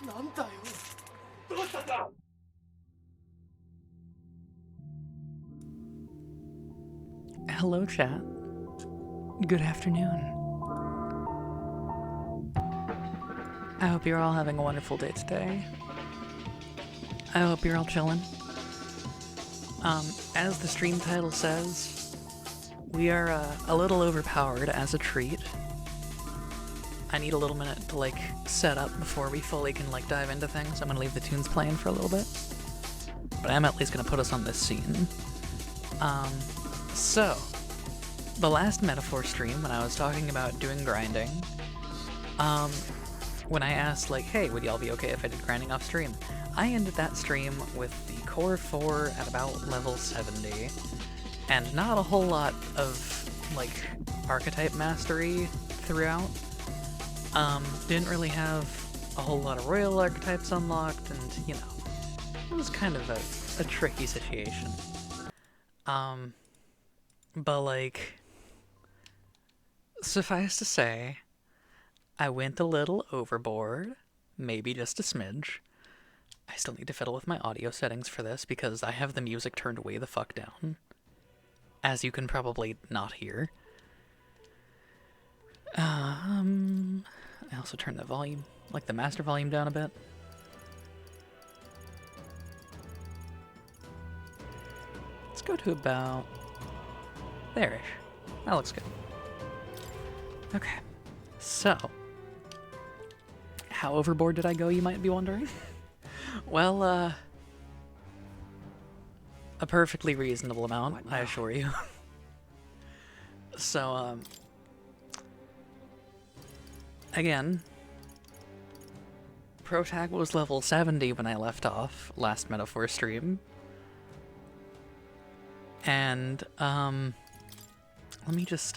なんだよ。どうしたんだ。Hello, chat. Good afternoon. I hope you're all having a wonderful day today. I hope you're all chilling. As the stream title says, we are a little overpowered as a treat. I need a little minute to like set up before we fully can like dive into things. I'm gonna leave the tunes playing for a little bit, but I'm at least gonna put us on this scene. So the last metaphor stream when I was talking about doing grinding, when I asked like, hey, would y'all be okay if I did grinding off stream? I ended that stream with the core 4 at about level 70, and not a whole lot of like archetype mastery throughout. Didn't really have a whole lot of royal archetypes unlocked, and, you know, it was kind of a tricky situation. But, like, suffice to say, I went a little overboard, maybe just a smidge. I still need to fiddle with my audio settings for this, because I have the music turned way the fuck down, as you can probably not hear. I also turned the volume, like the master volume, down a bit. Let's go to about there-ish. That looks good. Okay, so how overboard did I go, you might be wondering? Well, a perfectly reasonable amount, I assure you. So, again, Protag was level 70 when I left off last metaphor stream. And, let me just,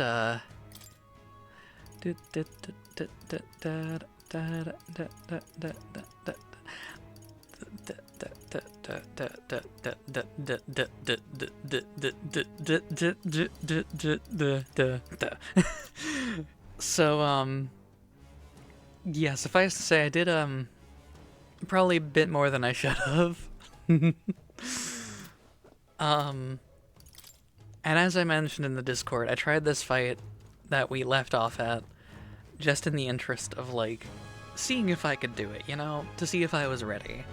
So, yeah, suffice to say, I did, probably a bit more than I should have. And as I mentioned in the Discord, I tried this fight that we left off at, just in the interest of, like, seeing if I could do it, you know? To see if I was ready.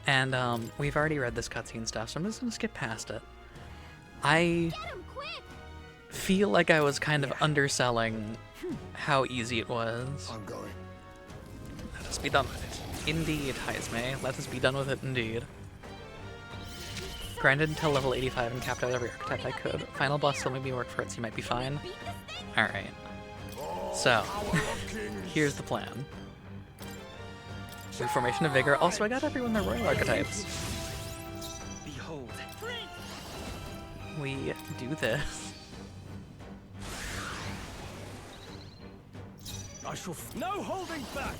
And, we've already read this cutscene stuff, so I'm just gonna skip past it. I feel like I was kind of underselling how easy it was. I'm going. Let us be done with it. Indeed, Heisme. Let us be done with it, indeed. Grinded until level 85 and capped out every archetype I could. Final boss still made me work for it, so you might be fine. Alright. So, here's the plan. Reformation of Vigor. Also, I got everyone their royal archetypes. Behold. We do this. I shall no holding back.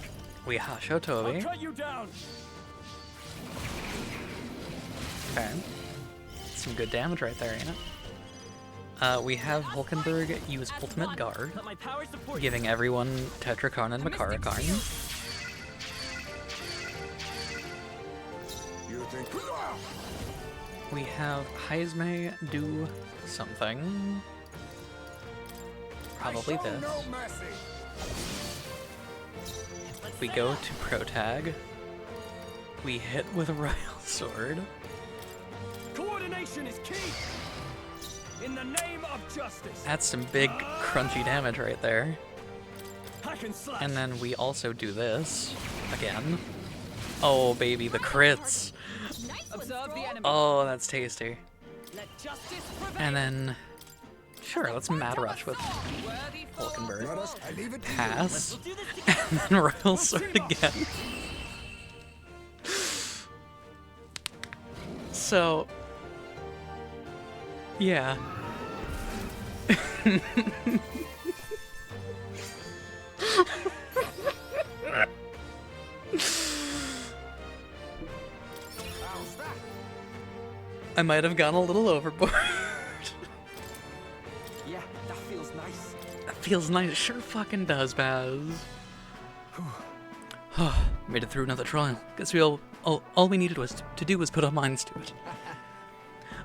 We Hasho I'll Tobi. cut you down. Okay. Some good damage right there, ain't it? We have Hulkenberg use Ultimate Guard, Let my power support you. giving everyone Tetrakarn and Makarakarn. You think? We have Heisme do something. Probably this. No mercy. We go to Protag. We hit with a Royal Sword. Coordination is key. In the name of justice. That's some big crunchy damage right there. Hack and slash. And then we also do this again. Oh baby, the crits. Observe the enemy. Oh, that's tasty. Let justice prevail. And then, sure, let's Mad Rush with Worthy foe. Let Hulkenberg. us. I leave it to you. Pass. We'll do this together. And then Royal Sword again. So, yeah. How's that? I might have gone a little overboard. Yeah, that feels nice. That feels nice. It sure fucking does, Baz. Made it through another trial. Guess we all we needed was to do was put our minds to it.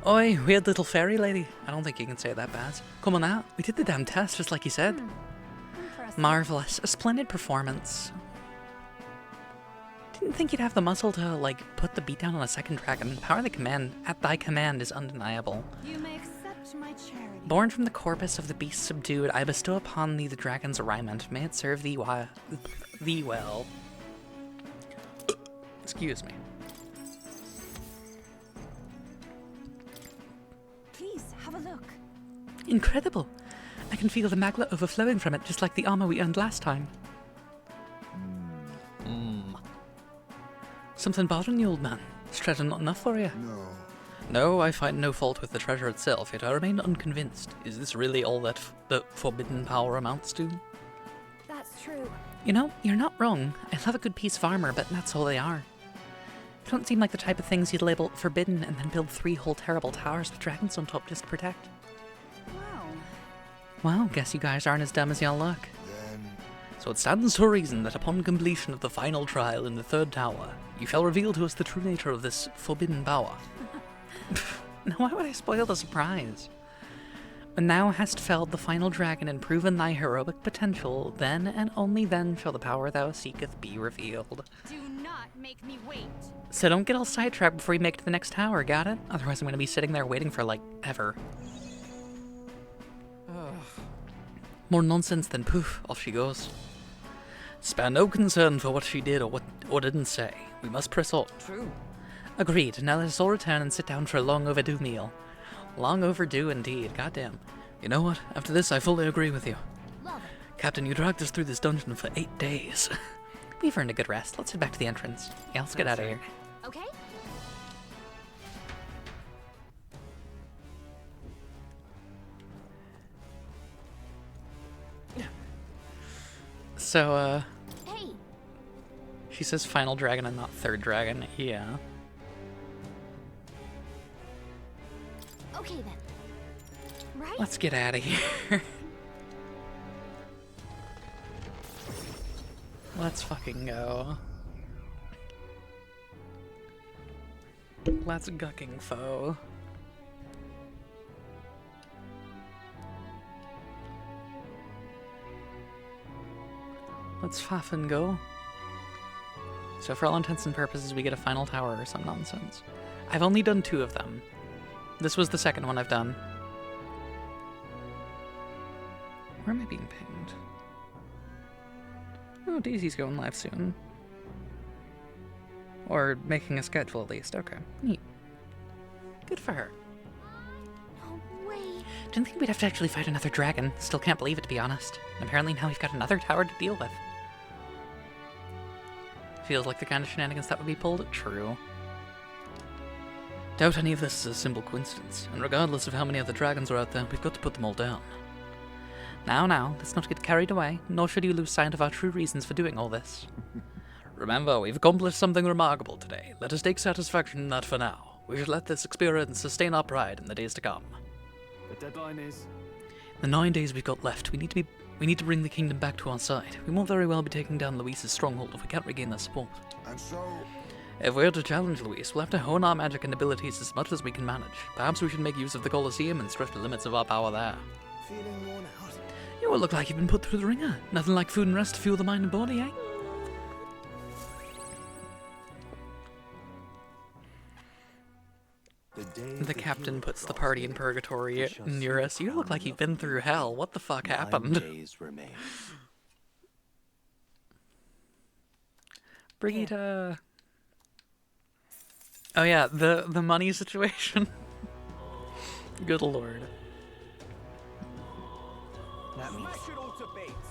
Oi, weird little fairy lady. I don't think you can say that, Baz. Come on out. We did the damn test, just like you said. Marvelous. A splendid performance. Didn't think you'd have the muscle to, like, put the beat down on a second dragon. Power the command at thy command is undeniable. You may accept my charity. Born from the corpus of the beast subdued, I bestow upon thee the dragon's arraignment. May it serve thee well. Excuse me. Please have a look. Incredible! I can feel the magla overflowing from it, just like the armor we earned last time. Something bothering you, old man? Is treasure not enough for you? No. No, I find no fault with the treasure itself, yet I remain unconvinced. Is this really all that the forbidden power amounts to? That's true. You know, you're not wrong. I love a good piece of armor, but that's all they are. They don't seem like the type of things you'd label forbidden and then build 3 whole terrible towers with dragons on top just to protect. Wow. Well, guess you guys aren't as dumb as y'all look. Then So it stands to reason that upon completion of the final trial in the 3rd tower, you shall reveal to us the true nature of this forbidden power. Now why would I spoil the surprise? When thou hast felled the final dragon and proven thy heroic potential, then and only then shall the power thou seeketh be revealed. Do not make me wait. So don't get all sidetracked before you make it to the next tower, got it? Otherwise I'm gonna be sitting there waiting for, like, ever. More nonsense than poof, off she goes. Spare no concern for what she did or didn't say. We must press on. True. Agreed. Now let us all return and sit down for a long overdue meal. Long overdue indeed, goddamn. You know what? After this, I fully agree with you. Love it. Captain, you dragged us through this dungeon for 8 days. We've earned a good rest. Let's head back to the entrance. Yeah, let's get out of here. Okay? So, Hey, she says final dragon and not 3rd dragon. Yeah. okay then. Right? Let's get out of here. Let's fucking go. Let's gucking foe. let's faff and go. So for all intents and purposes, we get a final tower or some nonsense. I've only done 2 of them. This was the second one I've done. Where am I being pinged? Oh, Daisy's going live soon. Or making a schedule at least. Okay, neat. Good for her. No way. Didn't think we'd have to actually fight another dragon. Still can't believe it, to be honest. And apparently now we've got another tower to deal with. Feels like the kind of shenanigans that would be pulled. True. Doubt any of this is a simple coincidence, and regardless of how many other dragons are out there, we've got to put them all down. Now, let's not get carried away, nor should you lose sight of our true reasons for doing all this. Remember, we've accomplished something remarkable today. Let us take satisfaction in that for now. We should let this experience sustain our pride in the days to come. The deadline is... The 9 days we've got left, we need to bring the kingdom back to our side. We won't very well be taking down Luis's stronghold if we can't regain their support. And so... If we're to challenge Luis, we'll have to hone our magic and abilities as much as we can manage. Perhaps we should make use of the Colosseum and stretch the limits of our power there. Feeling worn out. You all look like you've been put through the ringer. Nothing like food and rest to fuel the mind and body, eh? The captain puts the party in purgatory near us. You look like you've been through hell. What the fuck happened? 9 days remain. Brigitte. Oh yeah, the money situation. Good lord. That means... Smash it all to bits.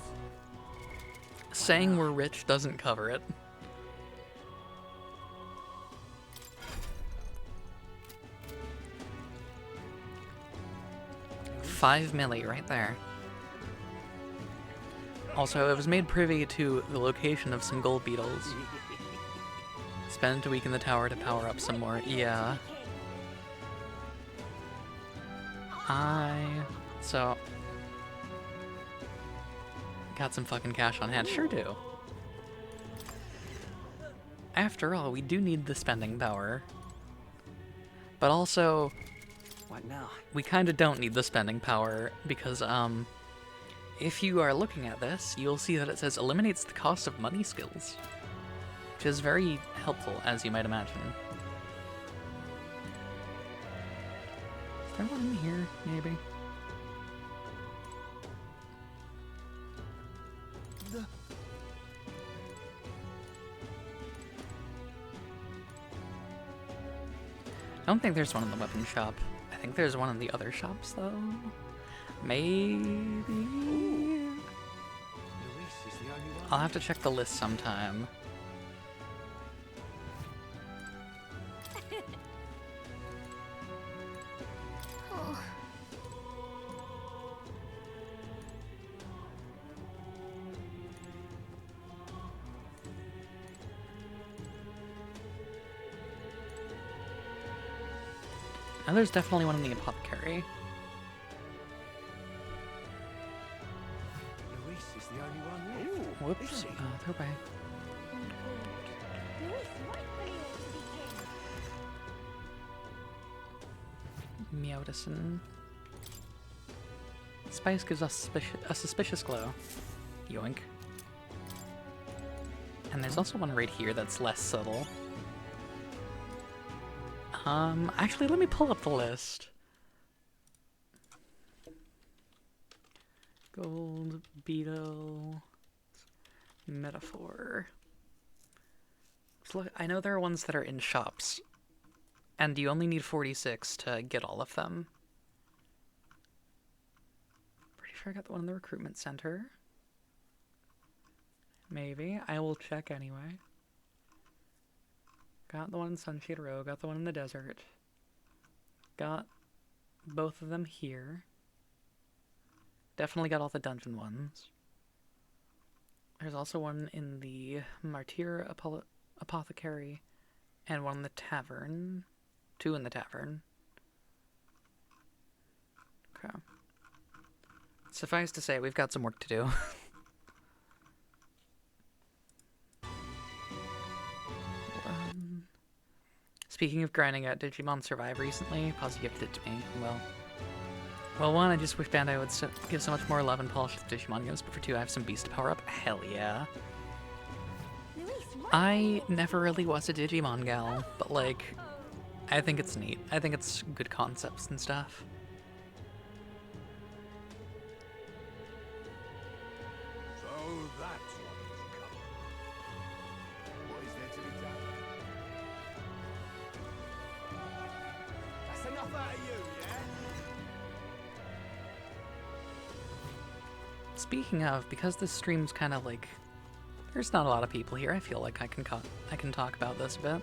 Saying we're rich doesn't cover it. $5 million right there. Also, I was made privy to the location of some gold beetles. Spent a week in the tower to power up some more. Yeah. So... Got some fucking cash on hand. Sure do. After all, we do need the spending power. But also... What now? We kind of don't need the spending power because, if you are looking at this, you'll see that it says eliminates the cost of money skills, which is very helpful, as you might imagine. Is there one in here, maybe? I don't think there's one in the weapon shop. I think there's one in the other shops, though. Maybe? Luis is the only one. I'll have to check the list sometime. Oh. And there's definitely one in the apothecary. Luis is the only one left. Whoops. Isn't he? Oh, they're back. Luis rightfully ought to be king. Meowdison. Spice gives us a suspicious glow. Yoink. And there's also one right here that's less subtle. Actually, let me pull up the list. Gold, beetle, metaphor. So look, I know there are ones that are in shops, and you only need 46 to get all of them. Pretty sure I got the one in the recruitment center. Maybe. I will check anyway. Got the one in Sunshade Row, got the one in the desert. Got both of them here. Definitely got all the dungeon ones. There's also one in the Martyr Apothecary, and one in the tavern. 2 in the tavern. Okay. Suffice to say, we've got some work to do. Speaking of grinding out Digimon Survive recently, Pause gifted it to me. Well, Well, one, I just wish Bandai would give so much more love and polish to Digimon games, but for two, I have some beast to power up. Hell yeah. Luis, what? I never really was a Digimon gal, but like, I think it's neat. I think it's good concepts and stuff. So that's what it's come. What is there to be done? That's enough out of you, yeah? Speaking of, because this stream's kind of like, there's not a lot of people here. I feel like I can talk about this a bit.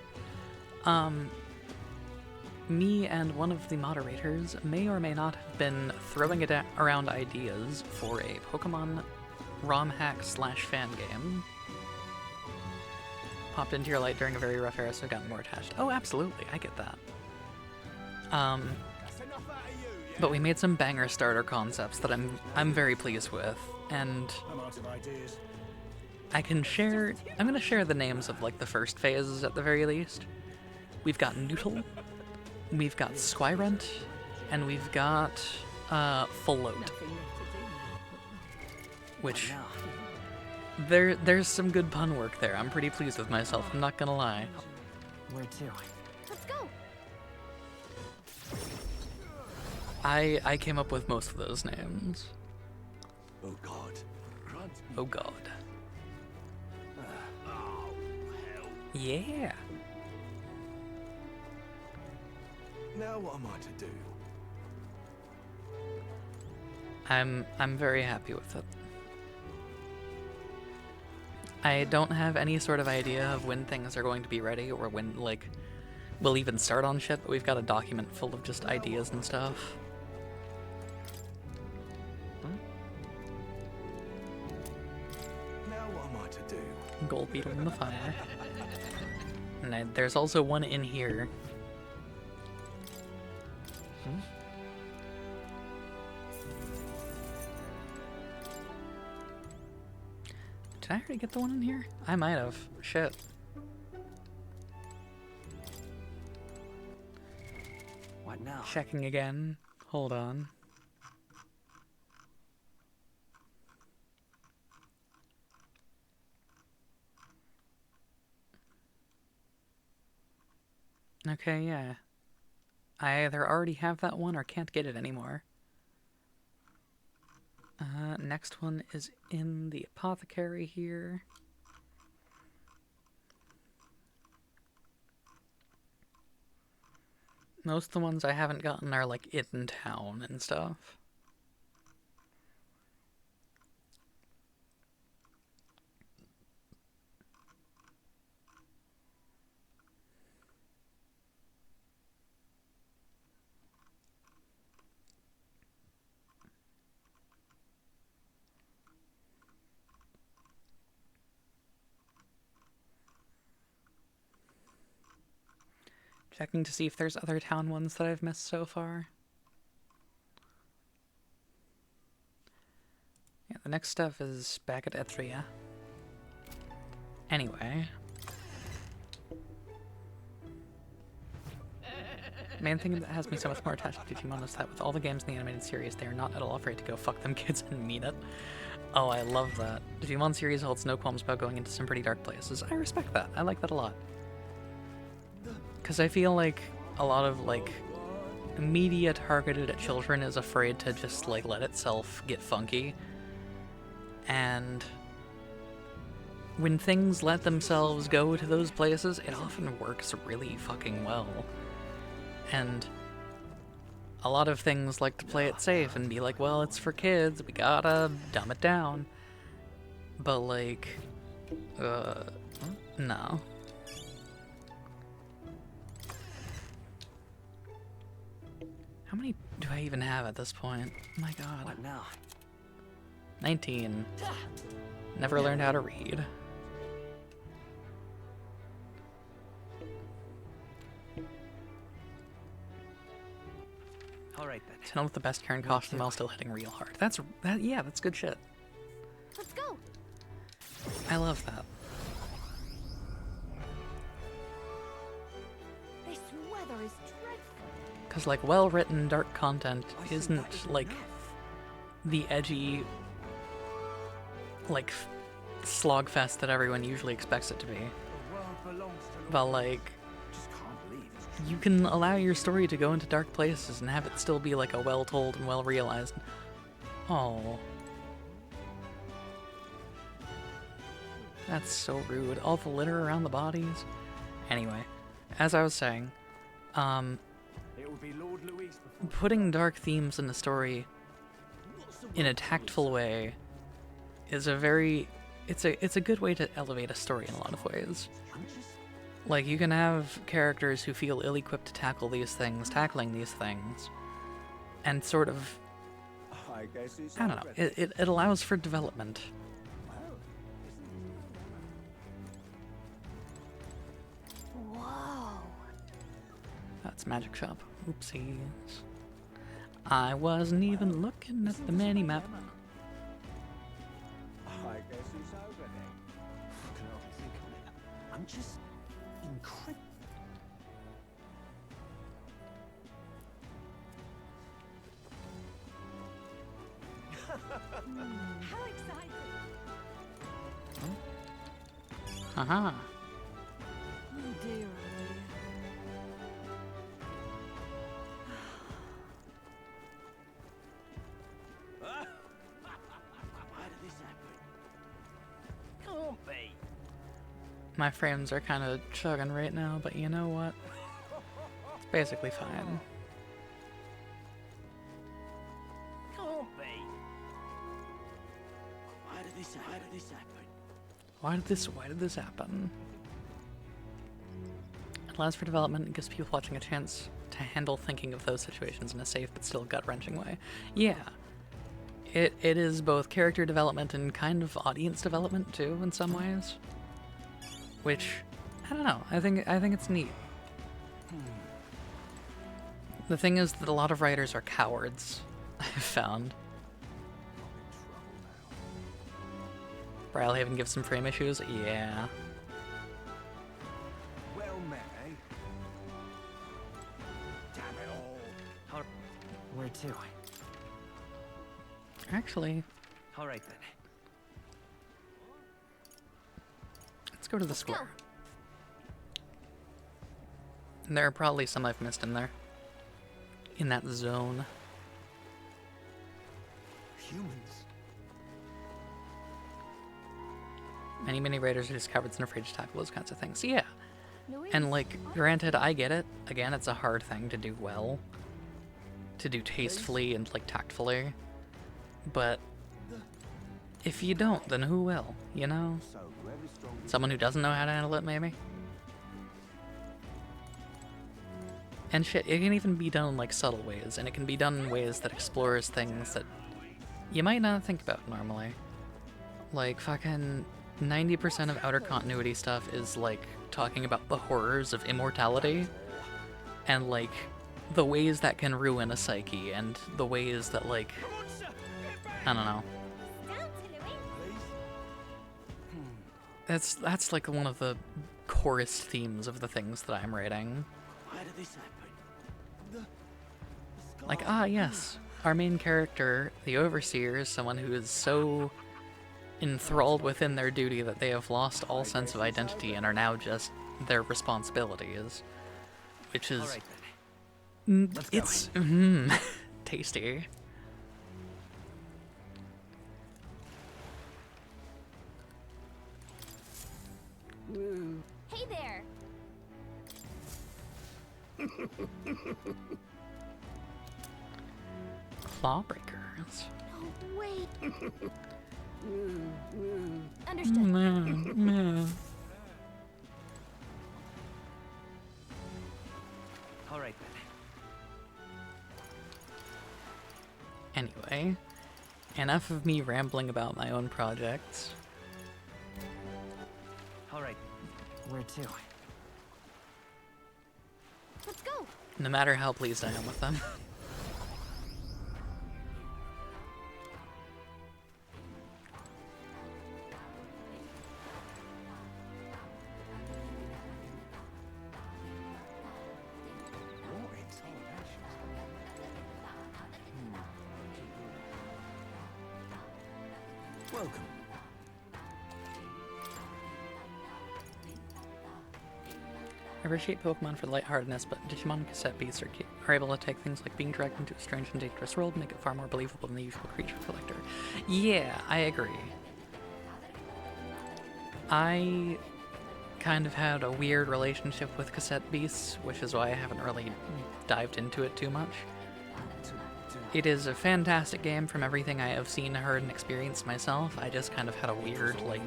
Me and one of the moderators may or may not have been throwing around ideas for a Pokemon ROM hack / fan game. Popped into your light during a very rough era, so got more attached. Oh, absolutely, I get that. That's enough out of you, yeah? But we made some banger starter concepts that I'm very pleased with, and I'm out of ideas. I'm gonna share the names of like the first phases at the very least. We've got Noodle, we've got Squirent, and we've got Float. Which there's some good pun work there. I'm pretty pleased with myself, I'm not gonna lie. Where to? Let's go. I came up with most of those names. Oh God. Grant me. Oh god. Oh, hell. Yeah. Now what am I to do? I'm very happy with it. I don't have any sort of idea of when things are going to be ready or when, like, we'll even start on shit, but we've got a document full of just ideas and stuff. Now what am I to do? Gold beetle in the fire. And there's also one in here. Did I already get the one in here? I might have. Shit. What now? Checking again. Hold on. Okay, yeah. I either already have that one or can't get it anymore. Next one is in the apothecary here. Most of the ones I haven't gotten are like in town and stuff. Checking to see if there's other town ones that I've missed so far. Yeah, the next stuff is back at Etria. Anyway. The main thing that has me so much more attached to Digimon is that with all the games in the animated series, they are not at all afraid to go fuck them kids and mean it. Oh, I love that. Digimon series holds no qualms about going into some pretty dark places. I respect that. I like that a lot. Because I feel like a lot of, like, media targeted at children is afraid to just, like, let itself get funky. And when things let themselves go to those places, it often works really fucking well. And a lot of things like to play it safe and be like, well, it's for kids, we gotta dumb it down. But, like, no. How many do I even have at this point? Oh my god. What now? 19. Never learned how to read. Alright then. 10 with the best Karen costume while still hitting real hard. That's good shit. Let's go. I love that. This weather is dreadful. Because, like, well-written dark content isn't, like, the edgy, like, slogfest that everyone usually expects it to be. The world belongs to But, like, just can't believe it's you can allow your story to go into dark places and have it still be, like, a well-told and well-realized. Oh. That's so rude. All the litter around the bodies. Anyway, as I was saying, It will be Lord Louis before putting dark themes in the story in a tactful way is a very... It's a good way to elevate a story in a lot of ways. Like, you can have characters who feel ill-equipped to tackle these things, tackling these things, and sort of, I guess it's I don't know, it allows for development. Whoa. That's Magic Shop. Oopsies. I wasn't even looking at the mini-map. I guess it's over then. I can hardly think of it. I'm just incredible. How exciting. Haha. Oh dear, Why did this happen? Can't be. My frames are kind of chugging right now, but you know what? It's basically fine. Can't be. Why did this happen? Why did this happen? It allows for development and gives people watching a chance to handle thinking of those situations in a safe but still gut-wrenching way. Yeah. It is both character development and kind of audience development too, in some ways. Which, I don't know, I think it's neat. The thing is that a lot of writers are cowards, I've found. Brylehaven gives some frame issues? Yeah. Well met, eh? Damn it all. Where to? Actually, All right then. let's go to the square. And there are probably some I've missed in there. In that zone. Humans. Many raiders are just cowards and afraid to tackle those kinds of things. Yeah. Louis, And, like, granted, I get it. Again, it's a hard thing to do well. To do tastefully and, like, tactfully. But if you don't, then who will? You know? So whoever's strong. Someone who doesn't know how to handle it, maybe? And shit, it can even be done in, like, subtle ways. And it can be done in ways that explores things that you might not think about normally. Like, fucking 90% of outer continuity stuff is, like, talking about the horrors of immortality. And, like, the ways that can ruin a psyche. And the ways that, like, I don't know. down to Louis. That's like one of the chorus themes of the things that I'm writing. Why did this happen? Like, ah, yes, our main character, the Overseer, is someone who is so enthralled within their duty that they have lost all sense of identity and are now just their responsibilities. Which is... All right then. it's... tasty. Hey there. Clawbreakers. No way. Understood. All right then. Anyway, enough of me rambling about my own projects. All right. Where to? Let's go. No matter how pleased I am with them. What in tarnation? Welcome. I appreciate Pokemon for lightheartedness, but Digimon cassette beasts are able to take things like being dragged into a strange and dangerous world and make it far more believable than the usual creature collector. Yeah, I agree. I kind of had a weird relationship with cassette beasts, which is why I haven't really dived into it too much. It is a fantastic game from everything I have seen, heard, and experienced myself. I just kind of had a weird, like...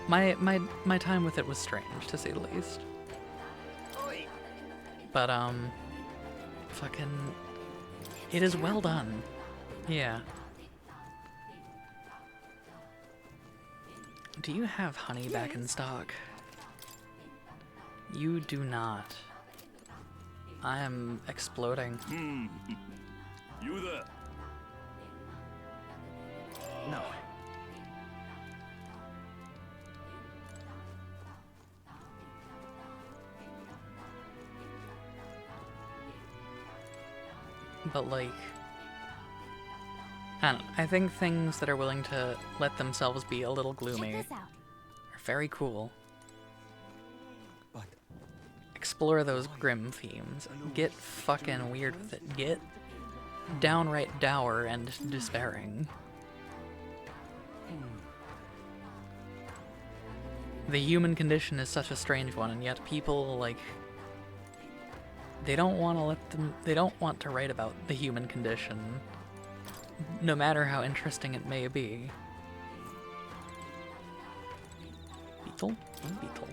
My time with it was strange, to say the least. But, fucking... It is well done. Yeah. Do you have honey back in stock? You do not. I am exploding. You there? No. But, like... I don't know. I think things that are willing to let themselves be a little gloomy Check this out. are very cool. But Explore those grim themes. Get fucking weird with it. Get downright dour and despairing. The human condition is such a strange one, and yet people, like... They don't want to write about the human condition, no matter how interesting it may be. Beetle? Beetle.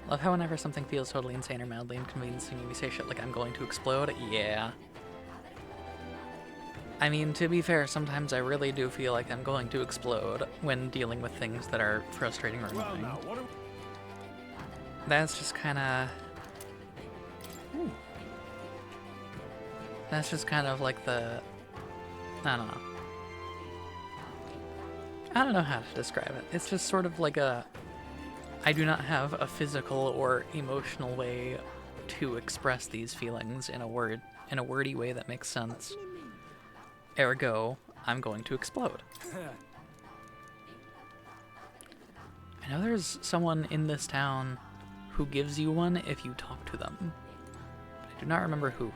Love how whenever something feels totally insane or mildly inconveniencing, you say shit like, I'm going to explode. Yeah. I mean, to be fair, sometimes I really do feel like I'm going to explode when dealing with things that are frustrating or well, annoying. now what? That's just kind of... That's just kind of like the... I don't know. I don't know how to describe it. It's just sort of like a... I do not have a physical or emotional way to express these feelings in a wordy way that makes sense. Ergo, I'm going to explode. I know there's someone in this town who gives you one if you talk to them, but I do not remember who.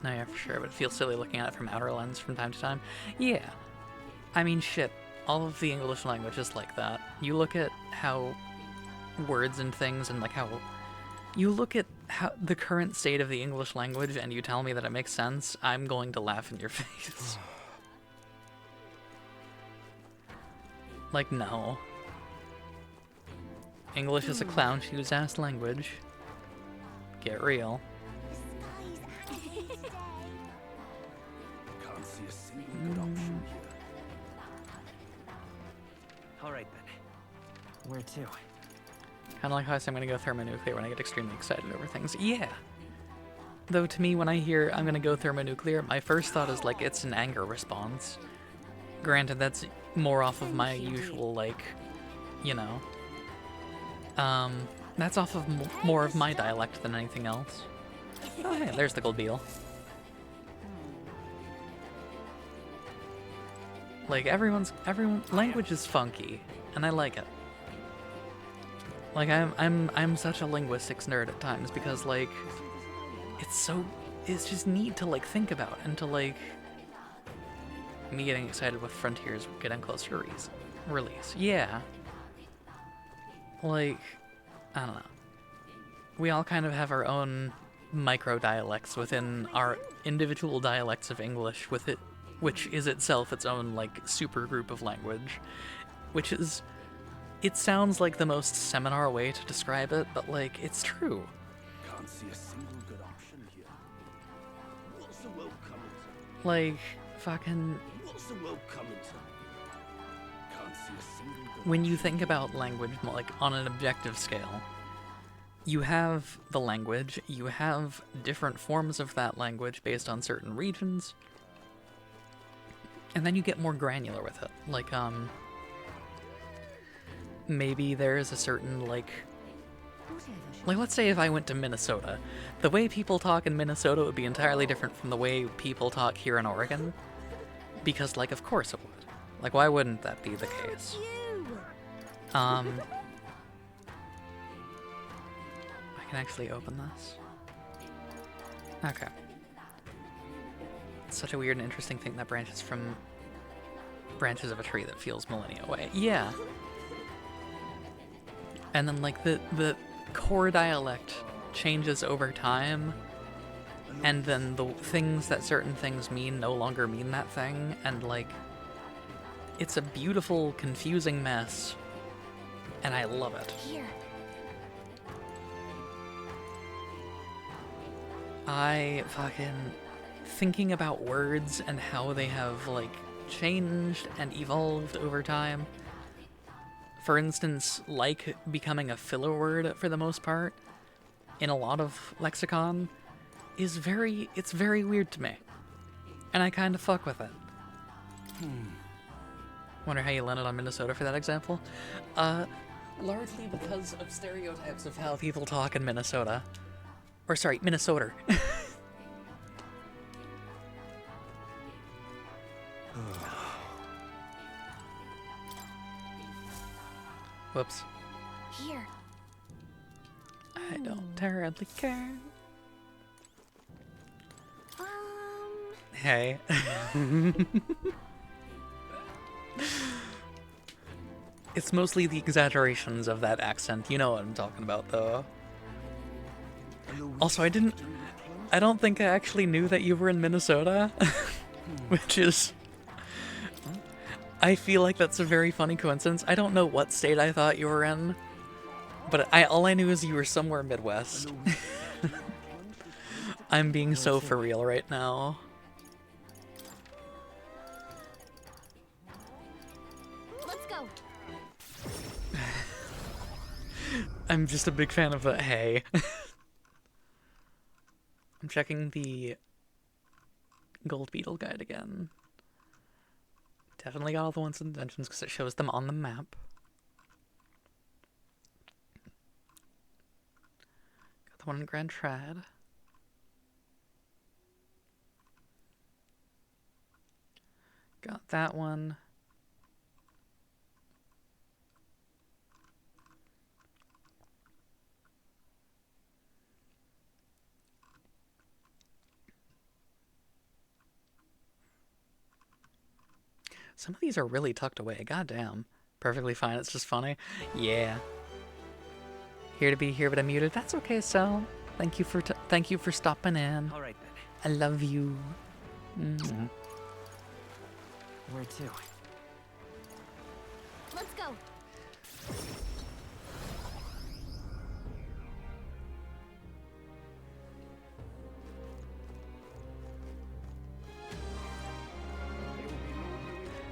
No, yeah, for sure, but it feels silly looking at it from outer lens from time to time. Yeah. I mean, shit, all of the English language is like that. You look at how words and things and like how... You look at how the current state of the English language and you tell me that it makes sense, I'm going to laugh in your face. Like, no. English is a clown shoes ass language. Get real. Can't see a single good option here. Alright then. Where to? Kind of like how I say I'm going to go thermonuclear when I get extremely excited over things. Yeah! Though to me, when I hear I'm going to go thermonuclear, my first thought is like it's an anger response. Granted, that's more off of my usual, like, you know. That's off of more of my dialect than anything else. Oh, hey, there's the gold beetle. Like, language is funky, and I like it. Like, I'm such a linguistics nerd at times because, like, it's just neat to, like, think about and to, like, me getting excited with Frontiers getting closer to release. Yeah. Like, I don't know. We all kind of have our own micro-dialects within our individual dialects of English with it, which is itself its own, like, super group of language. Which is... It sounds like the most seminar way to describe it, but, like, it's true. Can't see a single good option here. What's the world coming to? Like, fucking... What's the world coming to? Can't see a single good When you think about language, like, on an objective scale, you have the language, you have different forms of that language based on certain regions, and then you get more granular with it. Like, maybe there's a certain, like, Like, let's say if I went to Minnesota, the way people talk in Minnesota would be entirely different from the way people talk here in Oregon. Because, like, of course it would. Like, why wouldn't that be the case? I can actually open this. Okay. It's such a weird and interesting thing that branches from branches of a tree that feels millennia away. Yeah. And then, like, the core dialect changes over time, and then the things that certain things mean no longer mean that thing, and, like, it's a beautiful, confusing mess, and I love it. Here. I fucking... thinking about words and how they have, like, changed and evolved over time. For instance, like becoming a filler word for the most part in a lot of lexicon is it's very weird to me. And I kind of fuck with it. Wonder how you landed on Minnesota for that example? Largely because of stereotypes of how people talk in Minnesota. Or sorry, Minnesota. Whoops. Here. I don't terribly care. Hey. It's mostly the exaggerations of that accent. You know what I'm talking about, though. Also, I don't think I actually knew that you were in Minnesota. Which is... I feel like that's a very funny coincidence. I don't know what state I thought you were in, but all I knew is you were somewhere Midwest. I'm being so for real right now. Let's go. I'm just a big fan of the hey. I'm checking the Gold Beetle guide again. Definitely got all the ones in dungeons because it shows them on the map. Got the one in Grand Trad. Got that one. Some of these are really tucked away. Goddamn. Perfectly fine. It's just funny. Yeah. Here to be here, but I'm muted. That's okay, Sal. Thank you for stopping in. All right then. I love you. Mm-hmm. Where to? Let's go.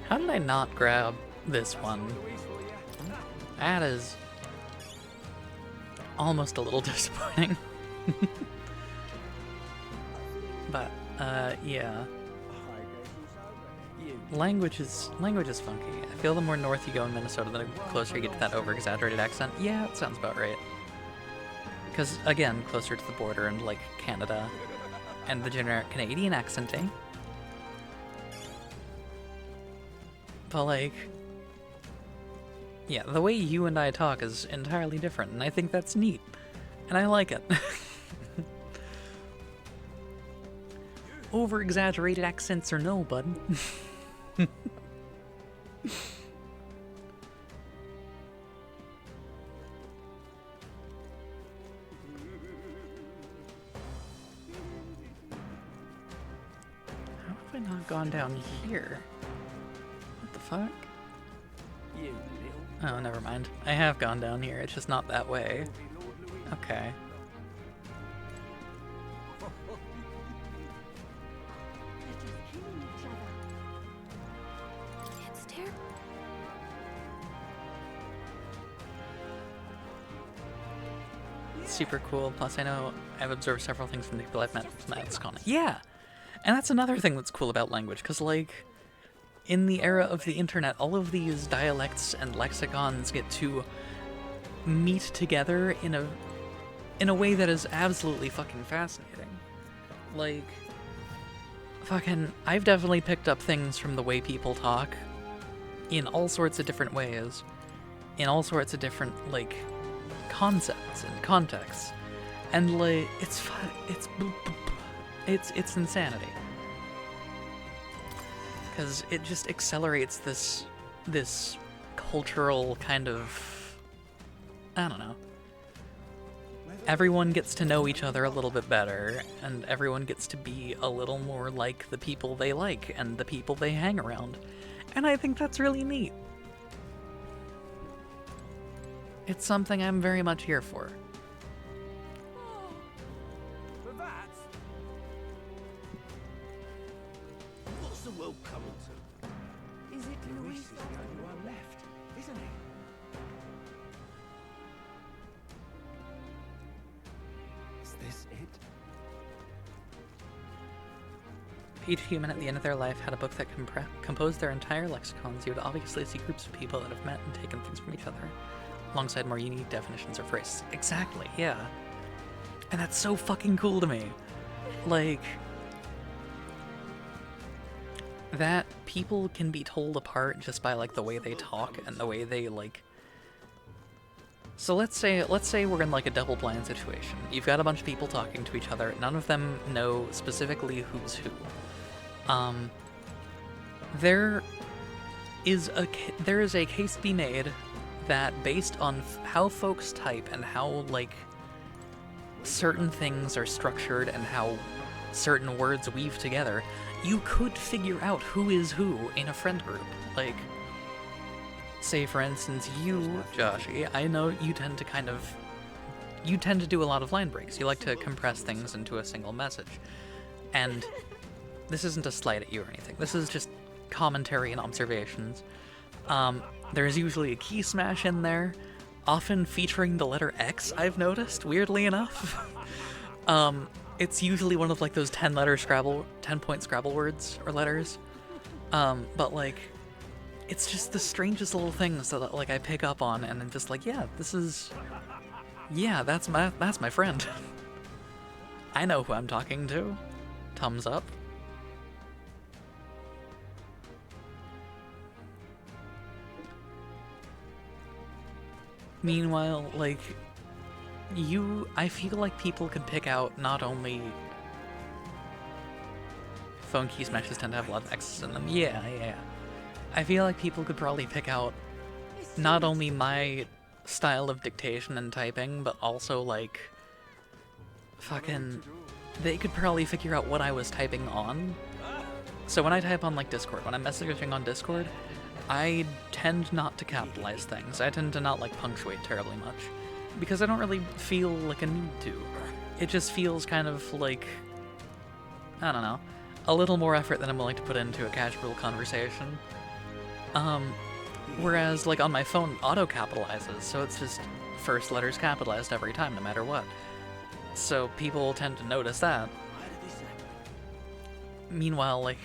How did I not grab this one? That is almost a little disappointing. But, yeah. Language is funky. I feel the more north you go in Minnesota, the closer you get to that over-exaggerated accent. Yeah, that sounds about right. Because, again, closer to the border and, like, Canada and the generic Canadian accenting. But, like, yeah, the way you and I talk is entirely different, and I think that's neat. And I like it. Over-exaggerated accents or no, bud. How have I not gone down here? What the fuck? Oh, never mind. I have gone down here, it's just not that way. Okay. It's terrible. Super cool. Plus, I know I've observed several things from the people I've met from LexCon. Yeah! And that's another thing that's cool about language, because, like, in the era of the internet, all of these dialects and lexicons get to meet together in a way that is absolutely fucking fascinating. Like, fucking, I've definitely picked up things from the way people talk in all sorts of different ways, in all sorts of different, like, concepts and contexts. And, like, it's insanity. Because it just accelerates this cultural kind of, I don't know. Everyone gets to know each other a little bit better, and everyone gets to be a little more like the people they like and the people they hang around. And I think that's really neat. It's something I'm very much here for. But that's... What's the world coming to? Is it Luis is the only one left, isn't he? Is this it? Each human at the end of their life had a book that composed their entire lexicons. You would obviously see groups of people that have met and taken things from each other, alongside more unique definitions or phrases. Exactly, yeah. And that's so fucking cool to me. Like, that people can be told apart just by, like, the way they talk and the way they, like... So let's say we're in, like, a double-blind situation. You've got a bunch of people talking to each other. None of them know specifically who's who. There is a case to be made that based on how folks type and how, like, certain things are structured and how certain words weave together, you could figure out who is who in a friend group. Like, say for instance, you, Joshy, I know you tend to do a lot of line breaks. You like to compress things into a single message. And this isn't a slight at you or anything. This is just commentary and observations. There's usually a key smash in there, often featuring the letter X, I've noticed, weirdly enough. It's usually one of, like, those 10-point Scrabble words or letters. But, like, it's just the strangest little things that, like, I pick up on, and I'm just like, yeah, that's my friend. I know who I'm talking to. Thumbs up. Meanwhile, like, I feel like people could pick out not only... Phone key smashes tend to have a lot of X's in them. Yeah. I feel like people could probably pick out not only my style of dictation and typing, but also, like, fucking... They could probably figure out what I was typing on. So when I type on, like, Discord, when I'm messaging on Discord, I tend not to capitalize things. I tend to not, like, punctuate terribly much. Because I don't really feel like a need to. It just feels kind of like, I don't know, a little more effort than I'm willing to put into a casual conversation. Whereas, like, on my phone, auto-capitalizes, so it's just first letters capitalized every time, no matter what. So people tend to notice that. Meanwhile, like,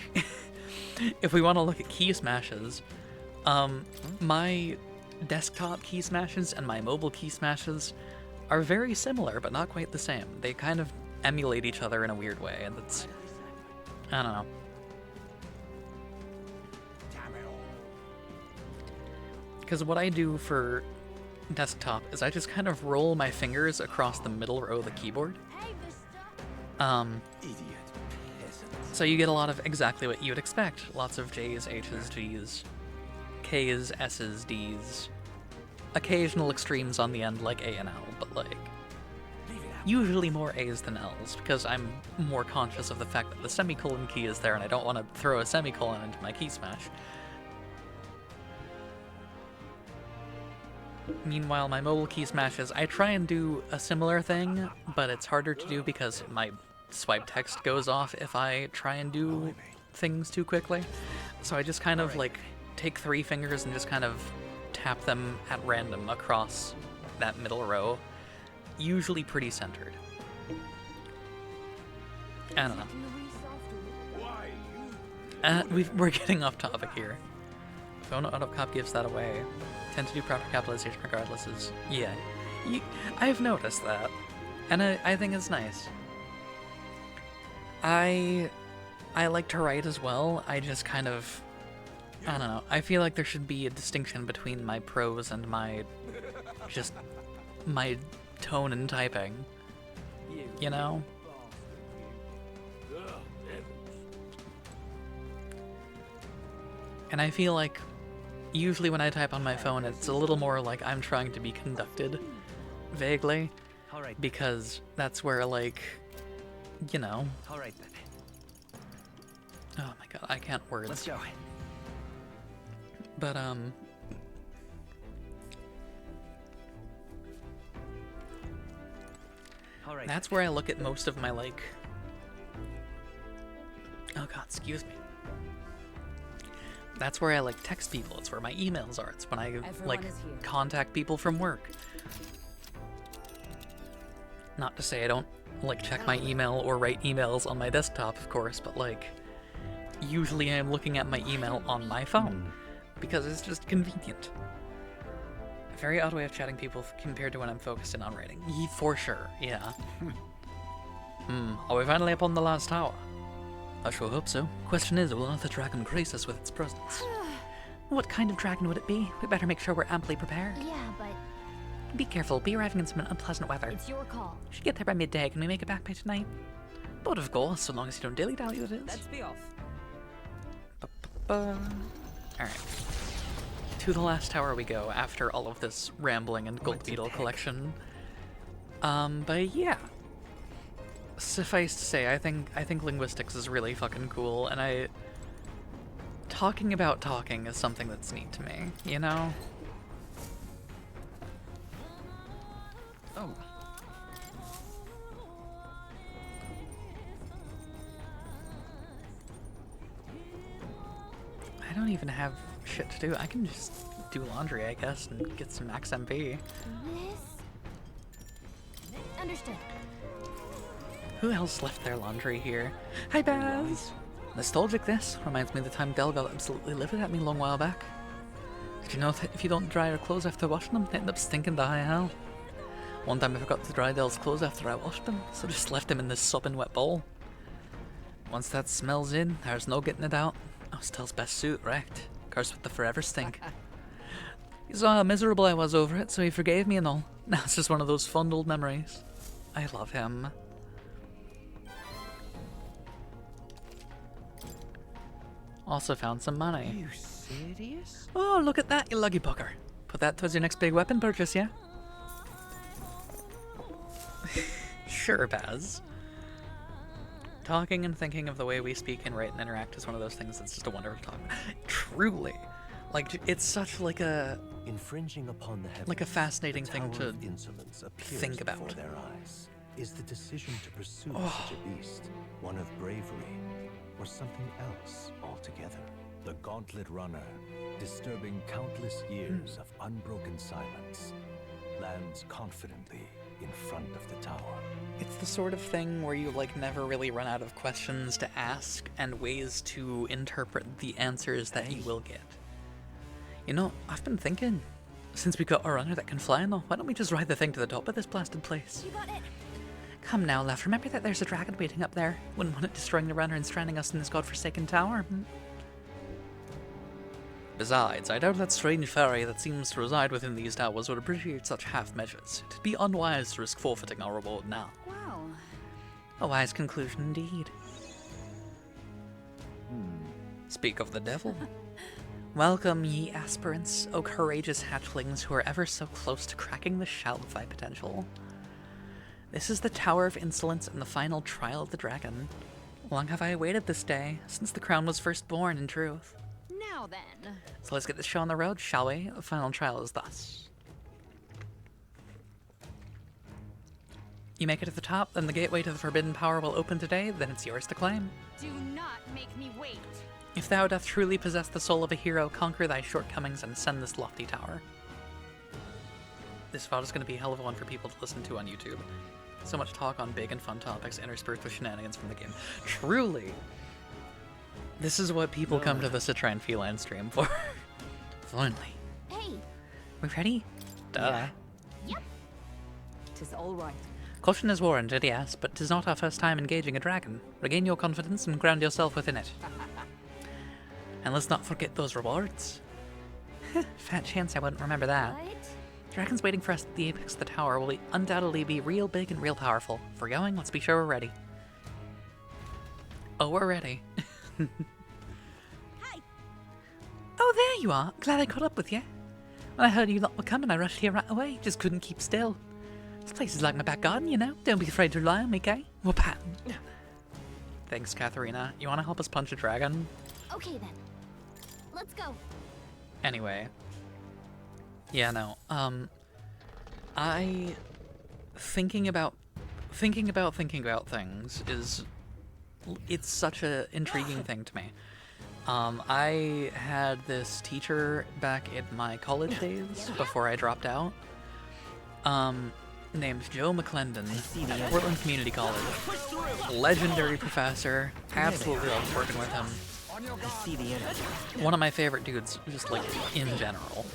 if we want to look at key smashes, my desktop key smashes and my mobile key smashes are very similar, but not quite the same. They kind of emulate each other in a weird way, and that's... I don't know. Because what I do for desktop is I just kind of roll my fingers across the middle row of the keyboard. So you get a lot of exactly what you would expect. Lots of J's, H's, G's, K's, S's, D's. Occasional extremes on the end like A and L, but, like, usually more A's than L's, because I'm more conscious of the fact that the semicolon key is there and I don't want to throw a semicolon into my key smash. Meanwhile, my mobile key smashes, I try and do a similar thing, but it's harder to do because my swipe text goes off if I try and do things too quickly. So I just kind of, like, take 3 fingers and just kind of tap them at random across that middle row, usually pretty centered. I don't know. We're getting off topic here. Phone autocop gives that away. tend to do proper capitalization regardless is, yeah. I've noticed that, and I think it's nice. I like to write as well, I just kind of, I don't know, I feel like there should be a distinction between my prose and my tone in typing, you know? And I feel like usually when I type on my phone, it's a little more like I'm trying to be conducted, vaguely, because that's where, like, you know. All right then. Oh my god, I can't words. Let's go. But All right. that's where I look at most of my, like, oh god, excuse me. That's where I, like, text people. It's where my emails are. It's when I, like, contact people from work. Not to say I don't, like, check my email or write emails on my desktop, of course, but, like, usually I'm looking at my email on my phone, because it's just convenient. A very odd way of chatting people compared to when I'm focused in on writing. For sure, yeah. Are we finally up on the last tower? I sure hope so. Question is, will another dragon grace us with its presence? What kind of dragon would it be? We better make sure we're amply prepared. Yeah, but Be careful, be arriving in some unpleasant weather. it's your call. Should get there by midday. Can we make it back by tonight? But of course, so long as you don't dilly-dally with it. Let's be off. Alright. To the last tower we go after all of this rambling and gold beetle collection. But yeah. Suffice to say, I think linguistics is really fucking cool, and talking about talking is something that's neat to me, you know? Oh. I don't even have shit to do. I can just do laundry, I guess, and get some max MP. This? Understood. Who else left their laundry here? Hi, Baz! Nostalgic this. Reminds me of the time Del got absolutely livid at me a long while back. Did you know that if you don't dry your clothes after washing them, they end up stinking to high hell? One time I forgot to dry Del's clothes after I washed them, so just left him in this sopping wet bowl. Once that smell's in, there's no getting it out. I was Del's best suit wrecked. Cursed with the forever stink. He saw how miserable I was over it, so he forgave me and all. Now it's just one of those fond old memories. I love him. Also found some money. You serious? Oh, look at that, you luggy pucker. Put that towards your next big weapon purchase, yeah? Sure, Baz. Talking and thinking of the way we speak and write and interact is one of those things that's just a wonder to talk about. Truly. Like, it's such like a... Infringing upon the heavens, like a fascinating the thing tower to of insolence appears think about. before their eyes. Is the decision to pursue Oh. such a beast one of bravery or something else altogether? The Gauntlet Runner, disturbing countless years of unbroken silence, lands confidently in front of the tower. It's the sort of thing where you, like, never really run out of questions to ask and ways to interpret the answers that you will get. You know, I've been thinking, since we got a runner that can fly now, why don't we just ride the thing to the top of this blasted place? You got it. Come now, left. Remember that there's a dragon waiting up there. Wouldn't want it destroying the runner and stranding us in this godforsaken tower. Besides, I doubt that strange fairy that seems to reside within these towers would appreciate such half measures. It'd be unwise to risk forfeiting our reward now. Wow. A wise conclusion indeed. Speak of the devil. Welcome, ye aspirants, O courageous hatchlings who are ever so close to cracking the shell of thy potential. This is the Tower of Insolence and the final trial of the dragon. Long have I awaited this day, since the crown was first born, in truth. Now then. So let's get this show on the road, shall we? The final trial is thus. You make it to the top, then the gateway to the forbidden power will open today, then it's yours to claim. Do not make me wait. If thou doth truly possess the soul of a hero, conquer thy shortcomings and ascend this lofty tower. This VOD is going to be a hell of a one for people to listen to on YouTube. So much talk on big and fun topics interspersed with shenanigans from the game. Truly! This is what people come to the Citron Feline stream for. Finally. Hey, We ready? Duh. Yep. Tis all right. Caution is warranted, yes, but 'tis not our first time engaging a dragon. Regain your confidence and ground yourself within it. And let's not forget those rewards. Fat chance I wouldn't remember that. What? Dragons waiting for us at the apex of the tower will undoubtedly be real big and real powerful. If we're going, let's be sure we're ready. Oh, we're ready. Hi. Oh, there you are. Glad I caught up with you. When I heard you lot were coming, I rushed here right away. Just couldn't keep still. This place is like my back garden, you know. Don't be afraid to rely on me, Kay. Whoop-pat. Thanks, Katharina. You want to help us punch a dragon? Okay then. Let's go. Anyway. Yeah, no. I... Thinking about things is... It's such an intriguing thing to me. I had this teacher back in my college days, before I dropped out, named Joe McClendon at Portland Community College. Legendary professor, absolutely loved working with him. I see the energy. One of my favorite dudes, just like, in general.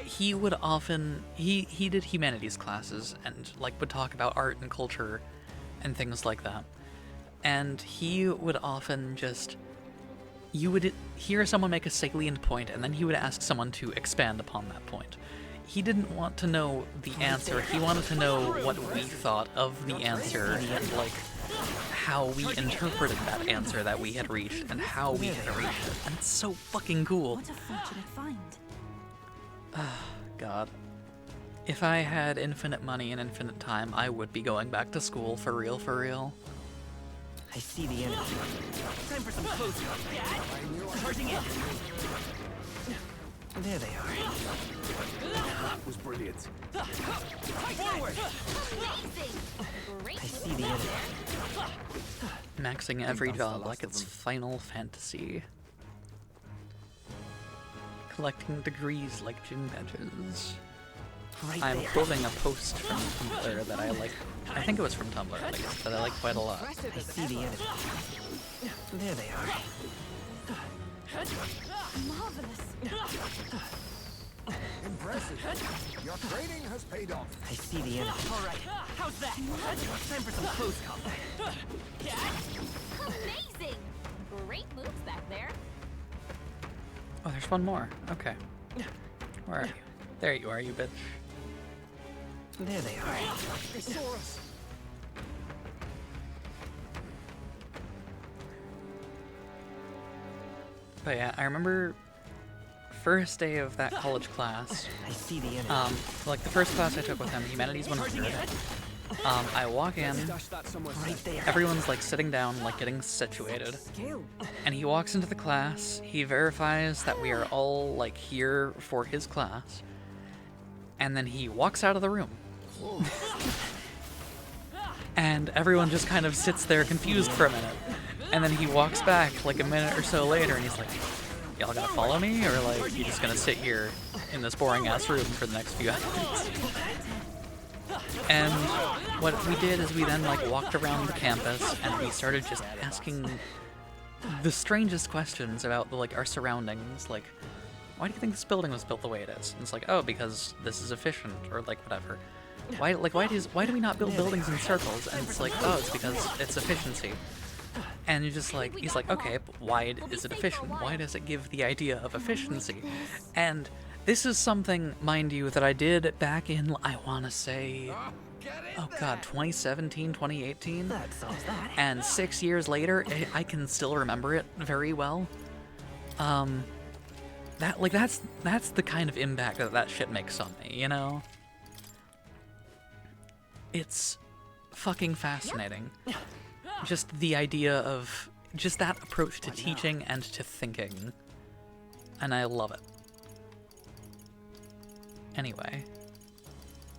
He would often, he did humanities classes and, like, would talk about art and culture and things like that. And he would often just, you would hear someone make a salient point, and then he would ask someone to expand upon that point. He didn't want to know the answer, he wanted to know what we thought of the answer, and, like, how we interpreted that answer that we had reached, and how we had reached it. And it's so fucking cool. What a fortunate find. God. If I had infinite money and infinite time, I would be going back to school for real, for real. I see the energy. Time for some close combat. Charging in. There they are. That was brilliant. Forward! Amazing. Great. I see the energy. Maxing every that's the job last like of it's them. Final Fantasy. Collecting degrees like gym badges. Right I'm there. quoting a post from Tumblr that I like. I think it was from Tumblr, at least, that I like quite a lot. I see the energy. There they are. Marvelous. Impressive. Your training has paid off. I see the energy. All right, how's that? Time for some close combat. Amazing. Great moves back there. Oh, there's one more. Okay. Where are you? There you are, you bitch. There they are. They saw us. But yeah, I remember first day of that college class. I see the energy. Like the first class I took with him, Humanities 100. I walk in, Stash that somewhere Right safe. there. everyone's like sitting down, like getting situated. Skill. And he walks into the class, he verifies that we are all like here for his class, and then he walks out of the room. And everyone just kind of sits there confused for a minute. And then he walks back like a minute or so later and he's like, y'all gonna follow me? Or like, you just gonna sit here in this boring ass room for the next few hours? And what we did is we then like walked around the campus and we started just asking the strangest questions about like our surroundings. Like, why do you think this building was built the way it is? And it's like, oh, because this is efficient, or like whatever. Why do we not build buildings in circles? And it's like, oh, it's because it's efficiency. And you're just like, he's like, okay, but why is it efficient? Why does it give the idea of efficiency? And this is something, mind you, that I did back in, I want to say, oh god, 2017, 2018? That solves that. And 6 years later, I can still remember it very well. That's the kind of impact that shit makes on me, you know? It's fucking fascinating. Just the idea of just that approach to teaching and to thinking. And I love it. Anyway,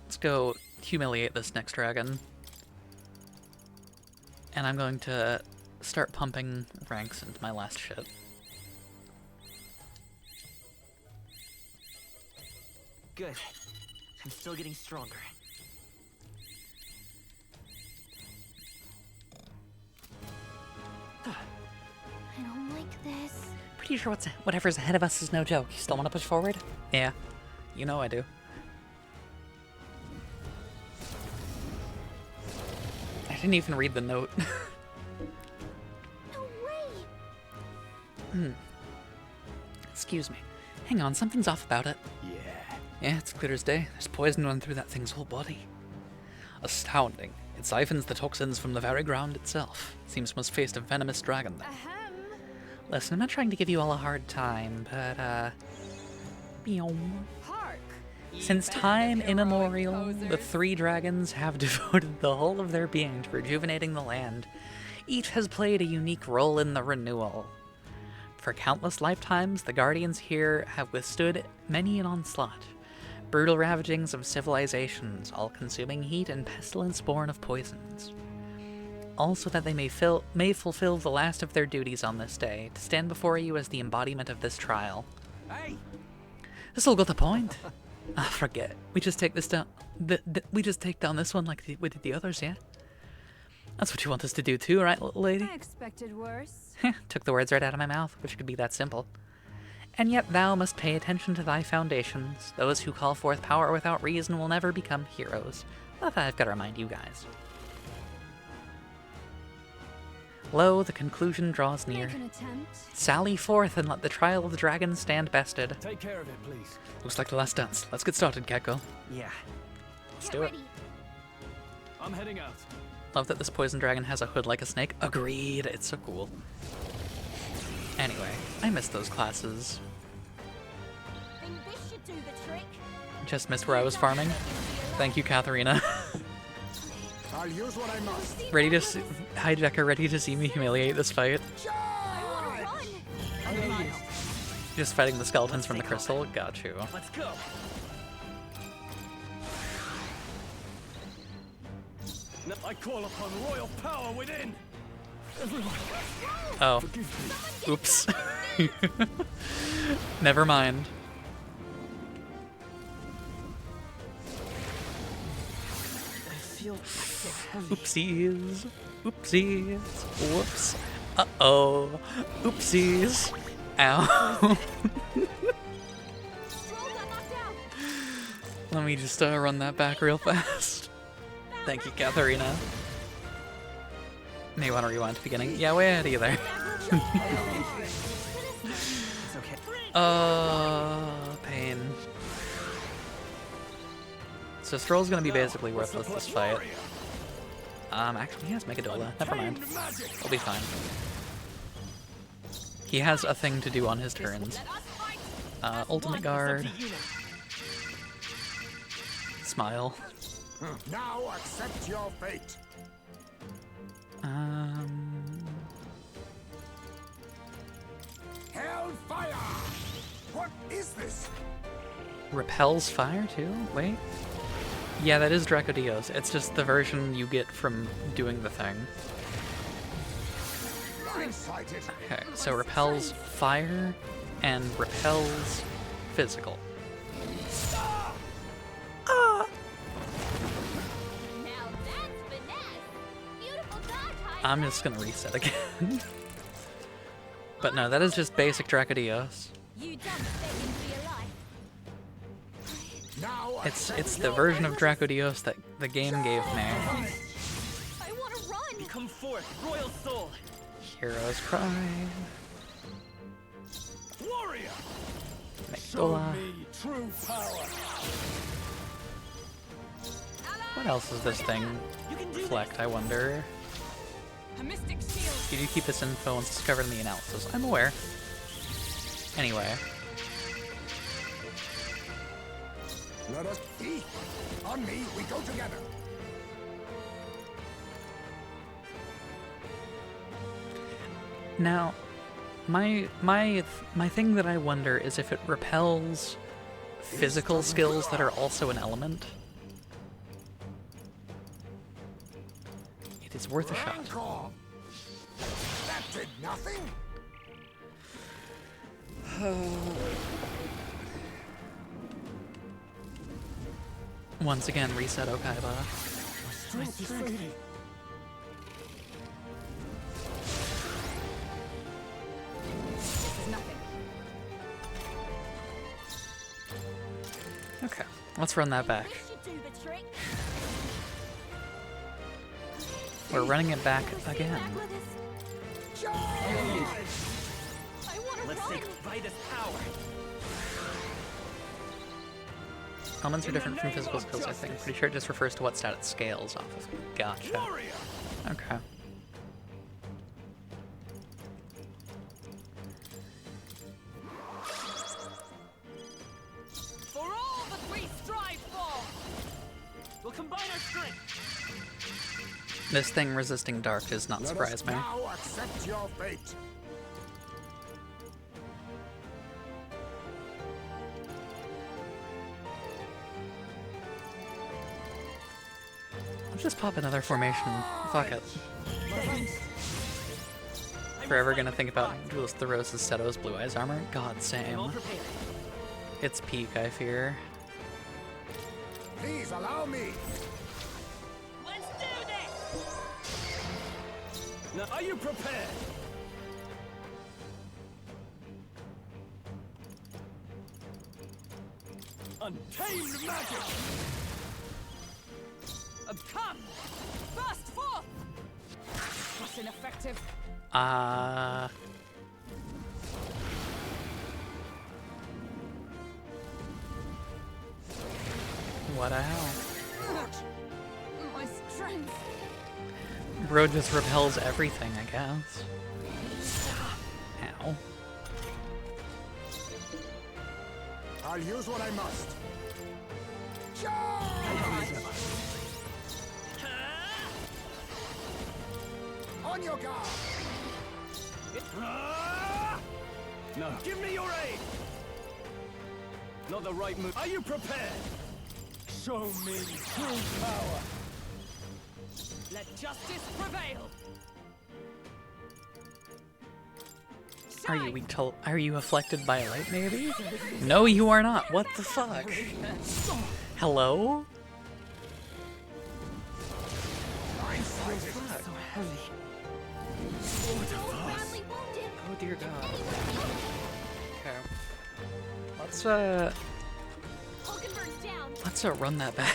let's go humiliate this next dragon. And I'm going to start pumping ranks into my last shit. Good. I'm still getting stronger. I don't like this. pretty sure whatever's ahead of us is no joke. You still want to push forward? Yeah. You know I do. I didn't even read the note. No way. Excuse me. Hang on, something's off about it. Yeah. Yeah, it's clear as day. There's poison running through that thing's whole body. Astounding. It siphons the toxins from the very ground itself. Seems must faced a venomous dragon then. Listen, I'm not trying to give you all a hard time, but, Hark! since time immemorial, the three dragons have devoted the whole of their being to rejuvenating the land. Each has played a unique role in the renewal. For countless lifetimes, the guardians here have withstood many an onslaught. Brutal ravagings of civilizations, all-consuming heat and pestilence born of poisons. Also that they may fulfill the last of their duties on this day, to stand before you as the embodiment of this trial. Hey! This'll got the point. Ah, forget. We just take this down. We just take down this one like we did the others, yeah? That's what you want us to do too, right, little lady? I expected worse. Took the words right out of my mouth, which could be that simple. And yet thou must pay attention to thy foundations. Those who call forth power without reason will never become heroes. But I've got to remind you guys. Lo, the conclusion draws near. Make an attempt. Sally forth and let the trial of the dragon stand bested. Take care of it, please. Looks like the last dance. Let's get started, Gecko. Yeah. Let's Get do it. ready. I'm heading out. Love that this poison dragon has a hood like a snake. Agreed. It's so cool. Anyway, I missed those classes. Think this should do the trick? Just missed where I was farming. Thank you, Katharina. I'll use what I must. Ready to see, Hijacker, ready to see me humiliate this fight? I wanna run. Just fighting the skeletons from the crystal. Got you. Let's go. No, I call upon royal power within. Everyone, Oh. forgive me. Oops. Never mind. I feel so heavy. Oopsies. Oopsies. Whoops. Uh-oh. Oopsies. Ow. Stroll got knocked out. Let me just run that back real fast. Thank you, Katharina. May want to rewind to the beginning. Yeah, way ahead of you there. It's okay. Pain. So Stroll's gonna be basically worthless this fight. Actually he has Megadola. Never mind. He'll be fine. He has a thing to do on his turns. Ultimate Guard. Smile. Now accept your fate. Hellfire! What is this? Repels fire too? Wait. Yeah, that is Dracodios. It's just the version you get from doing the thing. Blindsided. Okay, so repels fire and repels physical. Now that's finesse. Beautiful dodge, Hyde. I'm just gonna reset again. But no, that is just basic Dracodios. You don't begging for your life. Now It's the version of Dracodios that the game gave me. I wanna run. Come forth, royal soul. Heroes cry. Warrior, Megadola. me true power. What else does this thing reflect, I wonder? A mystic shield. You do keep this info once it's covered in the analysis. I'm aware. Anyway. let us be. On me, we go together. Now, my thing that I wonder is if it repels physical skills that are also an element. It is worth a shot. Rancor. That did nothing. Once again, reset Okaiba. Still fading. This is nothing. Okay, let's run that back. This should do the trick. We're running it back Stay again. back with us. I want to Let's run. take Vitus power. Elements are different from physical skills, I think. Pretty sure it just refers to what stat it scales off of. Gotcha. Warrior! Okay. For all that we strive for! We'll combine our strength. This thing resisting dark does not Let surprise us me. now accept your fate. I'll just pop another formation. Fuck it. Forever gonna think about Duelist the Rose's Seto's Blue Eyes armor? God, I'm all same. prepared. It's peak, I fear. Please allow me. Let's do this! Now, are you prepared? Untamed magic! Come! Burst forth! That's ineffective. What the hell? My strength. Bro just repels everything, I guess. Ow. I'll use what I must. On your guard. Ah! No, give me your aid! Not the right move. Are you prepared? Show me true power! Let justice prevail. Are you afflicted by light, maybe? No, you are not. What the fuck? Hello? So heavy. Badly wounded. Oh dear God. Okay. Let's Hulkenberg's down. run that back.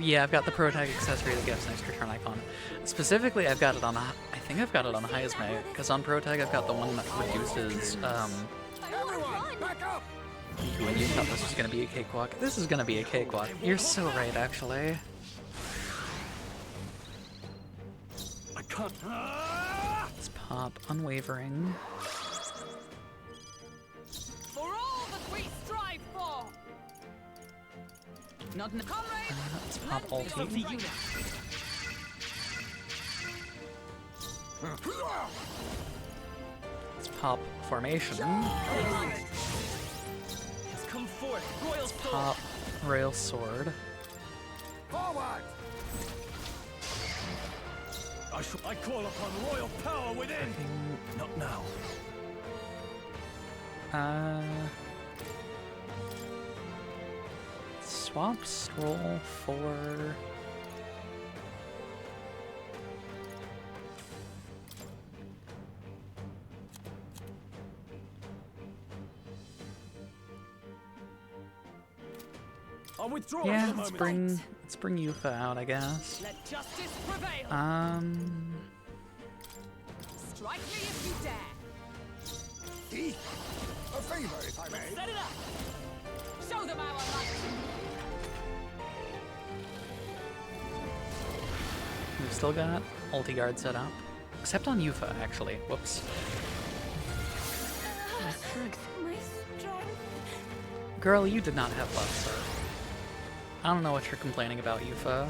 Yeah, I've got the Pro Tag accessory that gives an extra turn icon. Specifically, I've got it on. I think I've got it on Heisme, because on Pro Tag I've got the one that reduces. Everyone, back up. When you thought this was gonna be a cakewalk, this is gonna be a cakewalk. You're so right, actually. I can't. Ah! Let's pop Unwavering. For all that we strive for! Not in the comrade! Let's pop Let's be Ulti. up to you now. Let's pop Formation. Has come forth. Royal Sword. Pop Royal Sword. Forward. I call upon royal power within! Not now. Swap Scroll for... I'll withdraw for Yeah, the moment. let's bring Yufa out, I guess. Let justice prevail! Strike me if you dare! A favor, if I may. Set it up! Show them our light! We've still got ulti guard set up. Except on Yufa, actually. Whoops. My strength. Girl, you did not have buff, sir. I don't know what you're complaining about, Yufa.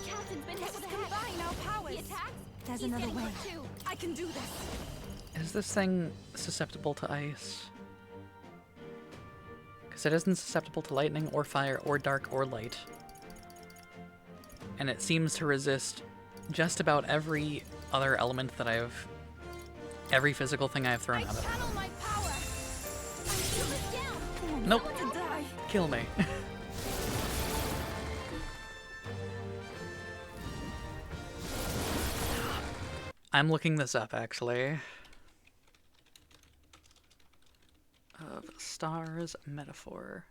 Captain's been hit with a combine our powers. He attacks. There's He's another getting way. hurt too. I can do this! Is this thing susceptible to ice? Because it isn't susceptible to lightning, or fire, or dark, or light. And it seems to resist just about every other element that every physical thing I've thrown I at it. channel my power. I'm shielded down. Nope. I want to die. Kill me. I'm looking this up, actually. Of stars metaphor.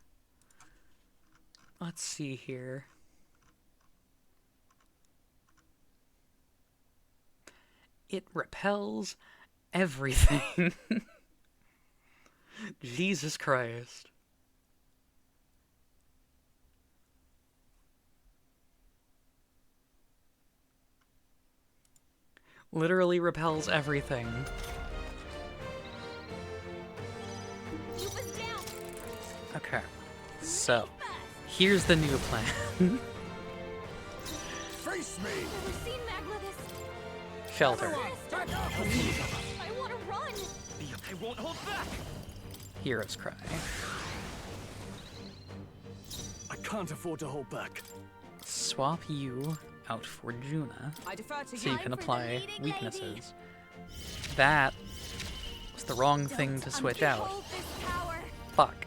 Let's see here. It repels everything. Jesus Christ. Literally repels everything. Keep us down. Okay, so here's the new plan. Face me! Never seen magma this. Shelter. I want to run. I won't hold back! Hero's Cry. I can't afford to hold back. Swap you out for Juna, I defer to so you you. can for the apply leading weaknesses. lady. That was the wrong thing to switch out. Unbehold this power. Fuck.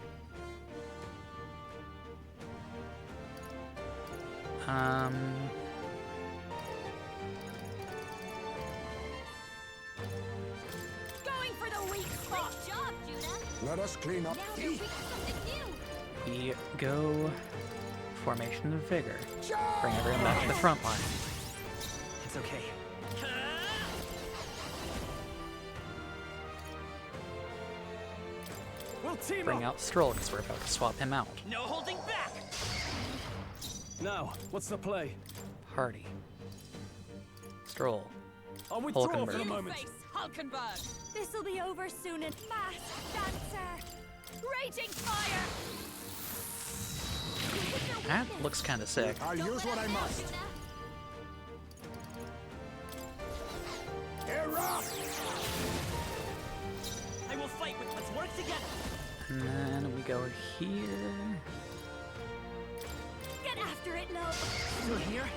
Going for the weak spot. Great job, Judah. Let us clean up. Now you're weak to something new. We go formation of vigor. Bring everyone back to the front line. It's okay. We'll team Bring up. out Stroll because we're about to swap him out. No holding back! Now, what's the play? Party. Stroll. I'll withdraw for Hulkenberg. the In moment. face, Hulkenberg. This'll be over soon and fast, dancer. Raging fire. That looks kind of sick. I'll Don't use let what I us down, must. Judah. Erupt! I will fight with us. Work together! And then we go here. Get after it, love. Still here?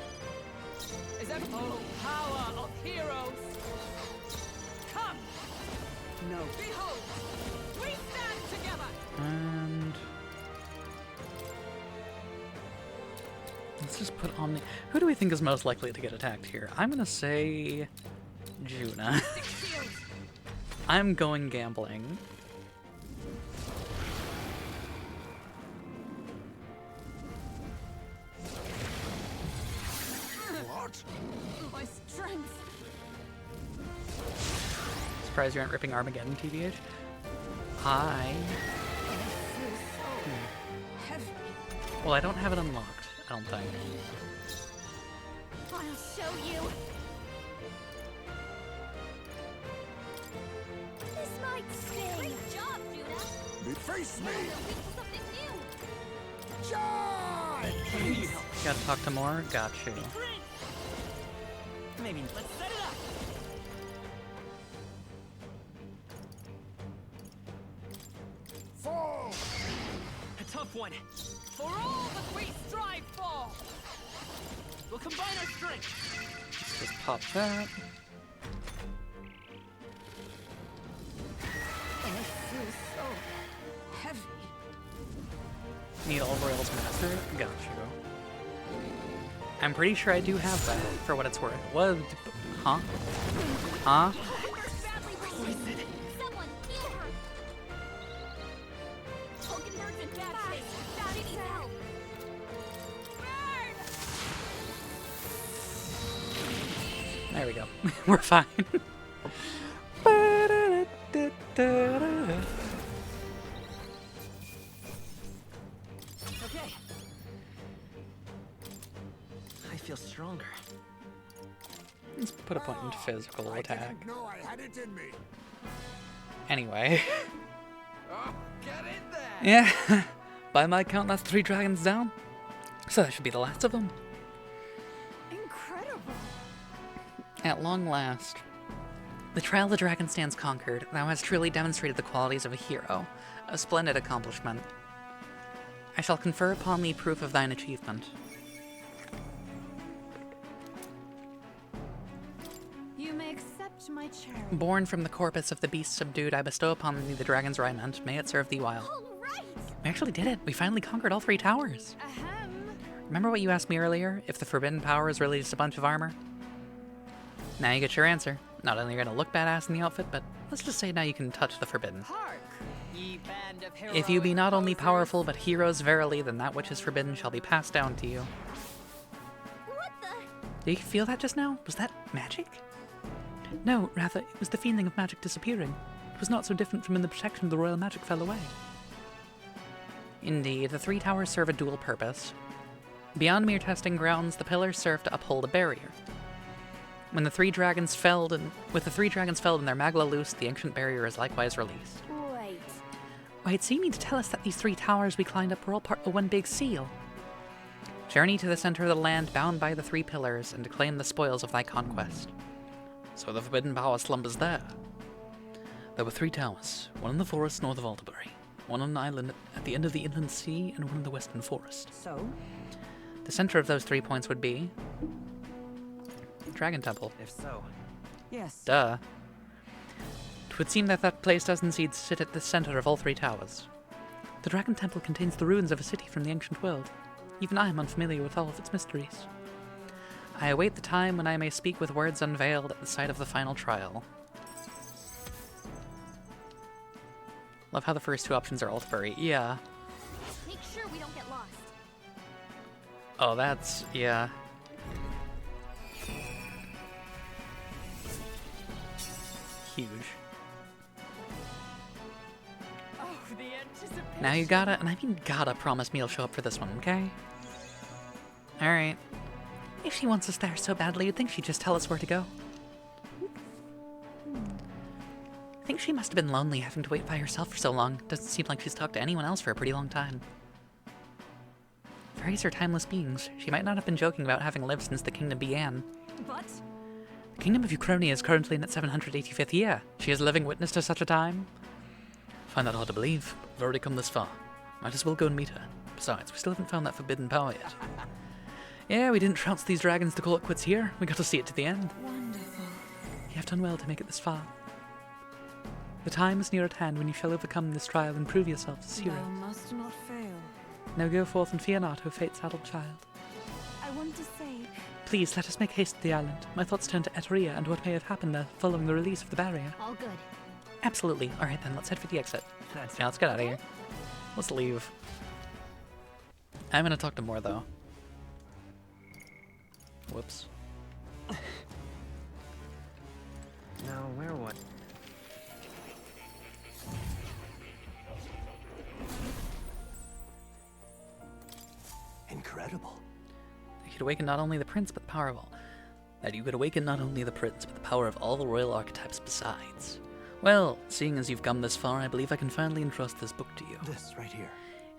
Is that oh power of heroes? Come, No. behold, we stand together. And let's just put on the... Who do we think is most likely to get attacked here? I'm gonna say Juna. Shield. I'm going gambling. What? My strength. Surprised you aren't ripping Armageddon, TBH. Hi. Heavy. Well, I don't have it unlocked, I don't think. I'll show you. This might sting. Great job, Judah. Face Now me! you're weak to something new. Charge! Gotta talk to more? Got you. Great! Maybe let's set it up! Fall! A tough one. For all that we strive for. We'll combine our strength. Just pop that. I feel so heavy. Need all Royals Master? Got you. I'm pretty sure I do have that, for what it's worth. What? Huh? Huh? Hulkenberg's badly wounded. Someone heal her. Hulkenberg's in bad shape. She needs help. Burn! There we go. We're fine. Okay. I feel stronger. Let's put a point into physical I attack. didn't know I had it in me. Anyway. Oh, get in there! Yeah. By my count, that's 3 dragons down. So that should be the last of them. Incredible. At long last. The trial of the dragon stands conquered. Thou hast truly demonstrated the qualities of a hero. A splendid accomplishment. I shall confer upon thee proof of thine achievement. You may accept my charity. Born from the corpus of the beast subdued, I bestow upon thee the dragon's raiment. May it serve thee well. All right. We actually did it. We finally conquered all 3 towers. Ahem. Remember what you asked me earlier? If the forbidden power is really just a bunch of armor? Now you get your answer. Not only are you gonna look badass in the outfit, but let's just say now you can touch the forbidden. Hark, ye band of If you be heroic not only posers. powerful, but heroes verily, then that which is forbidden shall be passed down to you. What the? Did you feel that just now? Was that magic? No, rather, it was the feeling of magic disappearing. It was not so different from when the protection of the royal magic fell away. Indeed, the three towers serve a dual purpose. Beyond mere testing grounds, the pillars serve to uphold a barrier. When the three dragons felled and their magla loosed, the ancient barrier is likewise released. Wait. Wait, so you mean to tell us that these three towers we climbed up were all part of one big seal? Journey to the center of the land bound by the three pillars, and to claim the spoils of thy conquest. So the forbidden power slumbers there. There were three towers, one in the forest north of Alderbury, one on an island at the end of the inland sea, and one in the western forest. So, The center of those 3 points would be... Dragon Temple. if so, yes. Duh. It would seem that that place does indeed sit at the center of all three towers. The Dragon Temple contains the ruins of a city from the ancient world. Even I am unfamiliar with all of its mysteries. I await the time when I may speak with words unveiled at the site of the final trial. Love how the first two options are Alderbury. Yeah. Make sure we don't get lost. Oh, that's... yeah. Huge. Oh, the anticipation. Now you gotta, and I mean gotta, promise me you'll show up for this one, okay? Alright. If she wants us there so badly, you'd think she'd just tell us where to go. I think she must have been lonely having to wait by herself for so long. Doesn't seem like she's talked to anyone else for a pretty long time. Fairies are timeless beings. She might not have been joking about having lived since the kingdom began. But The kingdom of Uchronia is currently in its 785th year. She is a living witness to such a time. Find that hard to believe, but we've already come this far. Might as well go and meet her. Besides, we still haven't found that forbidden power yet. Yeah, we didn't trounce these dragons to call it quits here. We got to see it to the end. Wonderful. You have done well to make it this far. The time is near at hand when you shall overcome this trial and prove yourself as Thou hero. must not fail. Now go forth and fear not, O fate-saddled child. I want to say, Please, let us make haste to the island. My thoughts turn to Eteria and what may have happened there following the release of the barrier. all good. Absolutely. Alright then, let's head for the exit. That's Yeah, let's get out of here. Let's leave. I'm gonna talk to more, though. Whoops. now where what? Incredible. You could awaken not only the prince, but the power of all. That you could awaken not only the prince, but the power of all the royal archetypes besides. Well, seeing as you've come this far, I believe I can finally entrust this book to you. This right here.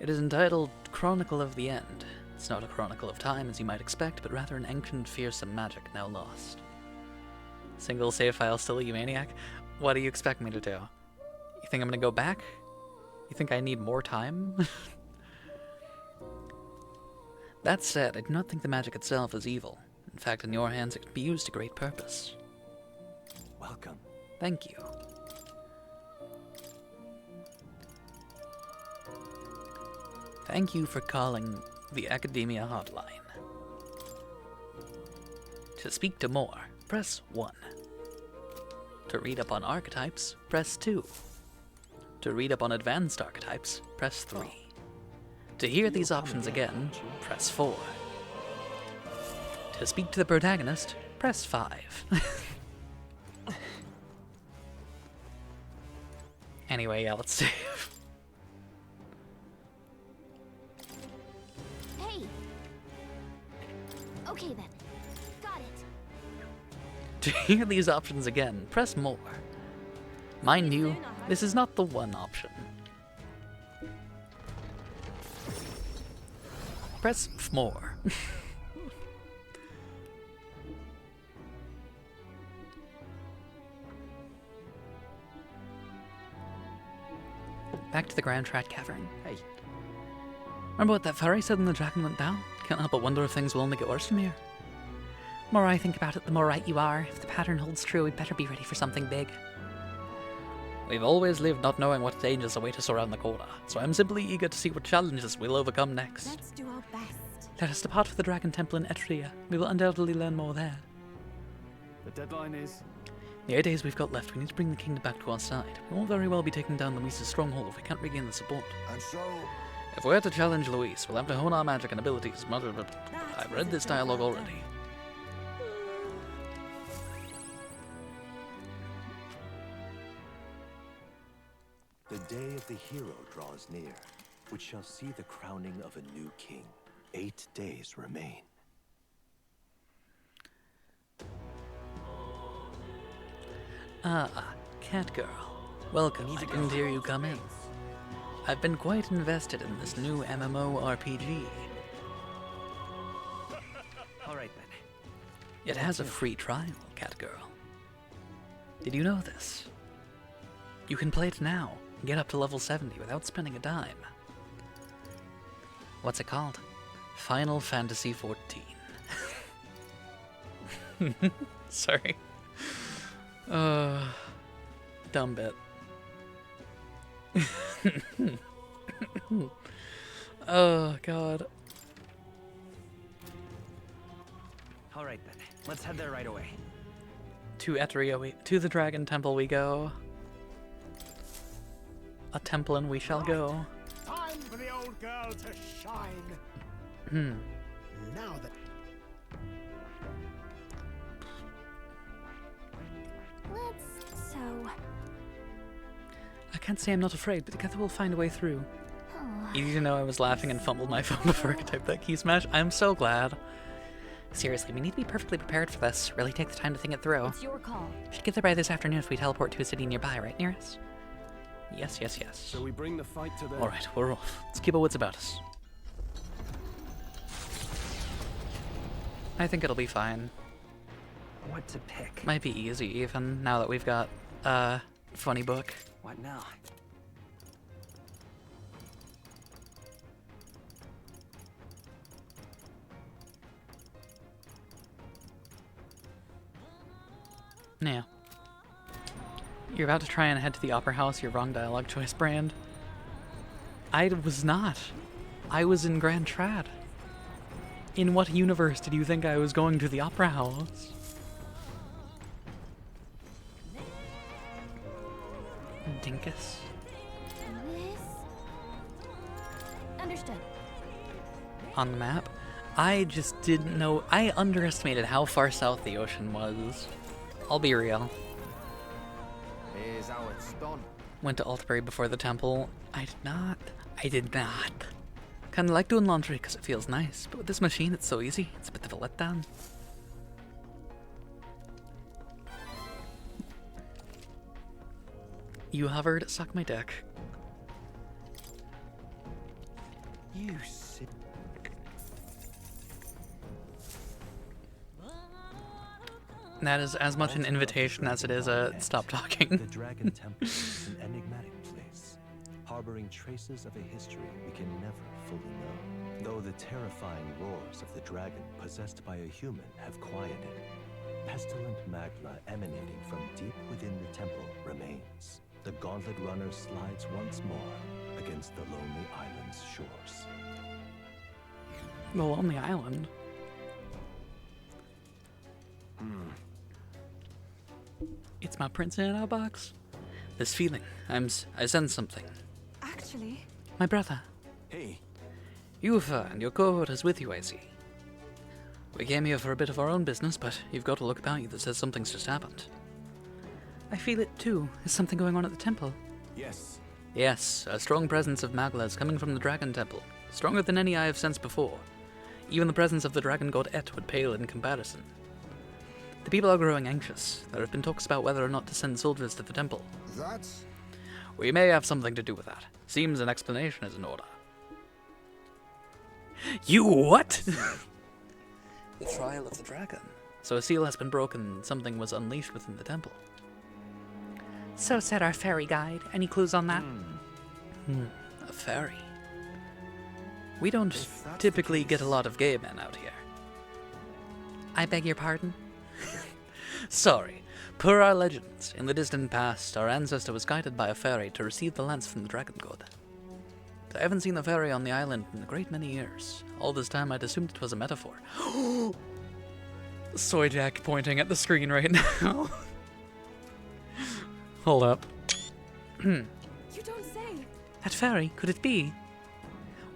It is entitled Chronicle of the End. It's not a chronicle of time, as you might expect, but rather an ancient, fearsome magic now lost. Single save file still, you maniac? What do you expect me to do? You think I'm gonna go back? You think I need more time? That said, I do not think the magic itself is evil. In fact, in your hands it can be used to great purpose. Welcome. Thank you. Thank you for calling the Academia hotline. To speak to more, press 1. To read up on archetypes, press 2. To read up on advanced archetypes, press 3. To hear these options again, press 4. To speak to the protagonist, press 5. Anyway, yeah, let's save. Hey. Okay then. Got it. To hear these options again, press more. Mind you, this is not the one option. Press more. Back to the Grand Trat Cavern. Hey, Remember what that fairy said when the dragon went down? Can't help but wonder if things will only get worse from here. The more I think about it, the more right you are. If the pattern holds true, we'd better be ready for something big. We've always lived not knowing what dangers await us around the corner, so I'm simply eager to see what challenges we'll overcome next. let's do our best. Let us depart for the Dragon Temple in Etruria. We will undoubtedly learn more there. The deadline is... The 8 days we've got left, we need to bring the kingdom back to our side. We won't very well be taking down Luis's stronghold if we can't regain the support. And so, If we're to challenge Luis, we'll have to hone our magic and abilities. I've read this dialogue already. The day of the hero draws near, which shall see the crowning of a new king. 8 days remain. Ah, cat girl. Welcome, I didn't hear you come in. I've been quite invested in this new MMORPG. Alright then. It has a free trial, cat girl. Did you know this? You can play it now and get up to level 70 without spending a dime. What's it called? Final Fantasy XIV. Sorry. Dumb bit. Oh, God. Alright then. Let's head there right away. To Eteria, to the Dragon Temple we go. A temple and we shall go. time for the old girl to shine. Now that Let's sew. I can't say I'm not afraid, but together we'll find a way through. Oh. Easy to know I was laughing and fumbled my phone before I could type that key smash. I'm so glad. Seriously, we need to be perfectly prepared for this. Really take the time to think it through. It's your call. Should get there by this afternoon if we teleport to a city nearby, right near us? Yes, yes, yes. Shall we bring the fight to them? Alright, we're off. Let's keep our wits about us. I think it'll be fine. What to pick? Might be easy even, now that we've got, funny book. What now? Yeah. You're about to try and head to the Opera House, your wrong dialogue choice, Brand. I was not. I was in Grand Trad. In what universe did you think I was going to the Opera House? Dinkus. This. Understood. On the map? I just didn't know. I underestimated how far south the ocean was. I'll be real. here's how it's done. Went to Altbury before the temple. I did not. I did not. Kinda like doing laundry because it feels nice, but with this machine it's so easy. It's a bit of a letdown. You hovered, suck my dick. You sit. That is as much an invitation as it is a stop The talking. Dragon Temple is an enigmatic place, harboring traces of a history we can never fully know. Though the terrifying roars of the dragon possessed by a human have quieted, pestilent magma emanating from deep within the temple remains. The Gauntlet Runner slides once more against the lonely island's shores. The Lonely Island. It's my prince in a box. This feeling, I sense something. Actually, My brother. Hey, Yufa and your cohort is with you, I see. We came here for a bit of our own business, but you've got a look about you that says something's just happened. I feel it too. Is something going on at the temple? yes. Yes, a strong presence of Magla is coming from the Dragon Temple. Stronger than any I have sensed before. Even the presence of the dragon god Et would pale in comparison. The people are growing anxious. There have been talks about whether or not to send soldiers to the temple. That's We may have something to do with that. Seems an explanation is in order. You what? The trial of the dragon. So a seal has been broken, something was unleashed within the temple. So said our fairy guide. Any clues on that? A fairy. We don't If that's the typically get a case- lot of gay men out here. I beg your pardon? Sorry. Per our legends, in the distant past, our ancestor was guided by a fairy to receive the lance from the dragon god. I haven't seen the fairy on the island in a great many years. All this time I'd assumed it was a metaphor. Soy Jack pointing at the screen right now. Hold up. You don't say. That fairy, could it be?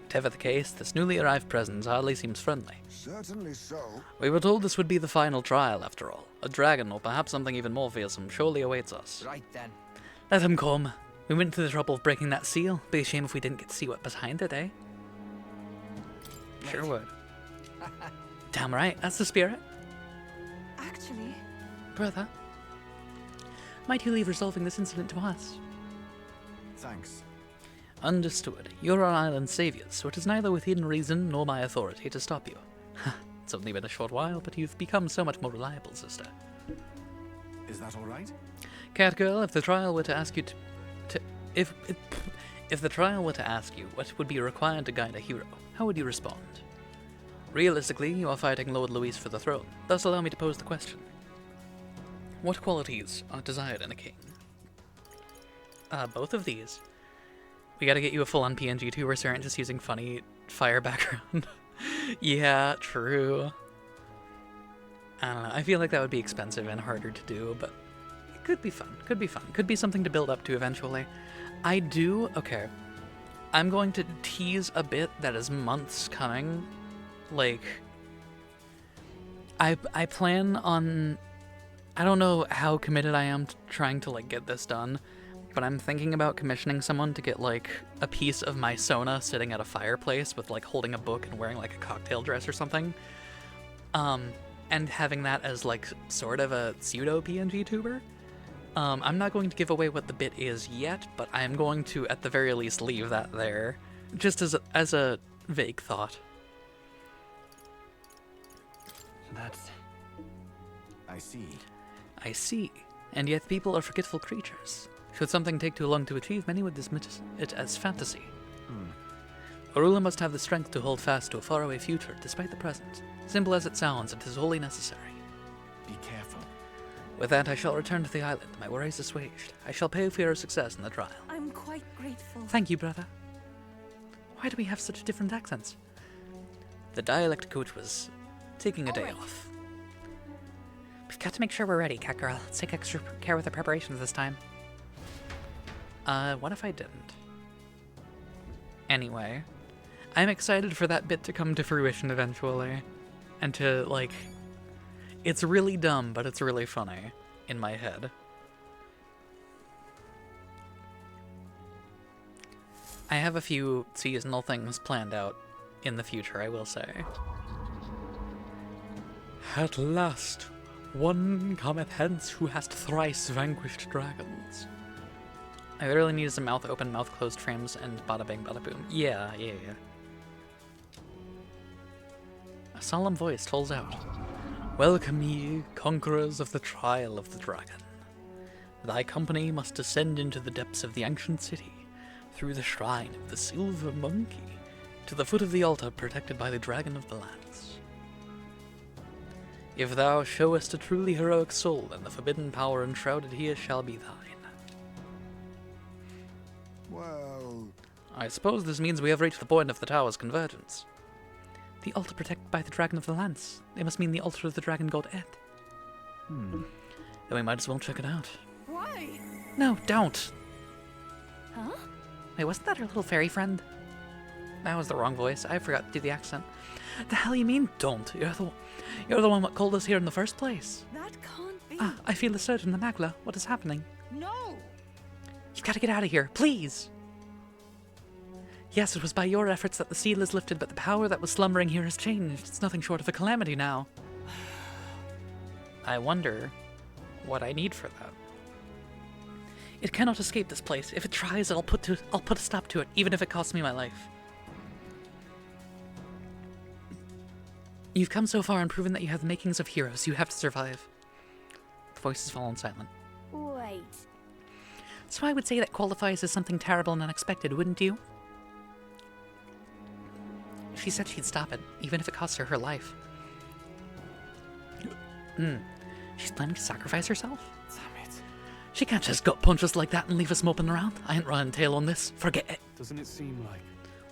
Whatever the case, this newly arrived presence hardly seems friendly. Certainly so. We were told this would be the final trial, after all. A dragon, or perhaps something even more fearsome, surely awaits us. Right then. Let him come. We went to the trouble of breaking that seal. Be a shame if we didn't get to see what behind it, eh? Sure would. Damn right, that's the spirit. Actually, Brother, might you leave resolving this incident to us? Thanks. Understood. You're our island's saviors, so it is neither within reason nor my authority to stop you. It's only been a short while, but you've become so much more reliable, sister. Is that all right? Catgirl, if the trial were to ask you if the trial were to ask you what would be required to guide a hero, how would you respond? Realistically, you are fighting Lord Louis for the throne. Thus allow me to pose the question. What qualities are desired in a king? Both of these. We gotta get you a full-on PNG tuber, so aren't just using funny fire background. Yeah, true. I don't know, I feel like that would be expensive and harder to do, but it could be fun. Could be fun. Could be something to build up to eventually. Okay. I'm going to tease a bit that is months coming. Like, I plan on... I don't know how committed I am to trying to, like, get this done, but I'm thinking about commissioning someone to get, like, a piece of my Sona sitting at a fireplace with, like, holding a book and wearing, like, a cocktail dress or something. And having that as, like, sort of a pseudo-PNG tuber. I'm not going to give away what the bit is yet, but I'm going to, at the very least, leave that there. Just as a vague thought. That's... I see. I see. And yet people are forgetful creatures. Should something take too long to achieve, many would dismiss it as fantasy. A ruler must have the strength to hold fast to a faraway future, despite the present. Simple as it sounds, it is wholly necessary. Be careful. With that, I shall return to the island, my worries assuaged. I shall pay for your success in the trial. I'm quite grateful. Thank you, brother. Why do we have such different accents? The dialect coach was taking a day off. We've got to make sure we're ready, cat girl. Let's take extra care with the preparations this time. What if I didn't? Anyway, I'm excited for that bit to come to fruition eventually. And to, like... It's really dumb, but it's really funny in my head. I have a few seasonal things planned out in the future, I will say. At last, one cometh hence who hast thrice vanquished dragons. I literally need some mouth open, mouth closed frames, and bada bing, bada boom. Yeah. A solemn voice tolls out. Welcome ye, conquerors of the trial of the dragon. Thy company must descend into the depths of the ancient city, through the shrine of the silver monkey, to the foot of the altar protected by the dragon of the lands. If thou showest a truly heroic soul, then the forbidden power enshrouded here shall be thine. Well... I suppose this means we have reached the point of the tower's convergence. The altar protected by the dragon of the lands. They must mean the altar of the dragon god Ed. Then we might as well check it out. Why? No, don't! Huh? Wait, wasn't that our little fairy friend? That was the wrong voice. I forgot to do the accent. The hell you mean, don't? You're the one what called us here in the first place. That can't be. I feel a surge in the magla. What is happening? No! You've got to get out of here, please! Yes, it was by your efforts that the seal is lifted, but the power that was slumbering here has changed. It's nothing short of a calamity now. I wonder what I need for that. It cannot escape this place. If it tries, I'll put a stop to it, even if it costs me my life. You've come so far and proven that you have the makings of heroes. You have to survive. The voice has fallen silent. Wait. So I would say that qualifies as something terrible and unexpected, wouldn't you? She said she'd stop it, even if it cost her her life. She's planning to sacrifice herself? Damn it. She can't just gut punch us like that and leave us moping around. I ain't running tail on this. Forget it. Doesn't it seem like...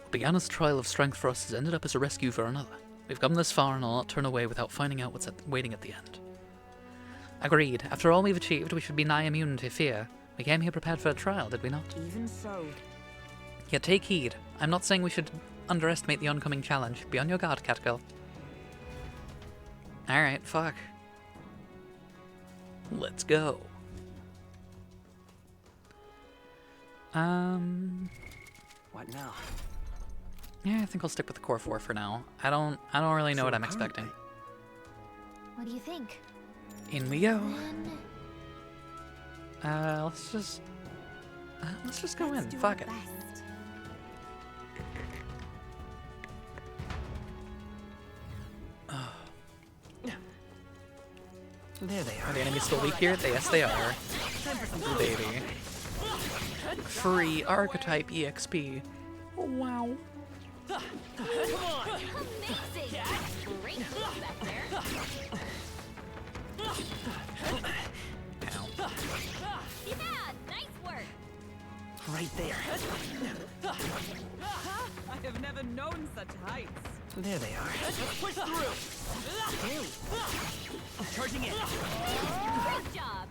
What began as a trial of strength for us has ended up as a rescue for another. We've come this far and I'll not turn away without finding out what's waiting at the end. Agreed. After all we've achieved, we should be nigh immune to fear. We came here prepared for a trial, did we not? Even so. Yet take heed. I'm not saying we should underestimate the oncoming challenge. Be on your guard, Catgirl. Alright, fuck. Let's go. What now? Yeah, I think I'll stick with the core 4 for now. I don't really know what I'm expecting. What do you think? In we go. Then Let's just go in. do Fuck our it. best. There they Are are. the enemies still weak here? Yes, they are. Time for some Baby. Free archetype EXP. Oh, wow. Amazing! Great move back there. Ow. Yeah, nice work. right there. I have never known such heights. There they are. Push through! Charging in. Great job.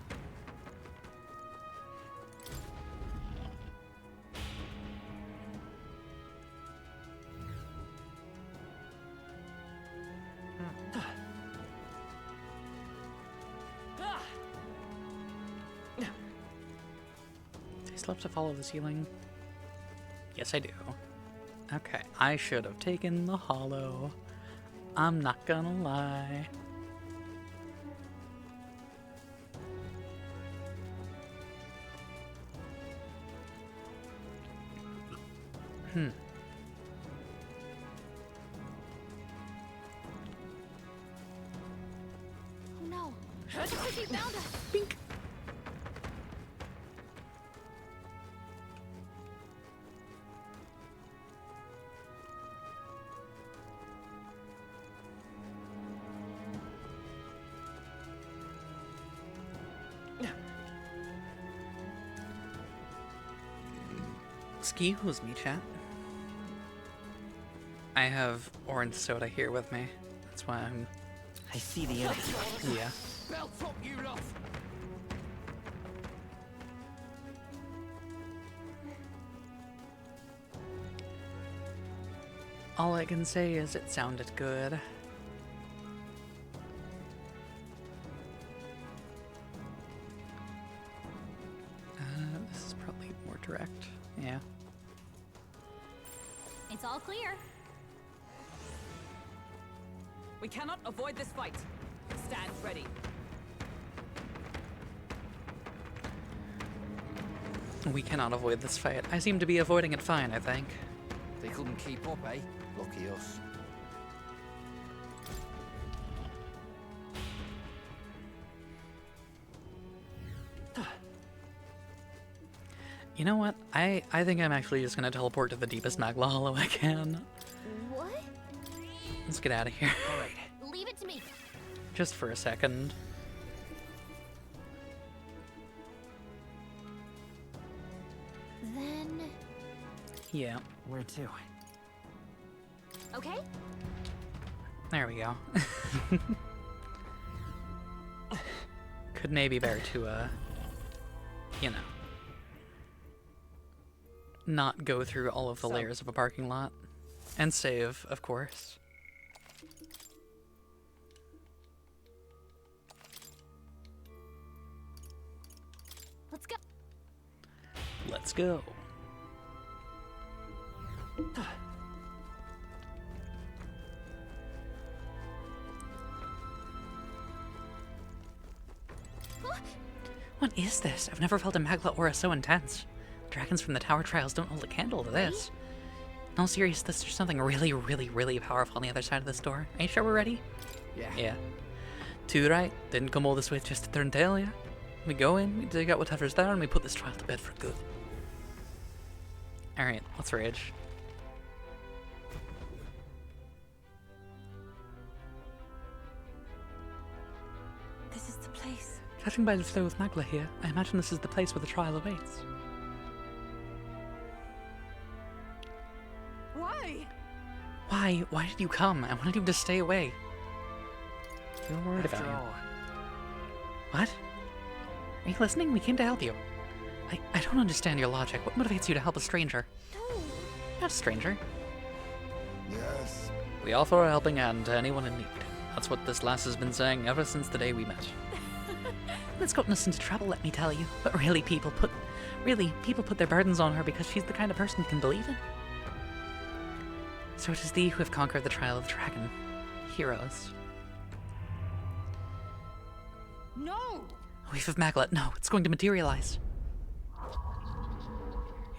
Do I still have to follow the ceiling? Yes, I do. Okay, I should have taken the hollow. I'm not gonna lie. Oh no. Looks like he found us. Bink. Excuse me, chat. I have orange soda here with me. That's why I'm... I see the enemy. yeah. Belt top you lot! All I can say is it sounded good. This is probably more direct. Yeah. It's all clear. We cannot avoid this fight. Stand ready. We cannot avoid this fight. I seem to be avoiding it fine, I think. They couldn't keep up, eh? Lucky us. You know what? I think I'm actually just gonna teleport to the deepest Magla Hollow I can. What? Let's get out of here. All right. Leave it to me. Just for a second. Then, Yeah, Where to? okay? there we go. Could maybe bear to, you know, not go through all of the layers of a parking lot. And save, of course. Let's go. Let's go. What is this? I've never felt a Magla aura so intense. Dragons from the Tower Trials don't hold a candle to this. No, serious, there's something really, really, really powerful on the other side of this door. Are you sure we're ready? Yeah. Yeah. Too right. Didn't come all this way just to turn tail, yeah? We go in, we dig out whatever's there, and we put this trial to bed for good. Alright, let's rage. This is the place. Judging by the flow of Magla here, I imagine this is the place where the trial awaits. Why? Why? Why did you come? I wanted you to stay away. We were worried After about you. all, What? Are you listening? We came to help you. I don't understand your logic. What motivates you to help a stranger? No. Not a stranger. Yes. We offer a helping hand to anyone in need. That's what this lass has been saying ever since the day we met. It's gotten us into trouble, let me tell you. But really, people put their burdens on her because she's the kind of person you can believe in. So it is thee who have conquered the trial of the dragon. Heroes. No. Weave of Maglet, no, it's going to materialize.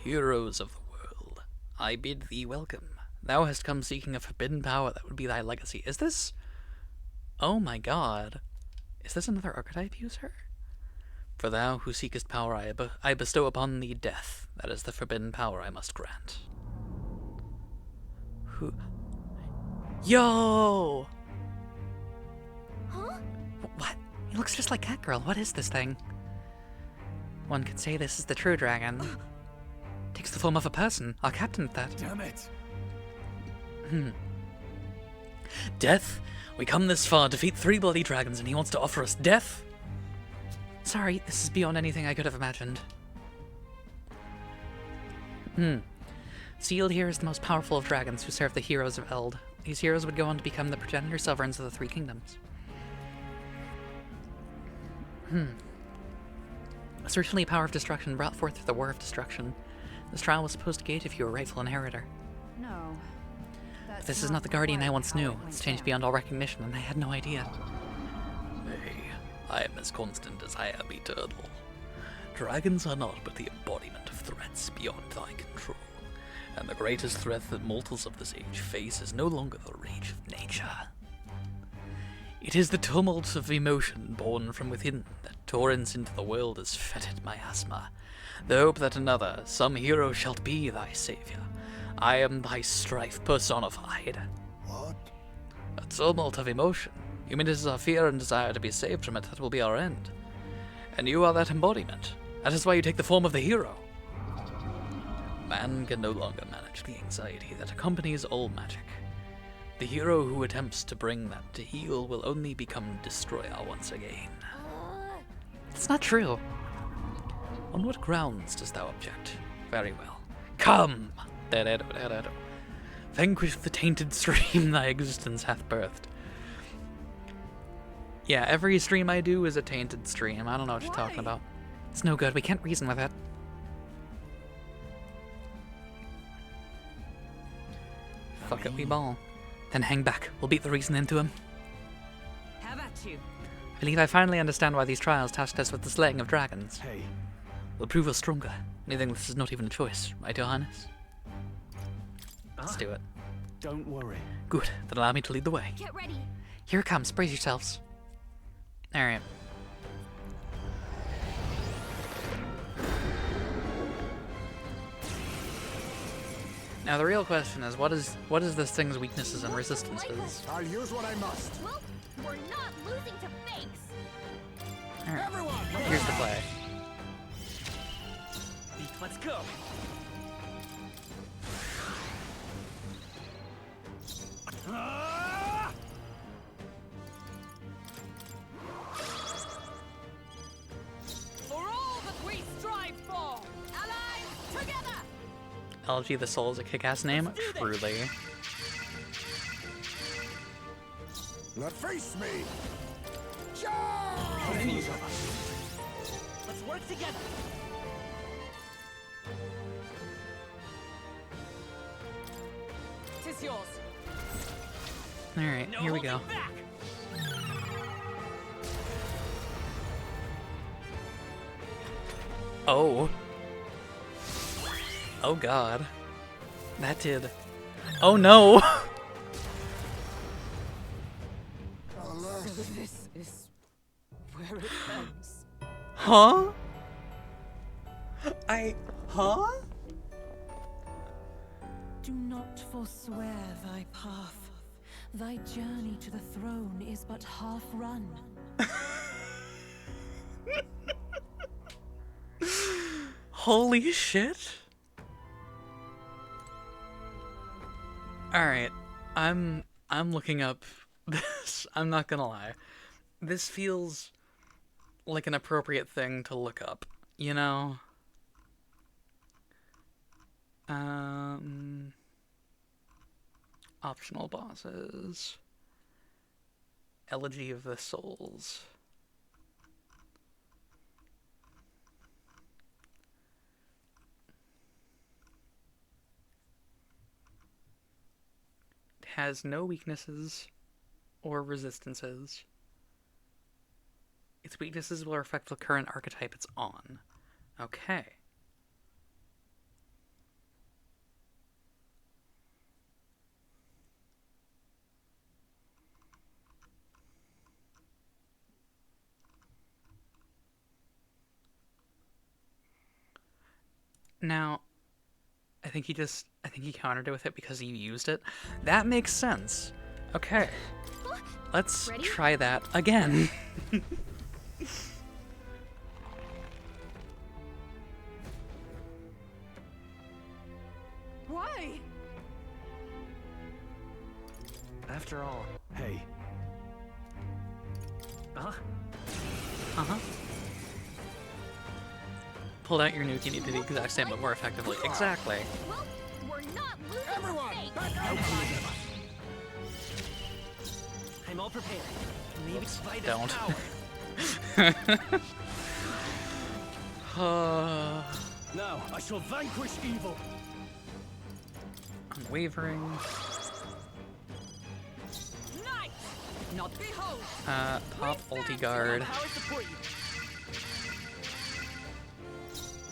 Heroes of the world, I bid thee welcome. Thou hast come seeking a forbidden power that would be thy legacy. Is this... Oh my god. Is this another archetype user? For thou who seekest power, I bestow upon thee death. That is the forbidden power I must grant. Who... Yo! Huh? What? It looks just like Catgirl. What is this thing? One could say this is the true dragon. Takes the form of a person. I'll captain that. Damn it. Death? We come this far, defeat 3 bloody dragons, and he wants to offer us death? Sorry, this is beyond anything I could have imagined. Sealed here is the most powerful of dragons who serve the heroes of Eld. These heroes would go on to become the progenitor sovereigns of the 3 kingdoms. Certainly a power of destruction brought forth through the War of Destruction. This trial was supposed to gate if you were rightful inheritor. No. But this is not the guardian I once knew. It's changed beyond all recognition, and I had no idea. Nay, I am as constant as I am eternal. Dragons are not but the embodiment of threats beyond thy control. And the greatest threat that mortals of this age face is no longer the rage of nature. It is the tumult of emotion born from within that torrents into the world as fetid miasma. The hope that another, some hero, shalt be thy saviour. I am thy strife personified. What? A tumult of emotion. You mean it is our fear and desire to be saved from it that will be our end. And you are that embodiment. That is why you take the form of the hero. Man can no longer manage the anxiety that accompanies all magic. The hero who attempts to bring that to heel will only become destroyer once again. It's not true. On what grounds dost thou object? Very well. Come! Vanquish the tainted stream thy existence hath birthed. Yeah, every stream I do is a tainted stream. I don't know what you're talking about. It's no good. We can't reason with it. Fuck it, we ball. Then hang back. We'll beat the reason into him. Have at you. I believe I finally understand why these trials tasked us with the slaying of dragons. Hey, Will prove us stronger. Anything this is not even a choice, right, Your Highness? Let's do it. don't worry. Good. Then allow me to lead the way. Get ready. Here it comes. Brace yourselves. Alright. Now the real question is, what is this thing's weaknesses and resistances? I'll use what I must. Well, we're not losing to fakes. Alright. Everyone, Here's the play. Let's go. For all that we strive for, allies together. LG the Soul is a kick-ass name? Truly. Now face me. Charge! Let's work together. Tis yours. Alright, No here we holding go. back. Oh. Oh god. That did. Oh no! Alas, This is where it ends. Huh? Huh? Do not forswear thy path. Thy journey to the throne is but half run. Holy shit. Alright, I'm looking up this. I'm not gonna lie. This feels like an appropriate thing to look up, you know? Optional bosses. Elegy of the Souls. It has no weaknesses or resistances. Its weaknesses will affect the current archetype it's on. Okay. Now, I think he countered it with it because you used it. That makes sense. Okay. Let's try that again. Why? After all, Hey, Uh-huh. Pulled out your nuke, you need to do the exact same, but more effectively. Exactly. Well, we're not losing Everyone, faith. back up! I'm all prepared. Maybe by this Don't. power. Now I shall vanquish evil. Unwavering. Knight! Not behold! Pop ulti guard. Power support you.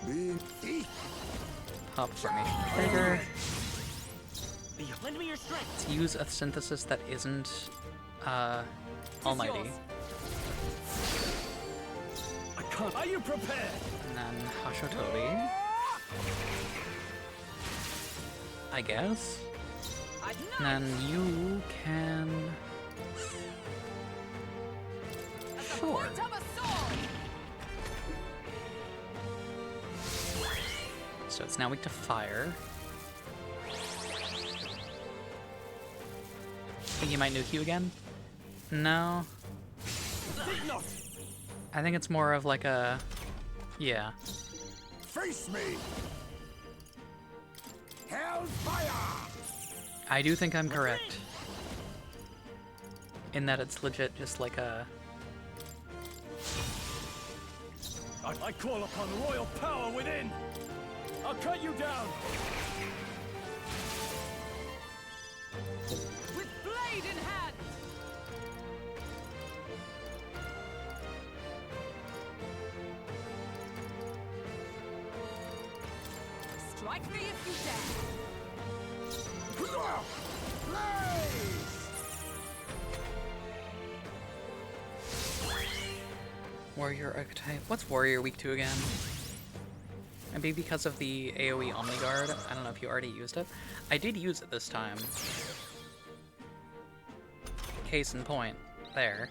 Being thief. Pop formation trigger. Lend me your strength. Let's use a synthesis that isn't almighty. yours. I can't. Are you prepared? And then Hashotobi. I guess. I'd And then you can... Sure. Point of a sword! So it's now weak to fire. Think he might nuke you again? No. I think it's more of like a... Yeah. Face me! Hellfire! I do think I'm correct. In that it's legit just like a... I call upon royal power within. I'll cut you down. With blade in hand! Strike me if you dare! Blaze! Warrior archetype. What's warrior weak to again? Maybe because of the AoE Omni Guard. I don't know if you already used it. I did use it this time. Case in point. There.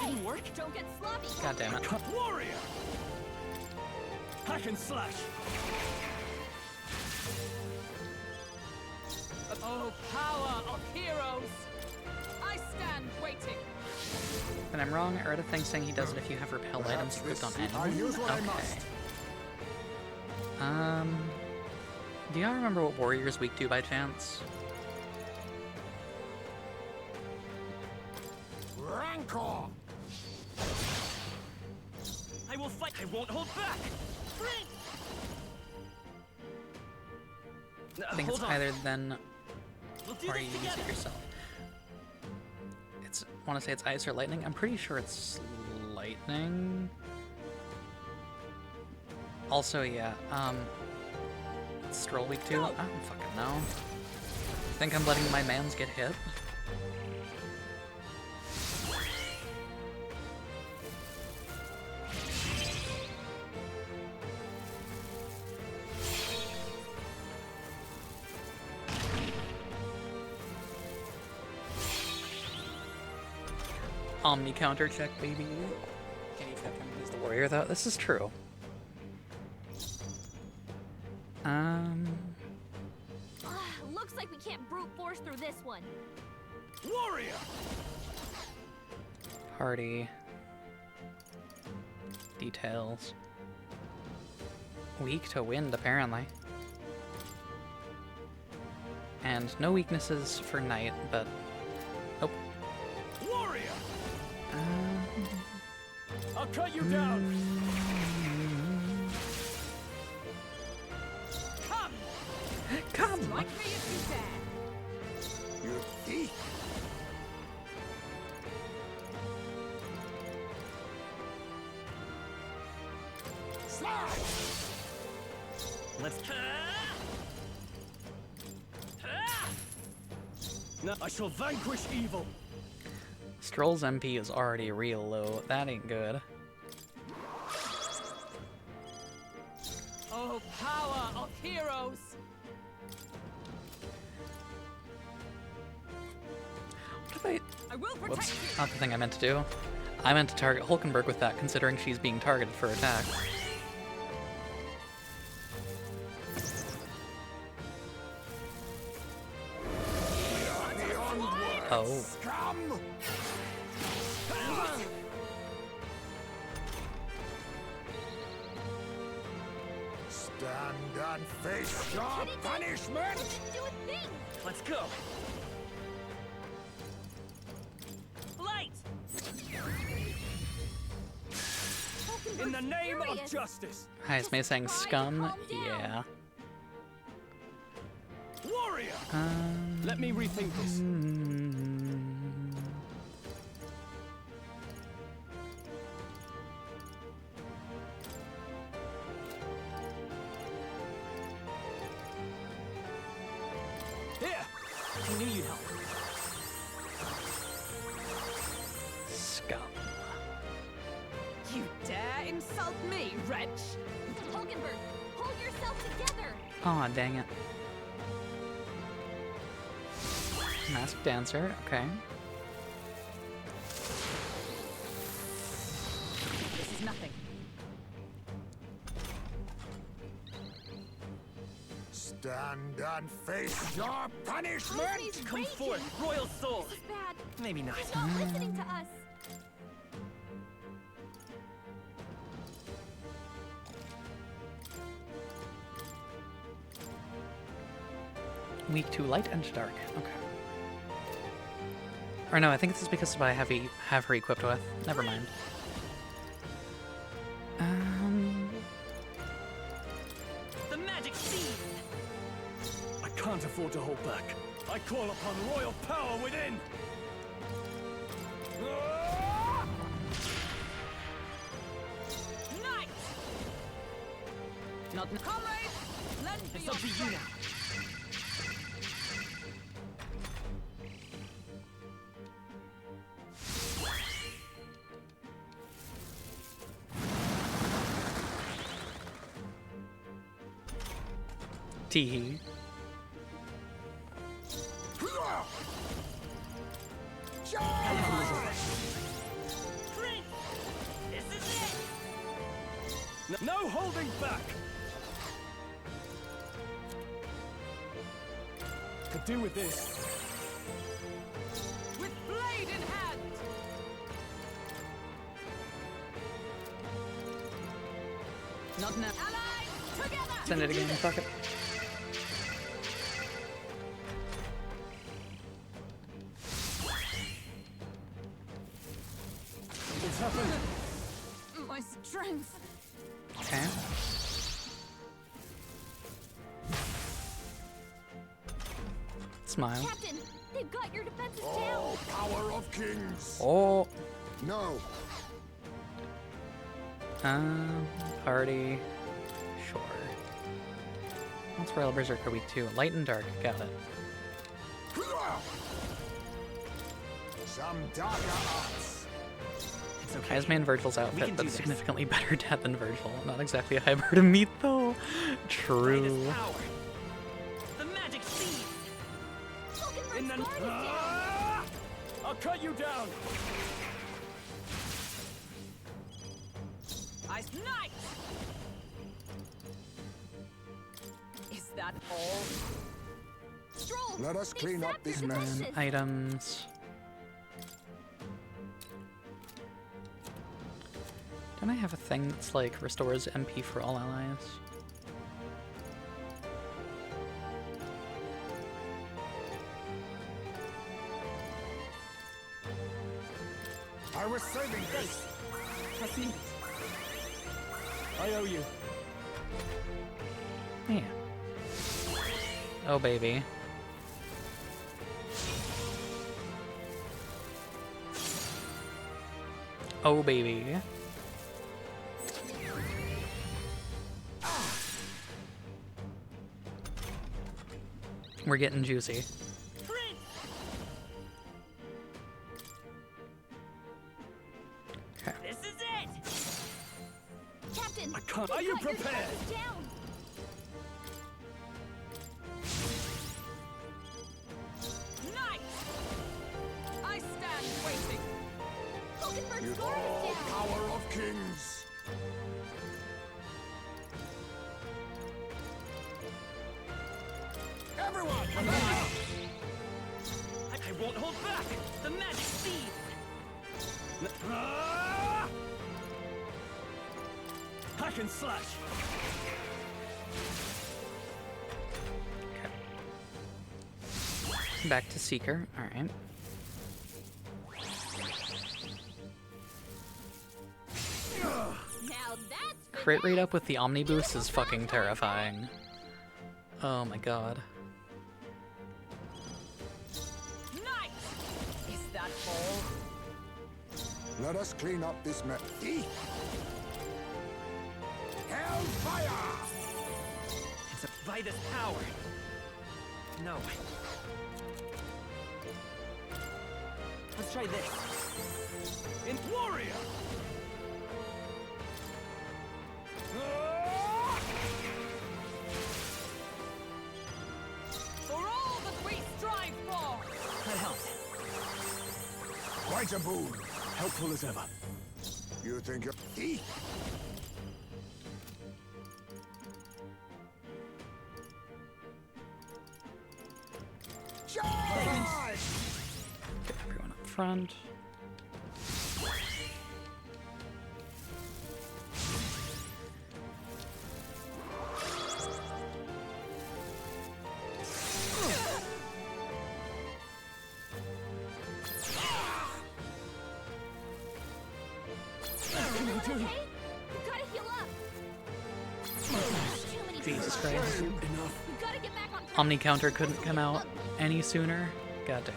Didn't work. Don't get sloppy. God damn it. Warrior. Hack and slash. Oh, power of heroes! I stand waiting. And I'm wrong. I read a thing saying he does it if you have repel items equipped on I'll anyone. use what I Okay. must. Do y'all remember what warrior's weak to by chance? Rancor! I will fight. I won't hold back. I think it's Hold on. either then We'll do or this you use together. it yourself. It's want to say it's ice or lightning. I'm pretty sure it's lightning. Also, yeah. It's Stroll week 2. I don't fucking know. Think I'm letting my mans get hit? Omni counter check, baby. Can you check him? He's the warrior, though. This is true. Looks like we can't brute force through this one. Warrior. Party. Details. Weak to wind, apparently. And no weaknesses for night, but... Nope. Warrior! I'll cut you down! Come! Come! Strike me if you dare! You thief! Slide! Let's. Now I shall vanquish evil! Stroll's MP is already real low. That ain't good. Oh, power of heroes! What if I will protect Whoops, you! not the thing I meant to do. I meant to target Hulkenberg with that, considering she's being targeted for attack. Oh. Scum! Stand and face your punishment! Do a thing! Let's go. Light! In the name of furious. justice! Hi, is May saying try to scum? calm down. Yeah. Warrior! Let me rethink this. Here! I knew you'd help. Scum. You dare insult me, wretch! Hulkenberg, pull yourself together! Aw, dang it. Masked Dancer, okay. This is nothing. Stand and face your punishment! He's Come raging. forth, royal soul. This is bad. Maybe not. He's not listening to us. Weak to light and dark, okay. Or no, I think this is because of what I have her equipped with. Never mind. The magic seed. I can't afford to hold back. I call upon royal power within! Knight! Not comrade! Lend me It's your up to you strength. now. Tee. Prince, this is it. No holding back! Could do with this. With blade in hand! Not now. Allies, together! Send it again, fuck it. What's happened? My strength. Okay. Smile. Captain, they've got your defenses down. Oh, power of kings! Oh. No, Party. Sure. What's Royal Berserker week 2? Light and dark, got it. some darker arts. It's okay. As main Virgil's can outfit, do but this. significantly better dad than Virgil. Not exactly a high bar to meet, though. True. Greatest power. The magic seed. Hulkenberg's In the... guard is down. Ah! I'll cut you down! Ice Knight! Is that all? Stroll, Let us they've clean up sapped your this mess. defenses. Items. Don't I have a thing that's like restores MP for all allies? I was saving this. Trust me. I owe you. Yeah. Oh, baby. Oh, baby. We're getting juicy. Okay. This is it! Captain! I can't. Are you got your prepared? forces down! Knight! I stand waiting. Hulkenberg's With guard all is down! power of kings. Everyone! I won't hold back! The magic seed! Hack and slash. Back to Seeker. Alright. Now that's Crit rate up with the Omni boost is fucking terrifying. Oh my god. Knight! Is that all? Let us clean up this mess. Hellfire! It's by this power. No. Let's try this. In warrior. For all that we strive for! That helped. Quite a boon. Helpful as ever. You think you're... Charge! Get everyone up front. okay? You gotta heal up! Too many Jesus people. Christ. You gotta get back on track. Omni counter couldn't come out any sooner. Goddamn.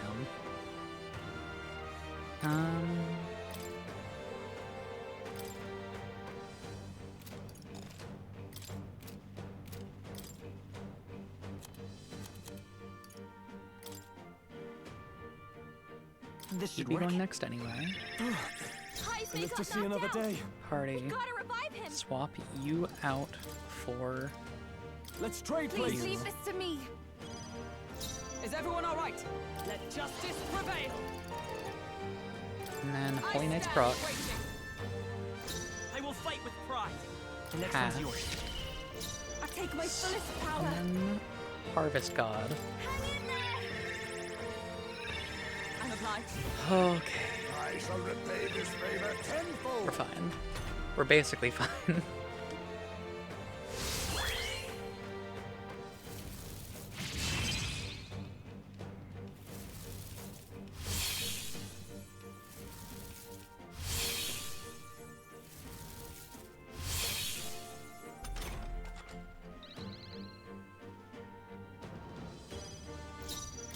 This You'd should be work. going next anyway. Kai's I live got to see knocked another out. day. Party. Gotta revive him! Swap you out for... Let's trade Please places. leave this to me! Is everyone alright? Let justice prevail! And then I Holy Knight's stand proc. waiting. I will fight with pride. The next Half. one's yours. I take my fullest power! And then Harvest God. Hang in there! I'm obliged. Okay. I shall repay this favor tenfold. We're fine. We're basically fine.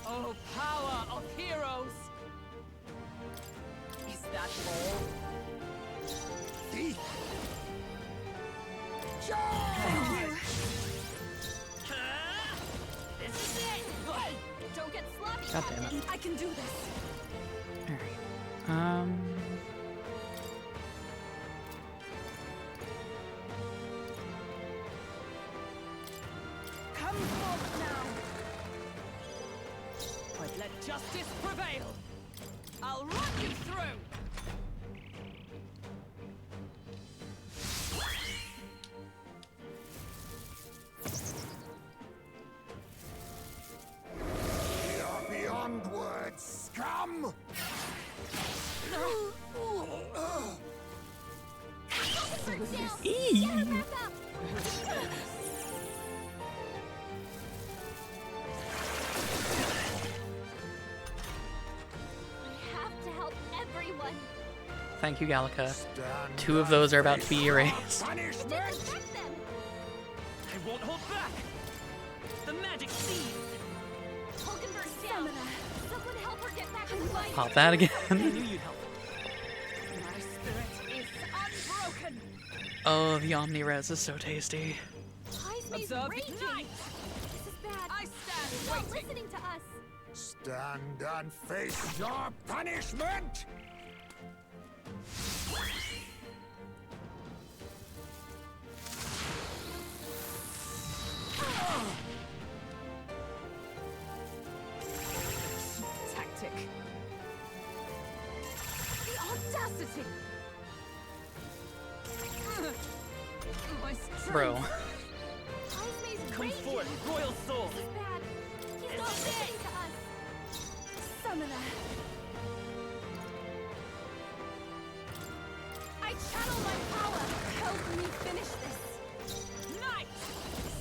Oh, power of heroes! Is that all? Thief. Charge! This is it! Hey! Don't get sloppy, God damn it. Captain. I can do this! Alright. Come forth now! But let justice prevail! I'll run you through! We are beyond words, scum! have to help everyone. Thank you, Gallica. Stand 2 of those are about to be erased. punishment. Disinfect them. I won't hold back. The magic seed. Hulkenberg's down. Someone help her get back in the fight. Pop that again. I knew you'd help. My spirit is unbroken. Oh, the Omni-Res is so tasty. Heisme's Observe raging. ignite. This is bad. I He's stand not waiting. listening to us. Stand and face your punishment. Tactic. The audacity. My strength. Bro. Heisme's Come raging. forth, royal soul. This is bad. He's not listening to us. Summoner. I channel my power. Help me finish this. Knight.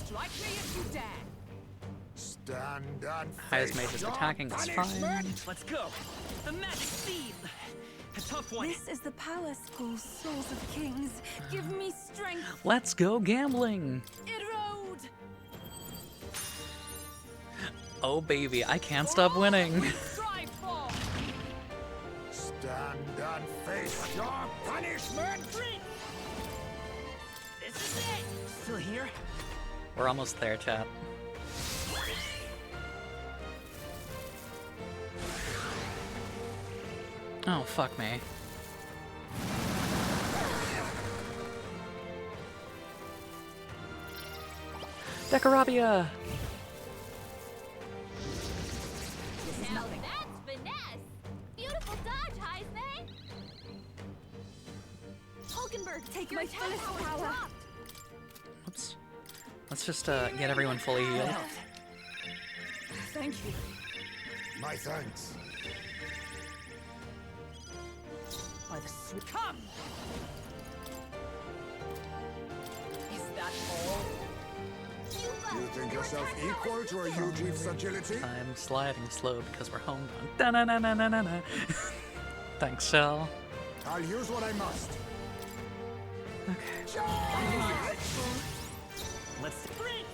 Strike me if you dare. Stand and Highest face mage is your attacking, it's fine. punishment. Let's go. The magic seed. A tough one. This is the power school, Souls of Kings. Give me strength. Let's go gambling. Erode. Oh baby, I can't stop winning. Strive for. Stand and face your punishment. This is it. Still here? We're almost there, chat. Oh, fuck me. Decorabia! Now that's finesse. Beautiful dodge, Heisme. Hulkenberg, take my fullest power. Oops. Let's just get everyone fully healed. Thank you. My thanks. By the sweet. Come. Is that all? You think yourself equal to a Eugene's agility? I'm sliding slow because we're homebound. Da-na-na-na-na-na-na. Thanks, Shell. I'll use what I must. Okay. Let's sprint.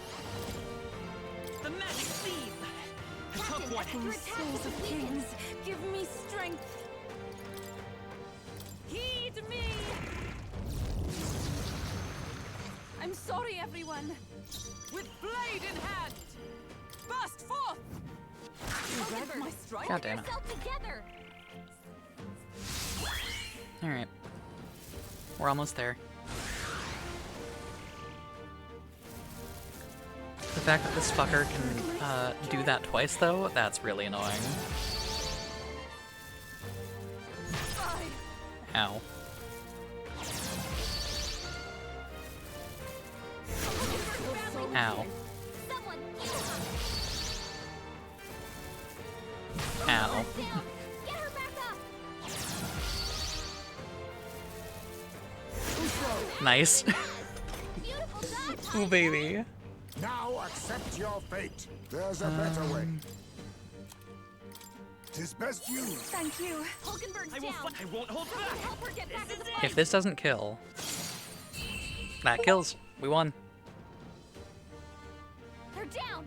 The magic seed. A tough one. Your attack Souls is of weakened. Kings, give me strength. Heed me. I'm sorry, everyone. With blade in hand. Burst forth. You read my strike? God damn it. Yourself together. Alright. We're almost there. The fact that this fucker can do that twice, though, that's really annoying. Ow. Ow. Someone heal her. Ow. Down. Get her back up. Nice. Beautiful dodge. Ooh, baby. Now accept your fate. There's a better way. Tis best you. Thank you. Hulkenberg's I will down. fight. I won't hold back. Help her get back in the This is fight. If this doesn't kill, that kills. We won. They're down.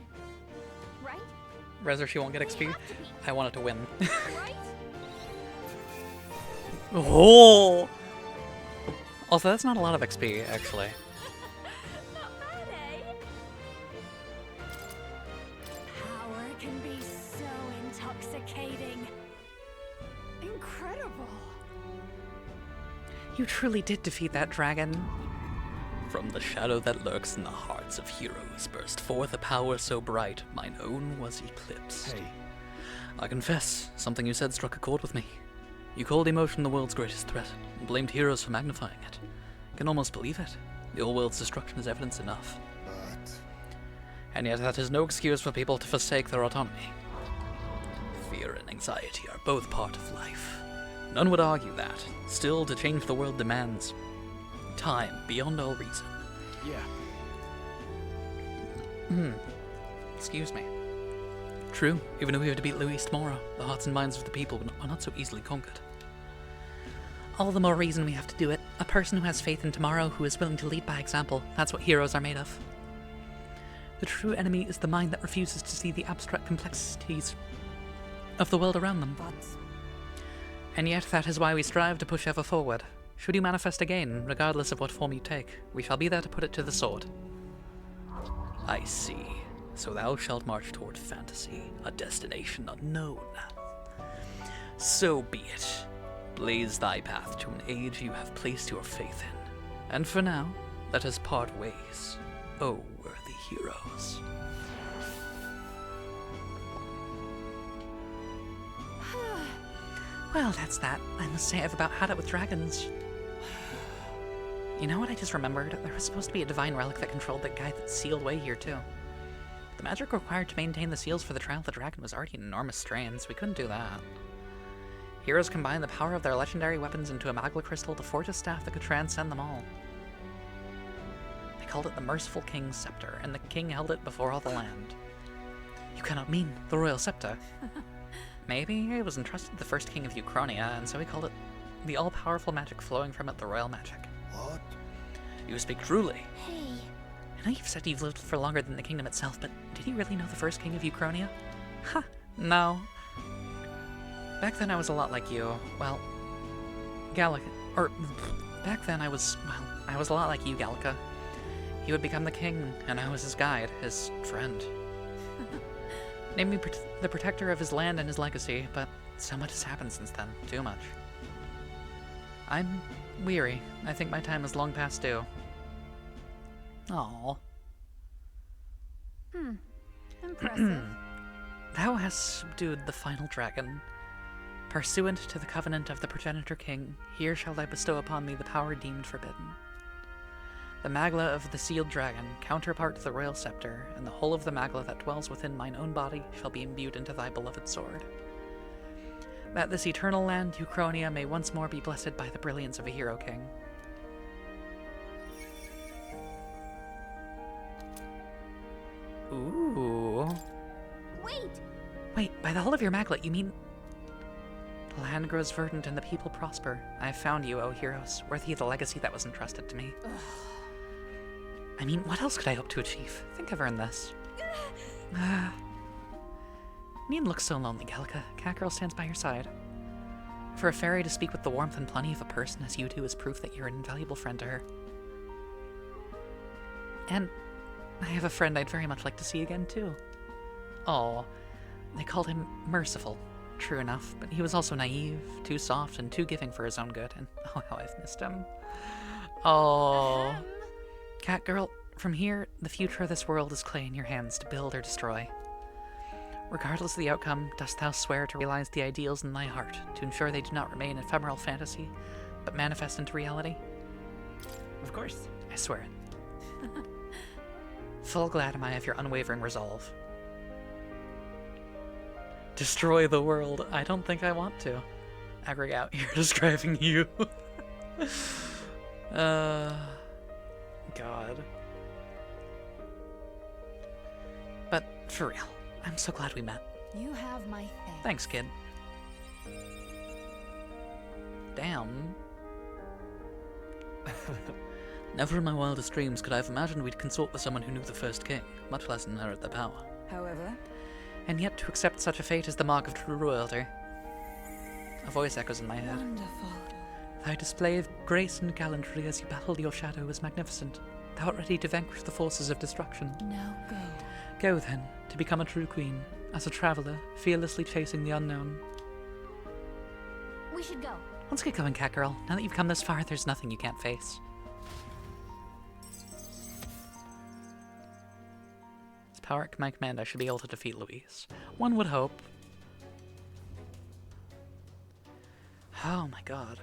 Right? Rezer, she won't get XP. I want it to win. Right? Oh! Also, that's not a lot of XP, actually. Not bad, eh? Power can be so intoxicating. Incredible. You truly did defeat that dragon. From the shadow that lurks in the hearts of heroes burst forth a power so bright, mine own was eclipsed. Hey, I confess, something you said struck a chord with me. You called emotion the world's greatest threat, and blamed heroes for magnifying it. I can almost believe it. The whole world's destruction is evidence enough. But And yet that is no excuse for people to forsake their autonomy. Fear and anxiety are both part of life. None would argue that. Still, to change the world demands time beyond all reason. Yeah. Excuse me. True, even though we have to beat Louis tomorrow, the hearts and minds of the people are not so easily conquered. All the more reason we have to do it. A person who has faith in tomorrow, who is willing to lead by example, that's what heroes are made of. The true enemy is the mind that refuses to see the abstract complexities of the world around them. But And yet that is why we strive to push ever forward. Should you manifest again, regardless of what form you take, we shall be there to put it to the sword. I see. So thou shalt march toward fantasy, a destination unknown. So be it. Blaze thy path to an age you have placed your faith in. And for now, let us part ways, O worthy heroes. Well, that's that. I must say I've about had it with dragons. You know what I just remembered? There was supposed to be a divine relic that controlled the guy that sealed way here, too. The magic required to maintain the seals for the Trial of the Dragon was already an enormous strain, so we couldn't do that. Heroes combined the power of their legendary weapons into a magla crystal to forge a staff that could transcend them all. They called it the Merciful King's Scepter, and the king held it before all the land. You cannot mean the Royal Scepter. Maybe it was entrusted to the first king of Uchronia, and so he called it the all-powerful magic flowing from it the Royal Magic. What? You speak truly. Hey, I know you've said you've lived for longer than the kingdom itself, but did you really know the first king of Uchronia? Ha! No. Back then I was a lot like you. Well, Gallica. Back then I was a lot like you, Gallica. He would become the king, and I was his guide, his friend. Named me the protector of his land and his legacy, but so much has happened since then. Too much. I'm weary. I think my time is long past due. Aww. impressive. Thou hast subdued the final dragon. Pursuant to the covenant of the progenitor king, here shall I bestow upon thee the power deemed forbidden. The magla of the sealed dragon, counterpart to the royal scepter, and the whole of the magla that dwells within mine own body shall be imbued into thy beloved sword. That this eternal land, Uchronia, may once more be blessed by the brilliance of a hero king. Ooh. Wait, by the whole of your maglet, you mean... The land grows verdant and the people prosper. I have found you, O heroes, worthy of the legacy that was entrusted to me. I mean, what else could I hope to achieve? I think I've earned this. You needn't look so lonely, Gallica. Catgirl stands by your side. For a fairy to speak with the warmth and plenty of a person as you do is proof that you're an invaluable friend to her. And I have a friend I'd very much like to see again, too. Oh, they called him Merciful. True enough, but he was also naive, too soft, and too giving for his own good, and oh, how I've missed him. Oh. Catgirl, from here, the future of this world is clay in your hands to build or destroy. Regardless of the outcome, dost thou swear to realize the ideals in thy heart, to ensure they do not remain ephemeral fantasy, but manifest into reality? Of course. I swear it. Full glad am I of your unwavering resolve. Destroy the world. I don't think I want to. Aggregate out here describing you. God. But for real, I'm so glad we met. You have my Thanks, kid. Damn. Never in my wildest dreams could I have imagined we'd consort with someone who knew the first king, much less inherit the power. However, And yet to accept such a fate is the mark of true royalty. A voice echoes in my head. wonderful. Thy display of grace and gallantry as you battled your shadow was magnificent. Thou art ready to vanquish the forces of destruction. Now go. Go then, to become a true queen, as a traveler, fearlessly chasing the unknown. We should go. Let's get going, Catgirl. Now that you've come this far, there's nothing you can't face. With power at my command, I should be able to defeat Louise. One would hope. Oh my god.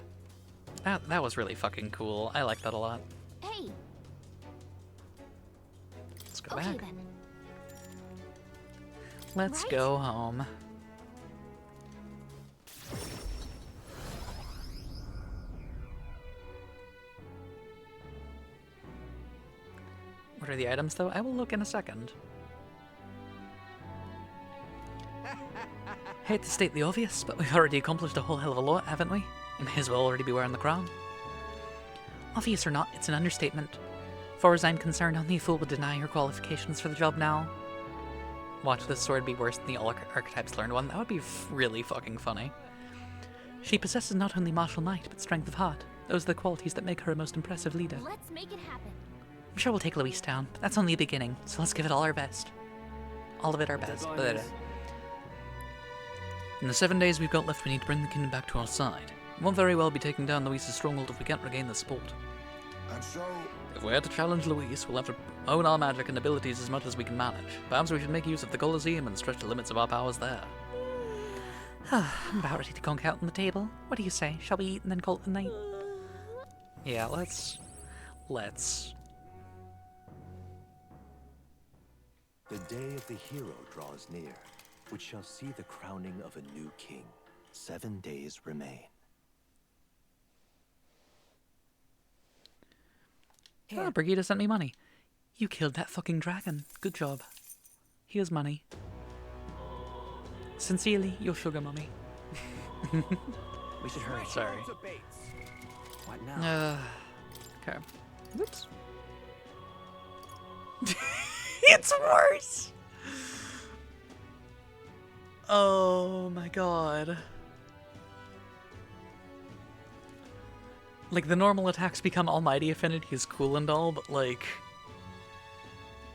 That was really fucking cool. I like that a lot. Hey, Let's go okay back. then. Let's Right? go home. What are the items, though? I will look in a second. Hate to state the obvious, but we've already accomplished a whole hell of a lot, haven't we? You may as well already be wearing the crown. Obvious or not, it's an understatement. Far as I'm concerned, only a fool would deny her qualifications for the job now. Watch this sword be worse than the all archetypes learned one. That would be really fucking funny. She possesses not only martial might, but strength of heart. Those are the qualities that make her a most impressive leader. Let's make it happen. I'm sure we'll take Luis down, but that's only the beginning, so let's give it all our best. All of it our best. In the 7 days we've got left, we need to bring the kingdom back to our side. We won't very well be taking down Luis's stronghold if we can't regain the support. And so, If we're to challenge Luis, we'll have to own our magic and abilities as much as we can manage. Perhaps we should make use of the Colosseum and stretch the limits of our powers there. I'm about ready to conk out on the table. What do you say? Shall we eat and then call it a night? Yeah, let's. The day of the hero draws near, which shall see the crowning of a new king. 7 days remain. Oh, Brigida sent me money. You killed that fucking dragon. Good job. Here's money. Sincerely, your sugar mummy. We should hurry. Sorry. What now? Okay. Whoops. It's worse! Oh my god. Like, the normal attacks become almighty affinity is cool and all, but like...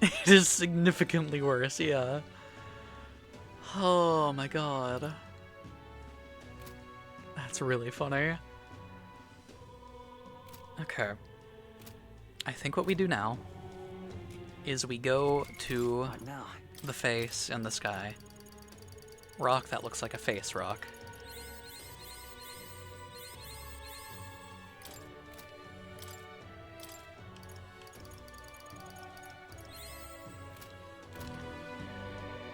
it is significantly worse, yeah. Oh my god. That's really funny. Okay. I think what we do now is we go to What now? the face in the sky. Rock that looks like a face rock.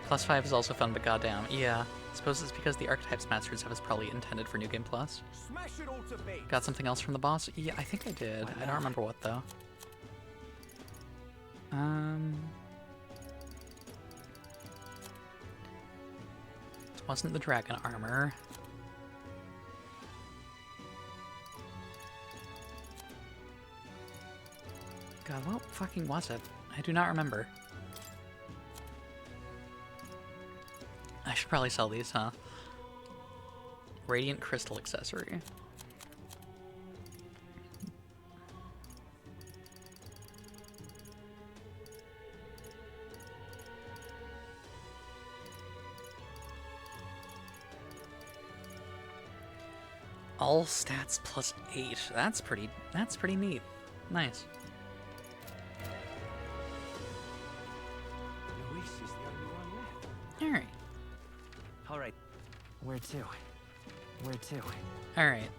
+5 is also fun, but goddamn, yeah. Suppose it's because the Archetypes Masters have us probably intended for New Game Plus. Smash it all to bits. Got something else from the boss? Yeah, I think I did. I don't remember what, though. It wasn't the dragon armor. God, what fucking was it? I do not remember. I should probably sell these, huh? Radiant crystal accessory. All stats +8. That's pretty neat. Nice. Luis is the only one left. Alright. All right. Where to? Where to? Alright.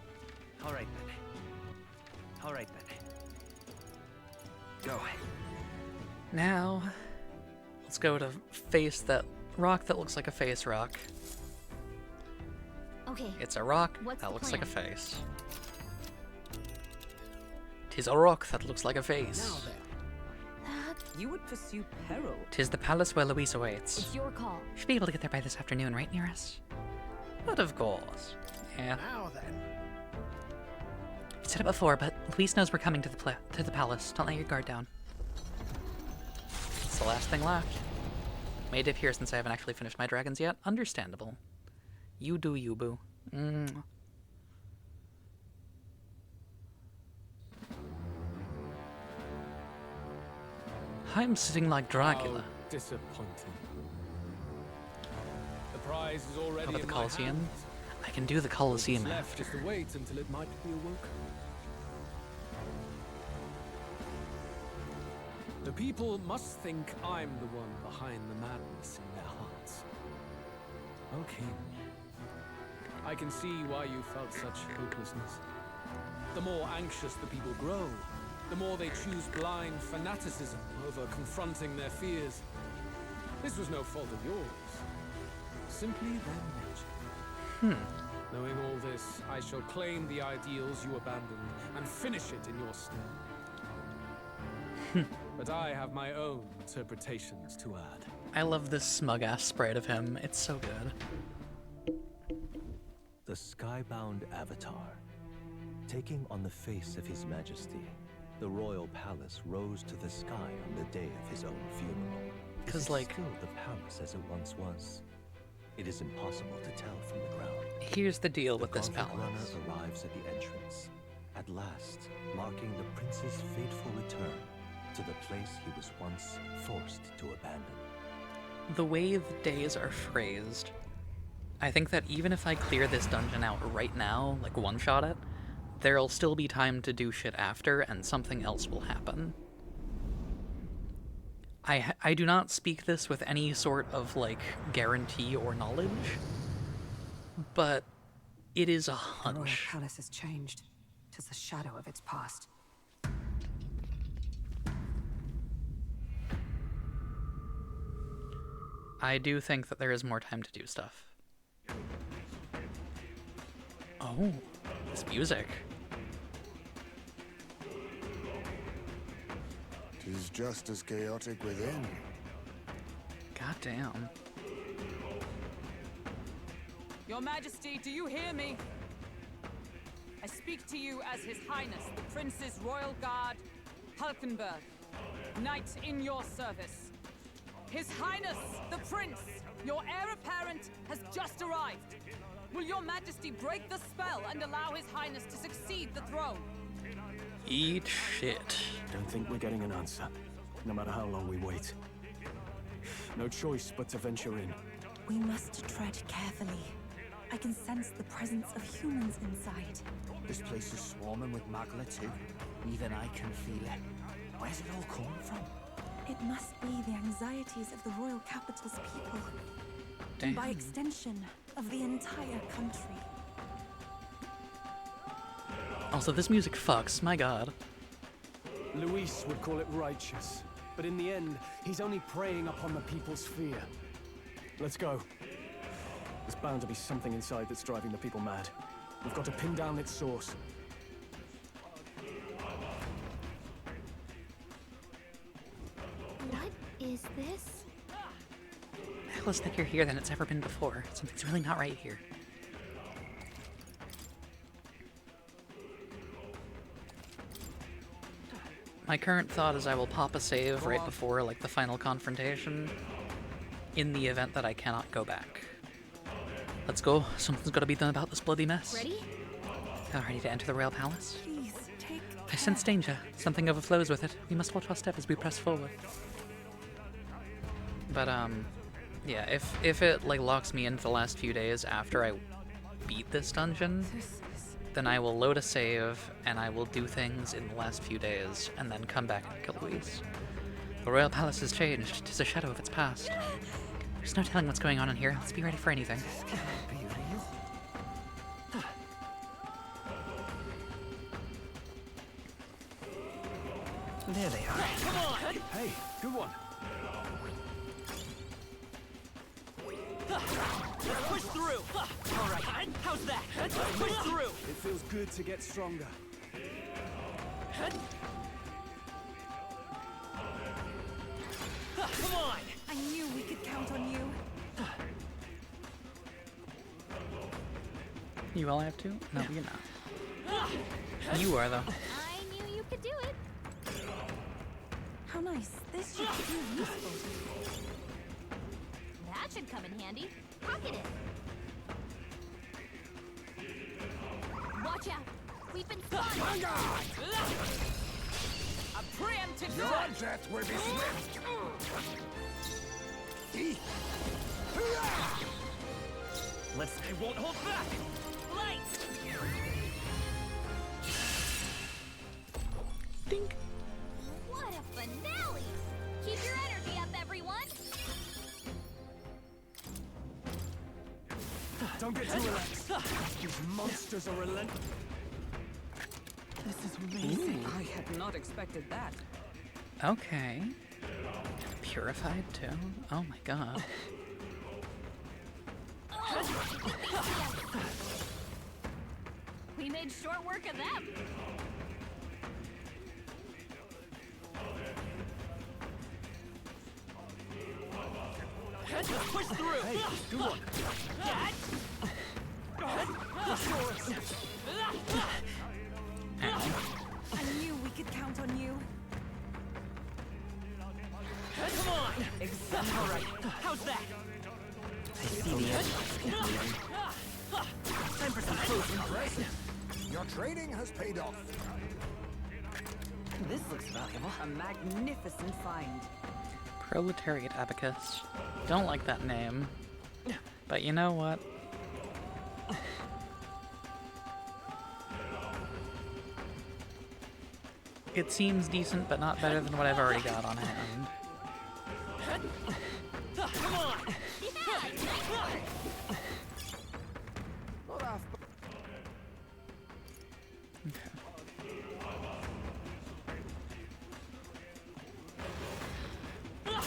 All right then. All right then. Go. Now, let's go to rock that looks like a face rock. Okay. It's a rock What's that the looks like a plan? face. 'Tis a rock that looks like a face. Now then, you would pursue peril. 'Tis the palace where Luis awaits. It's your call. Should be able to get there by this afternoon, right, near us? But of course. Yeah. now then. I said it before, but Luis knows we're coming to the palace. Don't let your guard down. It's the last thing left. May dip here since I haven't actually finished my dragons yet. Understandable. You do you, boo. I'm sitting like Dracula. How disappointing. The prize is already How about in the my Colosseum? hands. I can do the Colosseum What's after. left is to wait until it might be awoken. The people must think I'm the one behind the madness in their hearts. Okay. I can see why you felt such hopelessness. The more anxious the people grow, the more they choose blind fanaticism over confronting their fears. This was no fault of yours. Simply their nature. Knowing all this, I shall claim the ideals you abandoned and finish it in your stead. but I have my own interpretations to add. I love this smug-ass sprite of him. It's so good. The skybound avatar. Taking on the face of His Majesty, the royal palace rose to the sky on the day of his own funeral. Because, Is it still the palace as it once was? It is impossible to tell from the ground. Here's the deal with this Gauntlet palace. Runner arrives at the entrance, at last, marking the prince's fateful return to the place he was once forced to abandon. The way the days are phrased, I think that even if I clear this dungeon out right now, like one-shot it, there'll still be time to do shit after, and something else will happen. I do not speak this with any sort of, like, guarantee or knowledge, but it is a The royal hunch. palace has changed. 'Tis the shadow of its past. I do think that there is more time to do stuff. Oh, this music. 'Tis just as chaotic within. Goddamn. Your Majesty, do you hear me? I speak to you as His Highness, the Prince's Royal Guard, Hulkenberg, Knight in your service. His Highness, the Prince, your heir apparent, has just arrived. Will your Majesty break the spell and allow His Highness to succeed the throne? Eat shit. Don't think we're getting an answer, no matter how long we wait. No choice but to venture in. We must tread carefully. I can sense the presence of humans inside. This place is swarming with Magla too. Even I can feel it. Where's it all coming from? It must be the anxieties of the royal capital's people. Damn. And by extension, of the entire country. Also, this music fucks, my god. Luis would call it righteous, but in the end, he's only preying upon the people's fear. Let's go. There's bound to be something inside that's driving the people mad. We've got to pin down its source. What is this? Hell is thicker here than it's ever been before. Something's really not right here. My current thought is I will pop a save right before, like, the final confrontation, in the event that I cannot go back. Let's go. Something's gotta be done about this bloody mess. Ready? Ready to enter the royal palace? Please, take I sense danger. Something overflows with it. We must watch our step as we press forward. But, yeah, if it, like, locks me into the last few days after I beat this dungeon, then I will load a save, and I will do things in the last few days, and then come back and kill Luis. The royal palace has changed. 'Tis a shadow of its past. There's no telling what's going on in here. Let's be ready for anything. There they are. Come on! Hey, good one. Let's push through. All right. How's that? Let's push through. It feels good to get stronger. Come on. I knew we could count on you. You all have to? No, you're not. You are, though. I knew you could do it. How nice. This should prove useful. That should come in handy. Pocket it. Watch out. We've been spotted. A preemptive Your strike! death will be swift. I won't hold back. Lights! Dink. What a finale! Keep your energy up, everyone. Don't get too relaxed. These monsters are relentless. This is amazing. I had not expected that. Okay. Purified, too? Oh my god. We made short work of them. Let's push through. Hey, good one. I knew we could count on you. Come on. Exactly. All right. How's that? I see the end. Time for some close. Your training has paid off. This looks valuable. A magnificent find. Proletariat Abacus. Don't like that name. But you know what? It seems decent, but not better than what I've already got on hand. Come on.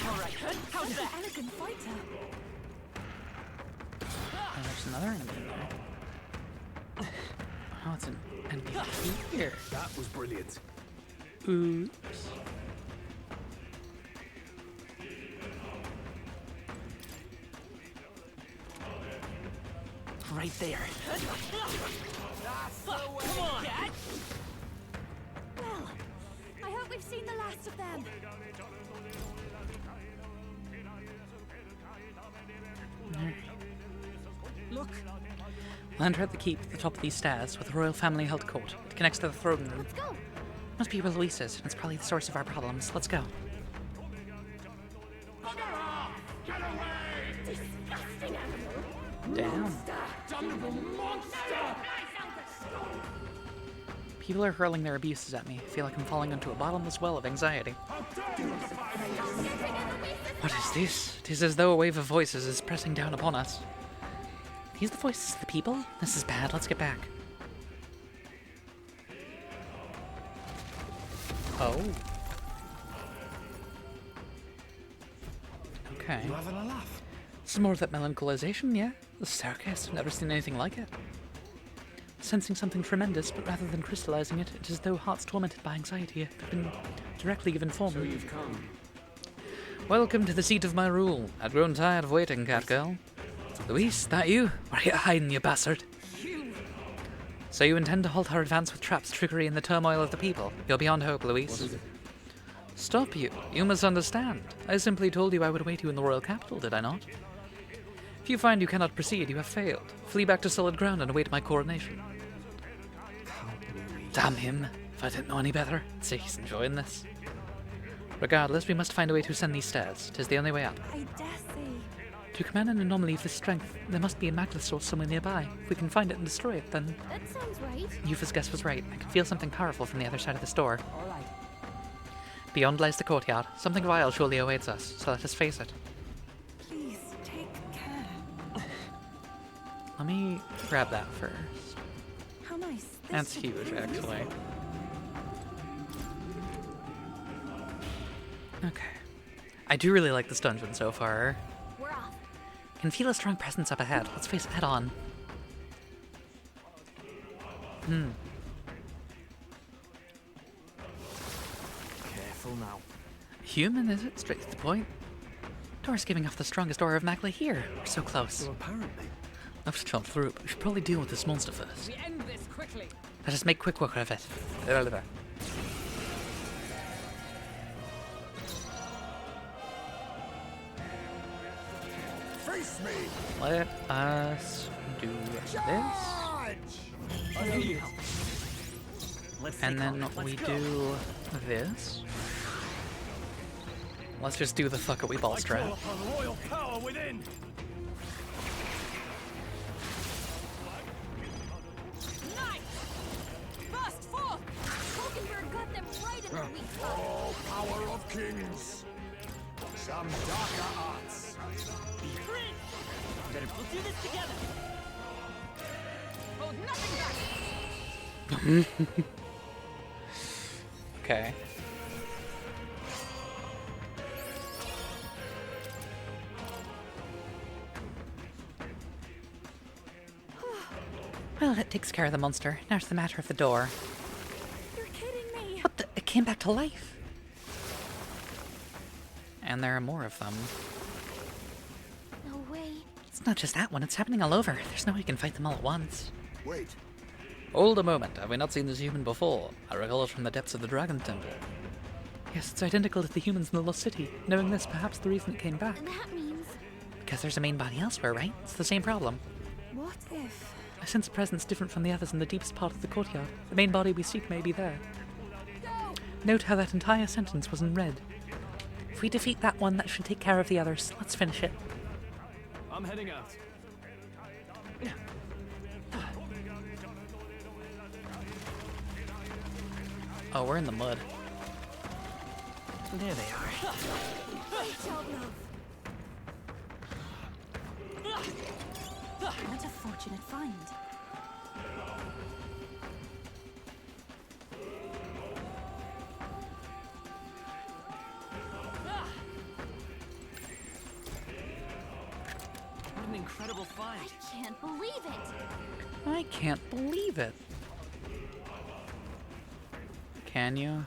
All right. How's that? Elegant fighter. Oh, there's another enemy in there. Oh, it's an enemy here. That was brilliant. Oops. Right there. Come on. Well, I hope we've seen the last of them. Look, We'll enter at the keep at the top of these stairs with the royal family held court. It connects to the throne room. Let's go. Must be where Luis's, and it's probably the source of our problems. Let's go. Disgusting animal. Damn. Damnable monster! People are hurling their abuses at me. I feel like I'm falling into a bottomless well of anxiety. What is this? It is as though a wave of voices is pressing down upon us. These the voices of the people? This is bad. Let's get back. Oh. Okay. You having a laugh? Some more of that melancholisation, yeah? The staircase. I've never seen anything like it. Sensing something tremendous, but rather than crystallizing it, it is as though hearts tormented by anxiety have been directly given form. So you've come. Welcome to the seat of my rule. I'd grown tired of waiting, catgirl. Luis, that you? Where are you hiding, you bastard? So you intend to halt our advance with traps, trickery, and the turmoil of the people? You're beyond hope, Luis. Stop you. You misunderstand. I simply told you I would await you in the royal capital, did I not? If you find you cannot proceed, you have failed. Flee back to solid ground and await my coronation. Damn him. If I didn't know any better, I'd say he's enjoying this. Regardless, we must find a way to ascend these stairs. 'Tis the only way up. I dare say. To command an anomaly of this strength, there must be a magnet source somewhere nearby. If we can find it and destroy it, then... That sounds right. Yufa's guess was right. I can feel something powerful from the other side of this door. All right. Beyond lies the courtyard. Something vile surely awaits us, so let us face it. Please take care. Let me grab that first. How nice. This That's should huge, prove actually. useful. Okay. I do really like this dungeon so far. We're off. Can feel a strong presence up ahead. Let's face it head on. Careful now. Human, is it? Straight to the point. Door's giving off the strongest aura of Magla here. We're so close. Well, apparently. I've to jump through, but we should probably deal with this monster first. we end this quickly. Let us make quick work of it. Face me! Let us do this. Let's And take then off. Let's we go. do this. Let's just do the fuck it we ball I call strap. upon royal power within. Nice! Burst forth! Hulkenberg got them right in their weak spot. All power of kings! Some darker arts! Be free. Better. We'll do this together. Hold nothing back! Okay. Well, that takes care of the monster. Now to the matter of the door. You're kidding me. What the? It came back to life. And there are more of them. Not just that one, it's happening all over. There's no way you can fight them all at once. Wait. Hold a moment, have we not seen this human before? I recall it from the depths of the Dragon Temple. Yes, it's identical to the humans in the Lost City. Knowing this, perhaps the reason it came back. That means... Because there's a main body elsewhere, right? It's the same problem. What if... I sense a presence different from the others in the deepest part of the courtyard. The main body we seek may be there. Note how that entire sentence was in red. If we defeat that one, that should take care of the others. Let's finish it. I'm heading out. Oh, we're in the mud. There they are. Great job, love. What a fortunate find. What an incredible find. I can't believe it. I can't believe it. Can you?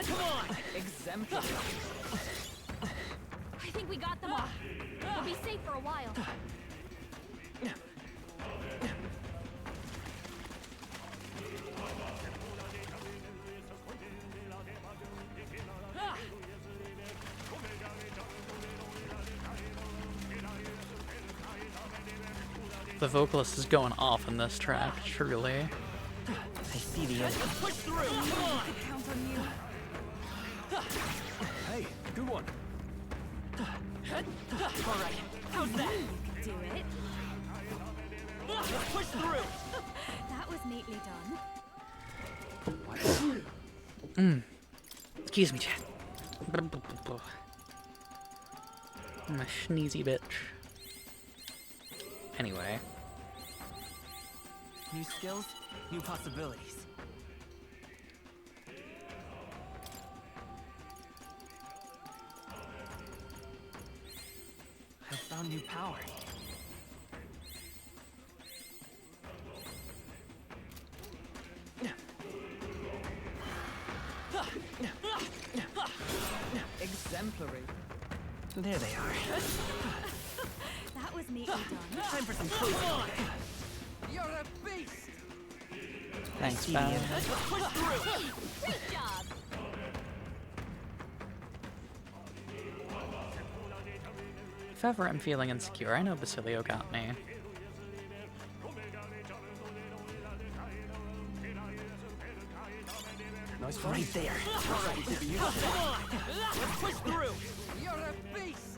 Come on! Exemplary. I think we got them all. We'll be safe for a while. The vocalist is going off in this track, truly. I see the end. Push through! Come on! Count on you. Hey, good one. Alright, how's that? Do it. Push through! That was neatly done. Excuse me, chat. I'm a sneezy bitch. Anyway. New skills, new possibilities. I found new power. Exemplary. There they are. That was neatly done. Time for some close. You're a beast! Thanks, See Bob. the end. Push through! Great job. If ever I'm feeling insecure, I know Basilio got me. Nice find. Right there. Come on! Let's push through! You're a beast!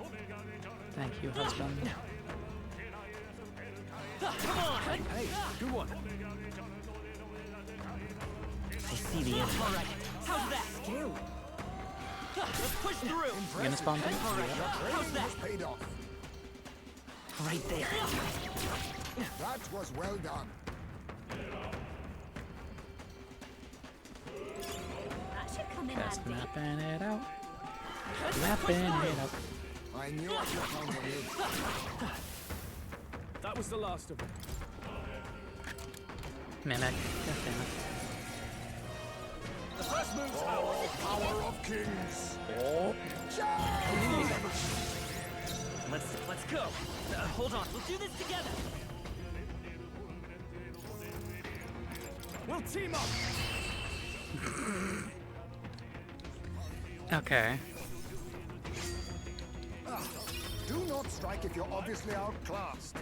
Thank you, husband. Come on! Hey, good one. I see the end. Alright, how's that? Skill! Let's push through! You gonna spawn things? How's that? Paid off. Right there. That was well done. That should come in Just handy. mapping it out. Mapping it out. I knew I could count on you. That was the last of them. Mimic. God damn it. The first move's all power of kings. Let's go. Hold on. We'll do this together. We'll team up. Okay. Do not strike if you're obviously outclassed.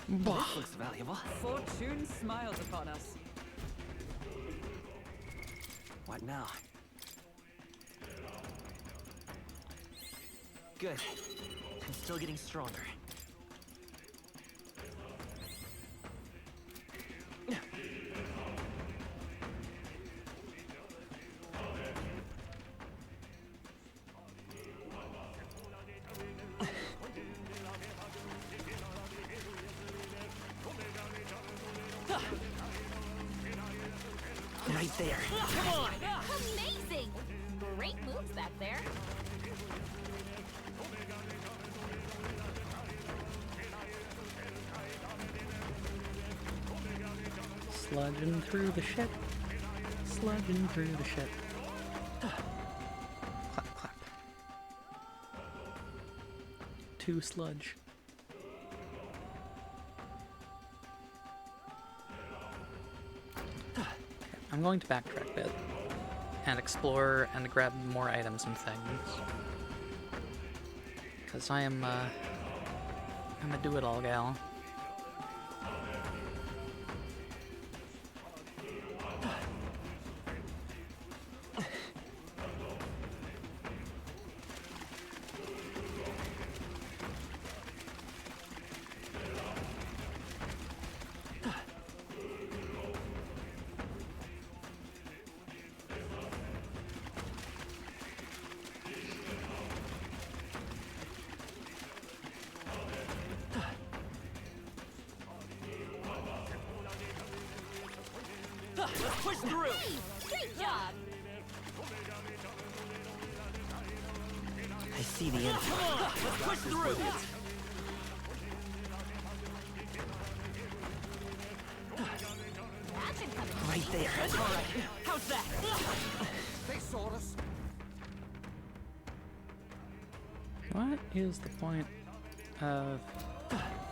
This looks valuable. Fortune smiles upon us. What now? Good. I'm still getting stronger. Right there. Come on! Amazing! Great moves back there. Sludging through the shit. Sludging through the shit. Clap, clap. To sludge. Okay, I'm going to backtrack a bit and explore and grab more items and things. Because I'm a do-it-all gal. Let's push through! Great job! I see the enemy. Come on! Let's push through! Action coming. Right there. That's all right. How's that? They saw us. What is the point of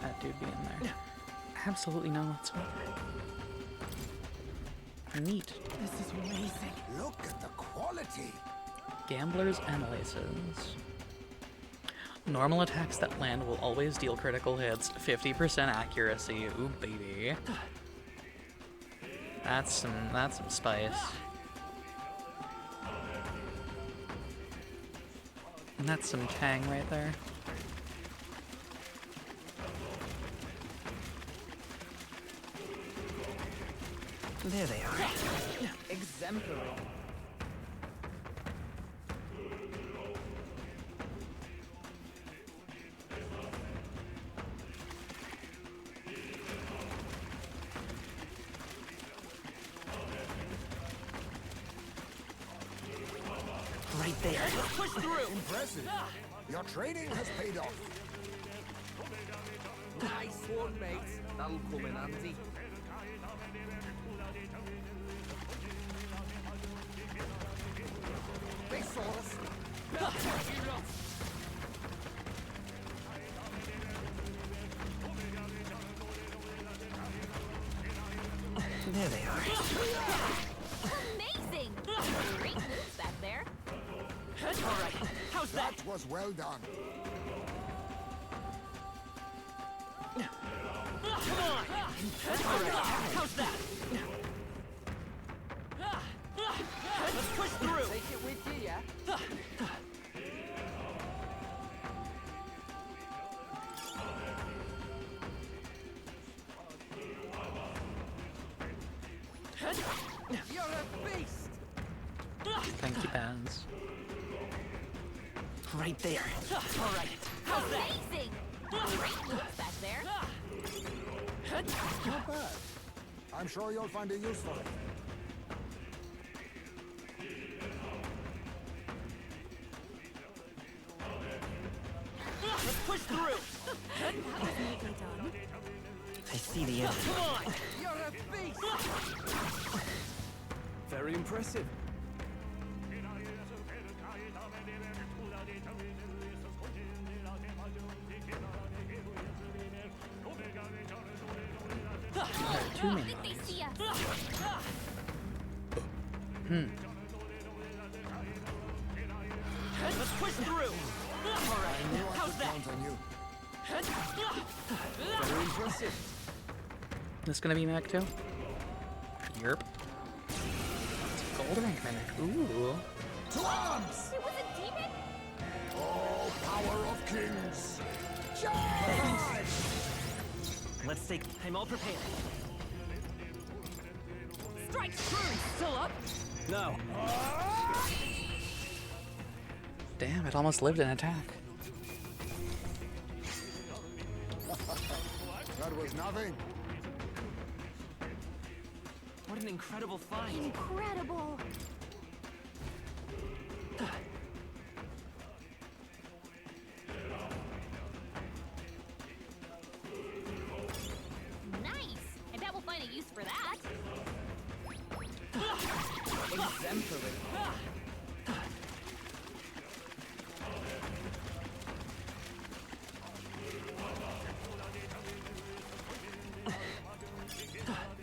that dude being there? Absolutely none whatsoever. Neat. This is amazing. Look at the quality. Gamblers and laces. Normal attacks that land will always deal critical hits. 50% accuracy. Ooh, baby. That's some spice. And that's some tang right there. There they are. Exemplary. Right there. Let's push through! Impressive. Your training has paid off. Nice one, mate. That'll come in handy. They saw us. There they are. Amazing! Great moves back there. All right. How's that? That was well done. Come on! All right. How's that? Let's push through! Take it with you, yeah? You're a beast. Thank you, Paz. Right there. All right. How's that? Amazing! Great moves back there. Not bad. I'm sure you'll find a use for it. Let's push through! That was neatly done. I see the enemy. Come on! You're a beast. Very impressive. Too many. Did they see us? Let's push through! All right. How's that? Count on you. Very impressive. This gonna be Mac 2? Yerp. It's a gold rank mimic. Ooh. To arms! It was a demon? Oh, power of kings. Charge! Let's take. I'm all prepared. Strike true! Still up? Now, Damn, it almost lived an attack. That was nothing. What an incredible find. Incredible! Nice! I bet we'll find a use for that. Exemplary.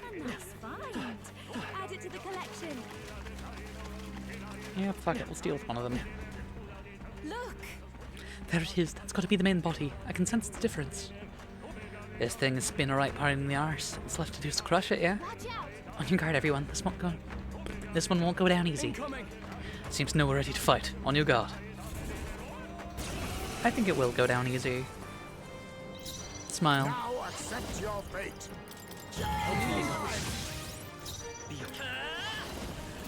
A nice find. Add it to the collection. Yeah, fuck it, let's deal with one of them. Look. There it is, that's got to be the main body. I can sense the difference. This thing has been a right part in the arse. What's left to do is to crush it, yeah? Watch out. On your guard, everyone. This one won't go down easy. Incoming. Seems to know we're ready to fight. On your guard. I think it will go down easy. Smile. Now accept your fate.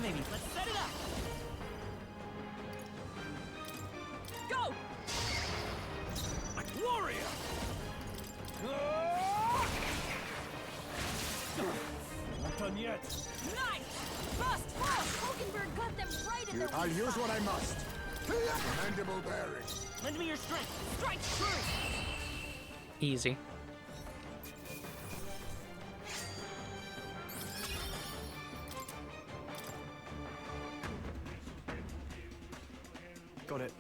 Maybe let's set it up. Go! Warrior! Not done yet. Nice! First force! Hulkenberg got them right in the I'll use what I must. Commendable bearing. Lend me your strength. Strike true! Easy. Got it.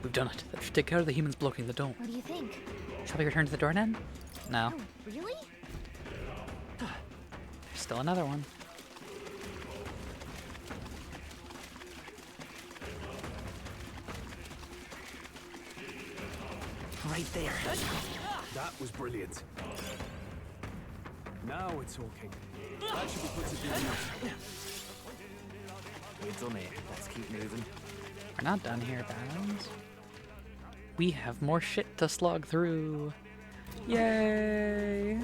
We've done it. That should take care of the humans blocking the door. What do you think? Shall we return to the door then? No. Oh, really? There's still another one. Right there. That was brilliant. Now we're talking. That should be put to good use. We've done it. Let's keep moving. We're not done here, Barons. We have more shit to slog through. Yay!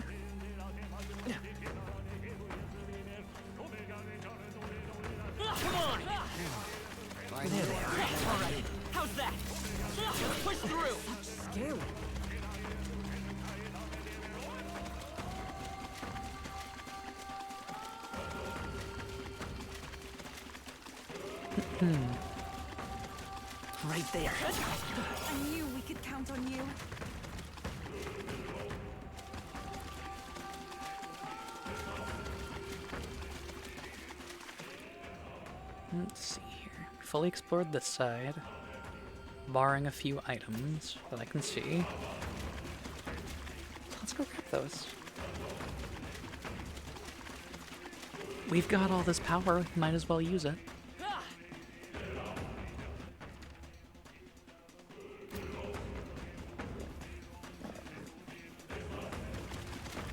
Come on! There they are. All right. How's that? Let's push through. Scary. Right there. I knew we could count on you. Let's see here. Fully explored this side, barring a few items that I can see. So let's go grab those. We've got all this power, might as well use it.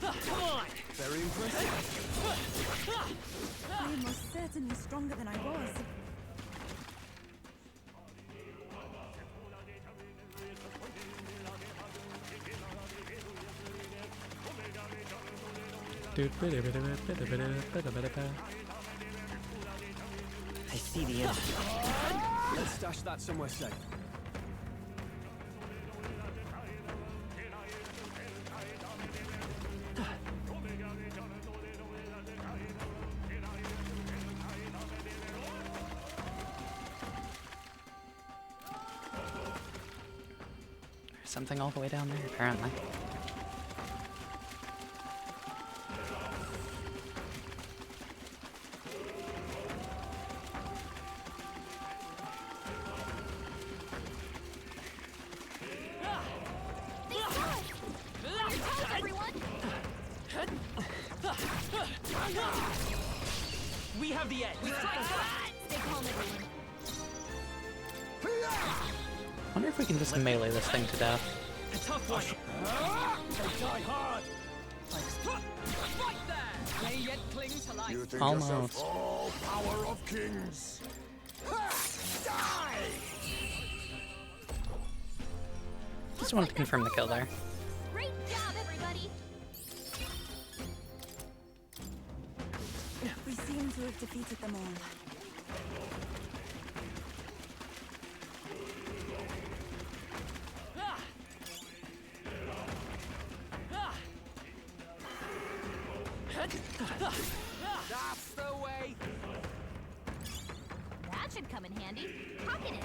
Come on! Very impressive. I'm most certainly stronger than I was. I see the end. Let's stash that somewhere safe. There's something all the way down there, apparently. We have the edge. Stay calm, everyone. Wonder if we can just melee this thing to death. A tough one. They die hard. Right there! They yet cling to life. You think Almost. yourself all power of kings? Die! Just wanted to confirm the kill there. Great job, everybody. We seem to have defeated them all. That's the way! That should come in handy. Pocket it.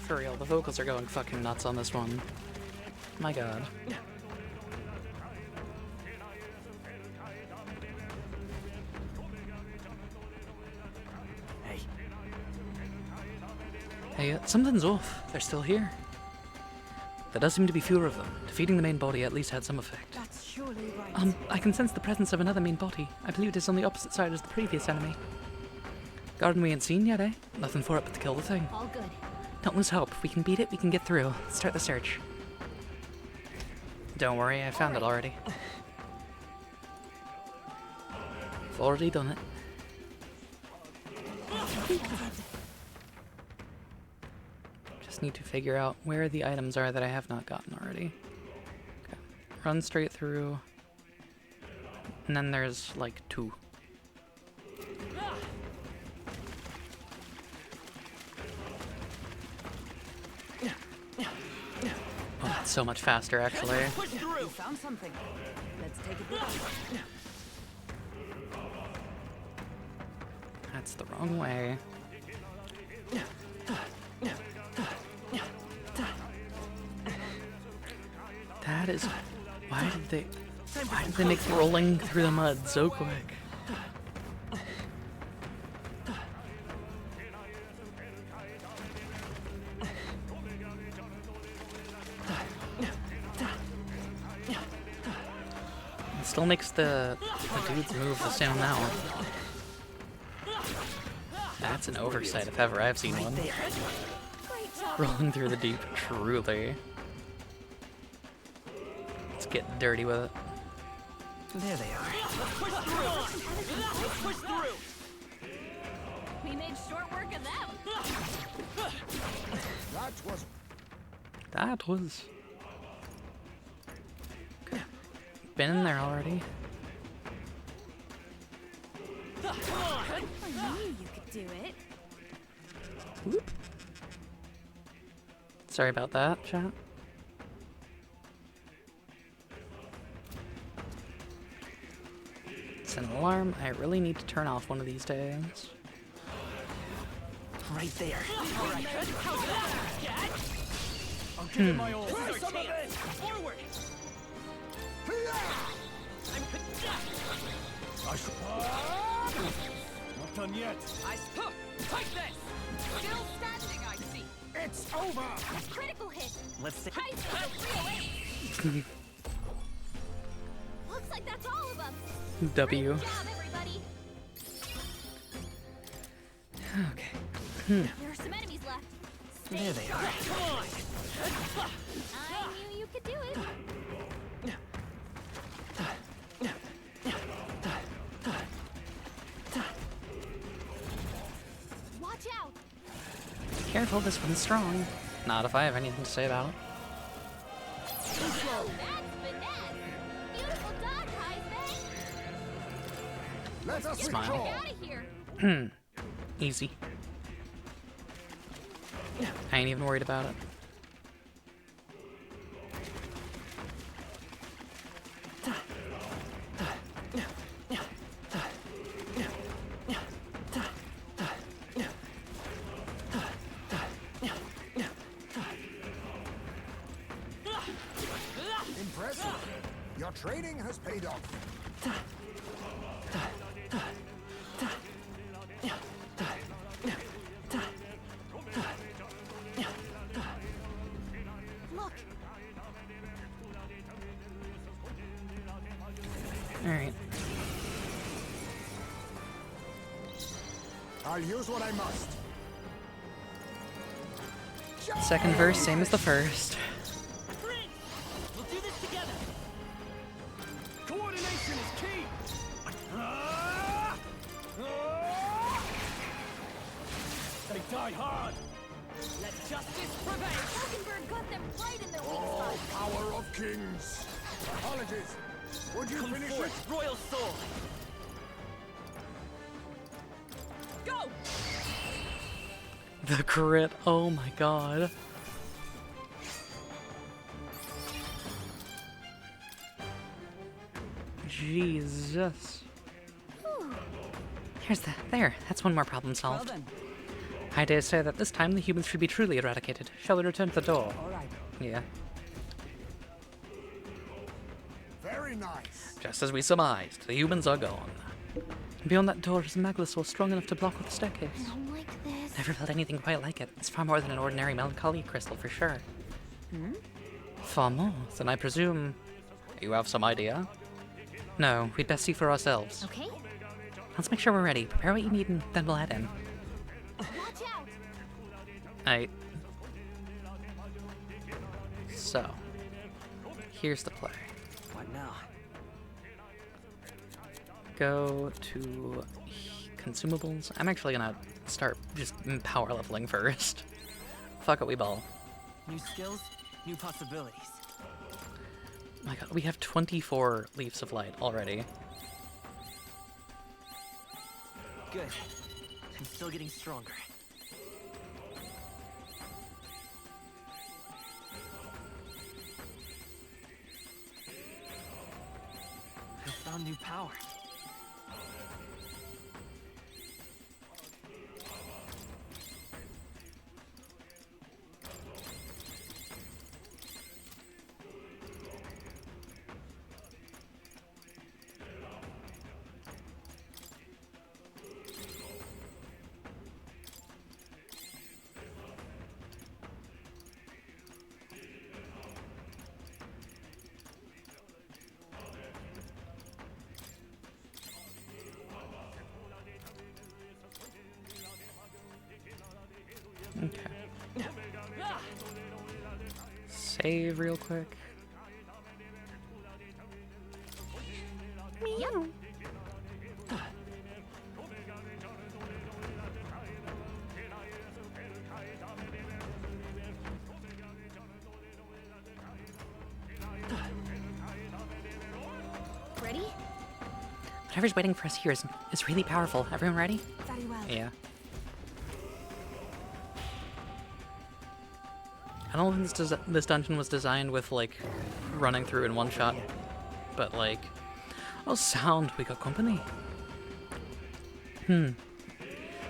For real, the vocals are going fucking nuts on this one. My god. Hey. Hey, something's off. They're still here. There does seem to be fewer of them. Defeating the main body at least had some effect. That's surely right. I can sense the presence of another main body. I believe it is on the opposite side as the previous enemy. Garden we ain't seen yet, eh? Nothing for it but to kill the thing. All good. Don't lose hope. If we can beat it, we can get through. Let's start the search. Don't worry, I found it already. I've already done it. Just need to figure out where the items are that I have not gotten already. Okay. Run straight through. And then there's like 2. Oh, that's so much faster, actually. Push through. You found something. Let's take it with us. That's the wrong way. That is... Why did they make rolling through the mud so quick? It still makes the dudes move the same now. That's an oversight if ever I've seen one. Rolling through the deep, truly. Let's get dirty with it. There they are. Push through. Push through. We made short work of them. That was Okay. Been in there already. I knew you could do it. Whoop. Sorry about that, chat. It's an alarm I really need to turn off one of these days. Right there. I'll give it my all. Forward. not done yet. Take this! Still standing, I see. It's over. Critical hit. Let's see. High speed. Looks like that's all of them. W. Good job, everybody. Okay. There are some enemies left. There they are. I knew you could do it. Watch out. Careful, this one's strong. Not if I have anything to say about it. That's finesse. Beautiful dodge, Heisman. Let us Smile. Get out of here. Easy. I ain't even worried about it. Impressive. Your training has paid off. Look, Alright. I'll use what I must. Second verse, same as the first. We'll do this together. Coordination is key. They die hard. Let justice prevail. Falkenberg got them right in their weak Oh, spot. power of kings. Apologies. Would you Come finish forth, it? Royal Soul. Go! The crit, oh my god. Jesus. There's the, there, that's one more problem Well solved. then, I dare say that this time the humans should be truly eradicated. Shall we return to the door? All right. Yeah. Very nice. Just as we surmised, the humans are gone. Beyond that door is a Maglosaur strong enough to block with the staircase. I don't like this. Never felt anything quite like it. It's far more than an ordinary melancholia crystal, for sure. Far more than I presume. You have some idea? No, we'd best see for ourselves. Okay. Let's make sure we're ready. Prepare what you need and then we'll head in. Watch out. So, here's the play. What now? Go to consumables. I'm actually gonna start just power leveling first. Fuck it, we ball. New skills, new possibilities. My god, we have 24 Leaves of Light already. Good. I'm still getting stronger. I found new power. Okay. Save real quick. Yep. Ready? Whatever's waiting for us here is really powerful. Everyone ready? Very well. Yeah. I don't think this dungeon was designed with, like, running through in one shot. But, like... Oh, sound! We got company.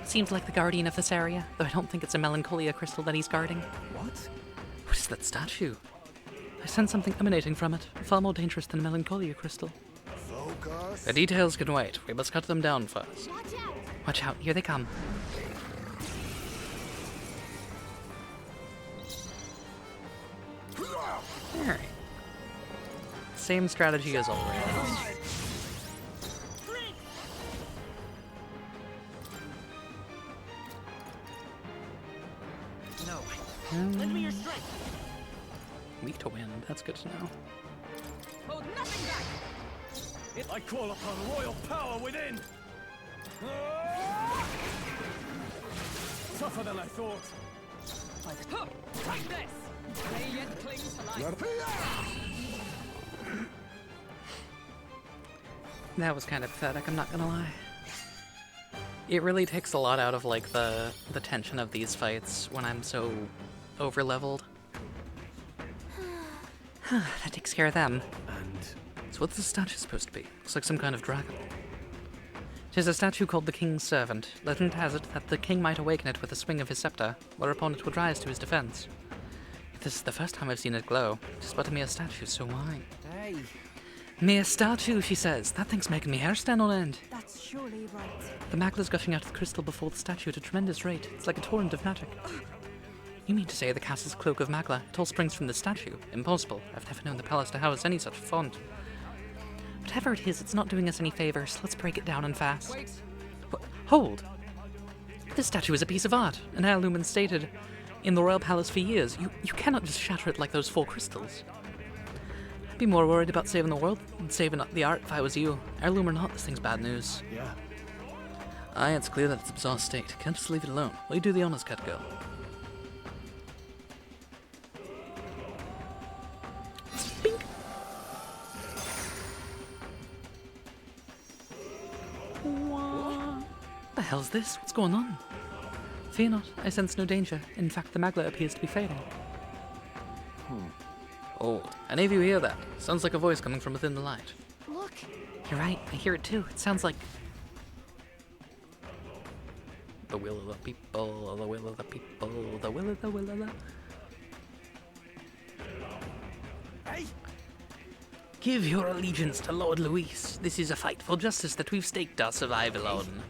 Seems like the guardian of this area, though I don't think it's a melancholia crystal that he's guarding. What? What is that statue? I sense something emanating from it, far more dangerous than a melancholia crystal. Focus. The details can wait. We must cut them down first. Watch out. Watch out, here they come. Alright. Same strategy as always. No. Lend me your strength. Weak to wind, that's good to know. Hold nothing back. I call upon royal power within! Tougher than I thought. Like this. They yet cling to life. That was kind of pathetic, I'm not gonna lie. It really takes a lot out of, like, the tension of these fights when I'm so over-leveled. That takes care of them. And So what's the statue supposed to be? Looks like some kind of dragon. It is a statue called the King's Servant. Legend has it that the king might awaken it with a swing of his scepter, whereupon it would rise to his defense. This is the first time I've seen it glow. It is but a mere statue, so why? Hey, Mere statue, she says. That thing's making me hair stand on end. That's surely right. The magla's gushing out of the crystal before the statue at a tremendous rate. It's like a torrent of magic. You mean to say the castle's cloak of magla? It all springs from the statue? Impossible. I've never known the palace to house any such font. Whatever it is, it's not doing us any favors. Let's break it down and fast. Wait. Hold! This statue is a piece of art, an heirloom instated in the royal palace for years. You cannot just shatter it like those 4 crystals. I'd be more worried about saving the world than saving the art if I was you. Heirloom or not, this thing's bad news. yeah. Aye, it's clear that it's a bizarre state. Can't just leave it alone. Will you do the honors, cat girl? Bink. What the hell's this? What's going on? Fear not, I sense no danger. In fact, the magla appears to be fading. Old. Any of you hear that? Sounds like a voice coming from within the light. Look. You're right, I hear it too. It sounds like... The will of the people, the will of the people, the will of the... Hey! Give your allegiance to Lord Luis. This is a fight for justice that we've staked our survival on.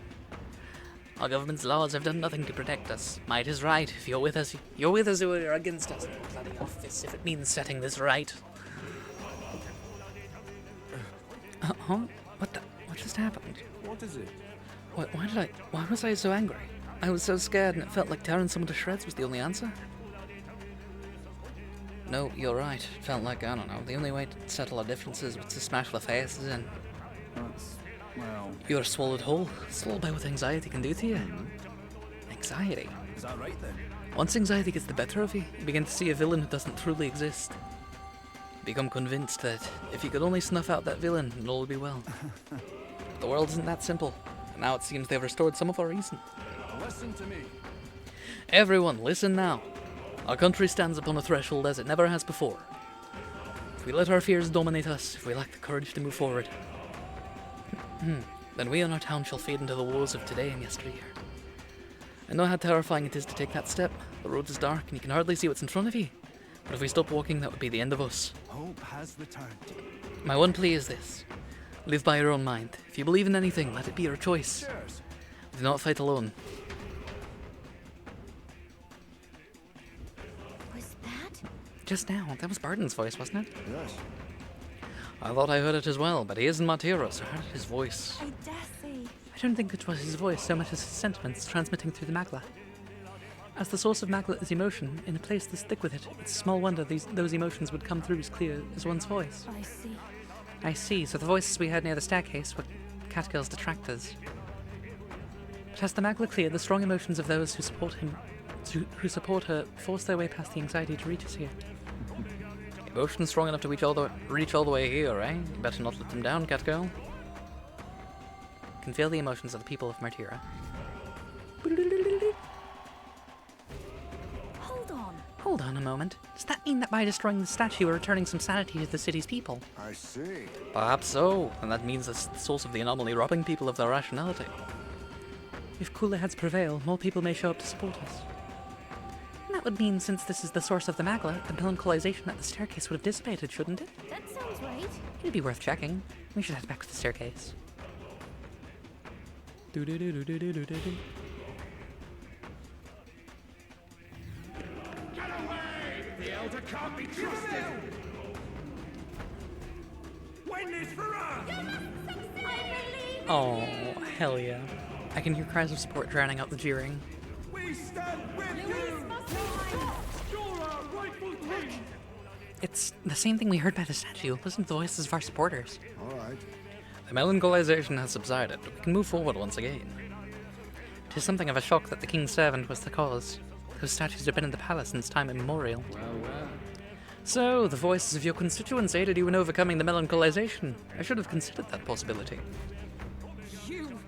Our government's laws have done nothing to protect us. Might is right. If you're with us, you're with us, or you're against us. Bloody office if it means setting this right. Huh? What just happened? What is it? Why was I so angry? I was so scared and it felt like tearing someone to shreds was the only answer. No, you're right. It felt like, I don't know, the only way to settle our differences was to smash their faces in. That's, well... You're swallowed whole, swallowed by what anxiety can do to you. Anxiety? Is that right then? Once anxiety gets the better of you, you begin to see a villain who doesn't truly exist. You become convinced that if you could only snuff out that villain, it'll all be well. The world isn't that simple, and now it seems they've restored some of our reason. Listen to me. Everyone, listen now. Our country stands upon a threshold as it never has before. If we let our fears dominate us, if we lack the courage to move forward, then we and our town shall fade into the wars of today and yesteryear. I know how terrifying it is to take that step. The road is dark and you can hardly see what's in front of you. But if we stop walking, that would be the end of us. Hope has returned. My one plea is this. Live by your own mind. If you believe in anything, let it be your choice. Cheers. Do not fight alone. Was that? Just now, that was Barton's voice, wasn't it? Yes. I thought I heard it as well, but he isn't Matira, so I heard his voice. I dare say. I don't think it was his voice so much as his sentiments transmitting through the magla. As the source of magla is emotion, in a place this thick with it, it's small wonder those emotions would come through as clear as one's voice. I see. I see, so the voices we heard near the staircase were Catgirl's detractors. But as the magla cleared, the strong emotions of those who support him, who support her, force their way past the anxiety to reach us here. Emotions strong enough to reach all the way here, eh? You better not let them down, Catgirl. You can feel the emotions of the people of Martira. Hold on a moment. Does that mean that by destroying the statue we're returning some sanity to the city's people? I see. Perhaps so, and that means that's the source of the anomaly robbing people of their rationality. If cooler heads prevail, more people may show up to support us. And that would mean, since this is the source of the magla, the melancholiization at the staircase would have dissipated, shouldn't it? That sounds right. It'd be worth checking. We should head back to the staircase. Do-do-do-do-do-do-do-do. The elder can't be trusted. Win this for us. Oh, hell yeah. I can hear cries of support drowning out the jeering. We stand with you. You're our rightful king. It's the same thing we heard by the statue. Listen to the voices of our supporters. All right. The melancholiization has subsided. We can move forward once again. It is something of a shock that the king's servant was the cause. Those statues have been in the palace since time immemorial. Well. So, the voices of your constituents aided you in overcoming the melancholiization. I should have considered that possibility. You...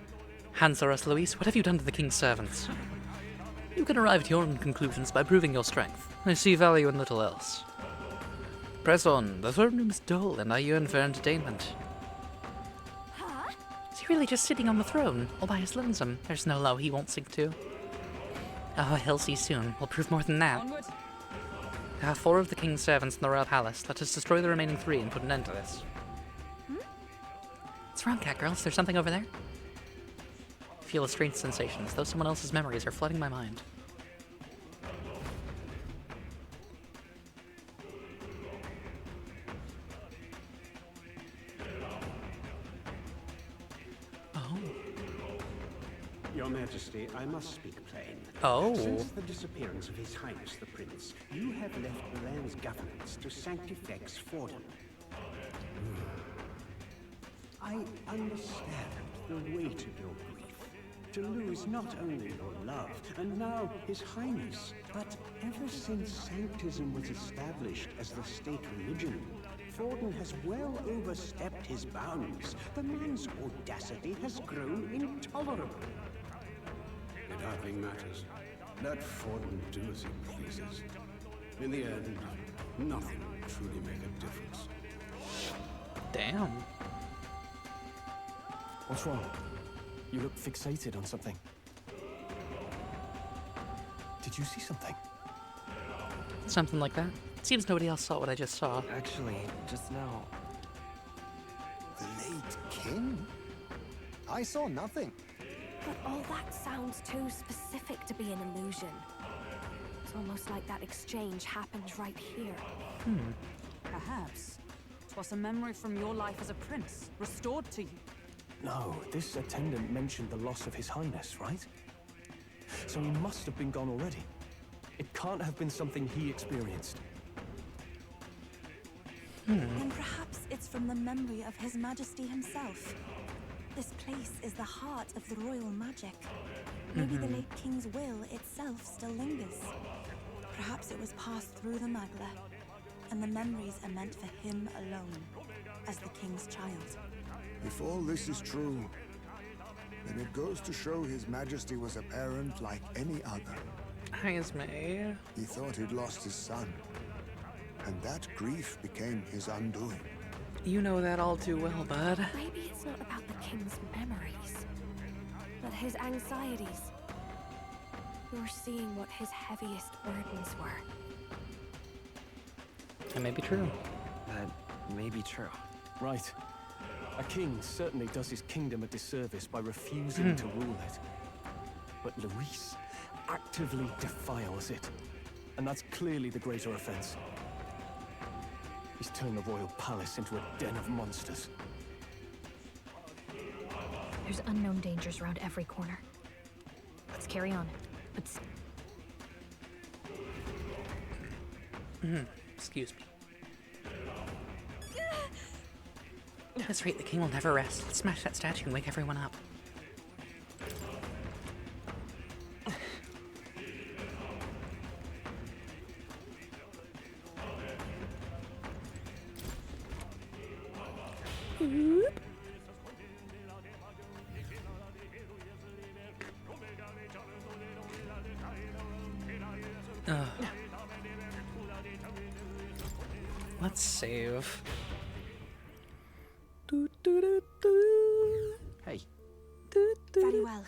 Answer us, Luis. What have you done to the king's servants? You can arrive at your own conclusions by proving your strength. I see value in little else. Press on. The throne room is dull, and I yearn for entertainment. Huh? Is he really just sitting on the throne, all by his lonesome? There's no low he won't sink to. Oh, he'll see soon. We'll prove more than that. Onward. There are 4 of the king's servants in the royal palace. Let us destroy the remaining 3 and put an end to this. What's wrong, Catgirl? Is there something over there? I feel a strange sensation, as though someone else's memories are flooding my mind. Oh. Your Majesty, I must speak plain. Oh. Since the disappearance of His Highness the Prince, you have left the land's governance to Sanctifex Fordham. I understand the weight of your grief. To lose not only your love, and now His Highness, but ever since Sanctism was established as the state religion, Fordham has well overstepped his bounds. The man's audacity has grown intolerable. It hardly matters. Let Fordham do as he pleases. In the end, nothing will truly make a difference. Damn. What's wrong? You look fixated on something. Did you see something? Something like that. Seems nobody else saw what I just saw. Actually, just now. The late king? I saw nothing. But all that sounds too specific to be an illusion. It's almost like that exchange happened right here. Perhaps 'twas a memory from your life as a prince, restored to you. No, this attendant mentioned the loss of His Highness, right? So he must have been gone already. It can't have been something he experienced. Then perhaps it's from the memory of His Majesty himself. This place is the heart of the royal magic. Maybe the late king's will itself still lingers. Perhaps it was passed through the Magla, and the memories are meant for him alone, as the king's child. If all this is true, then it goes to show His Majesty was a parent like any other. Esme. He thought he'd lost his son, and that grief became his undoing. You know that all too well, bud. Maybe it's not about the king's memories, but his anxieties. You're seeing what his heaviest burdens were. That may be true. That may be true. Right. A king certainly does his kingdom a disservice by refusing to rule it. But Luis actively defiles it. And that's clearly the greater offense. He's turned the royal palace into a den of monsters. There's unknown dangers around every corner. Let's carry on. Let's... Excuse me. At this rate, the king will never rest. Let's smash that statue and wake everyone up. Let's save. Hey. Very well.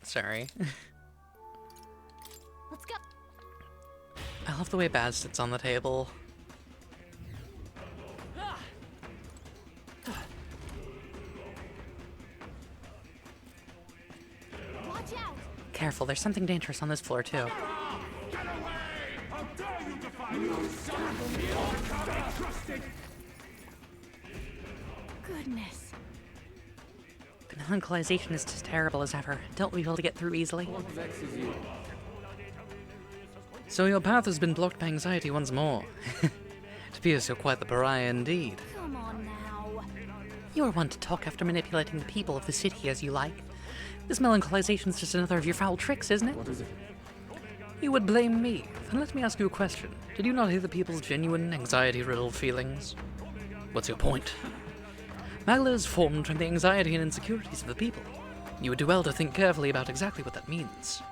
Sorry. Let's go. I love the way Baz sits on the table. Watch out! Careful, there's something dangerous on this floor too. Get away! How dare you defy me! Trusted! Goodness. The melanchalization is as terrible as ever. Don't we be able to get through easily? What vexes you? So your path has been blocked by anxiety once more. It appears you're quite the pariah indeed. Come on now. You are one to talk after manipulating the people of the city as you like. This melanchalization's just another of your foul tricks, isn't it? What is it? You would blame me. Then let me ask you a question. Did you not hear the people's genuine, anxiety-riddled feelings? What's your point? Magla is formed from the anxiety and insecurities of the people. You would do well to think carefully about exactly what that means.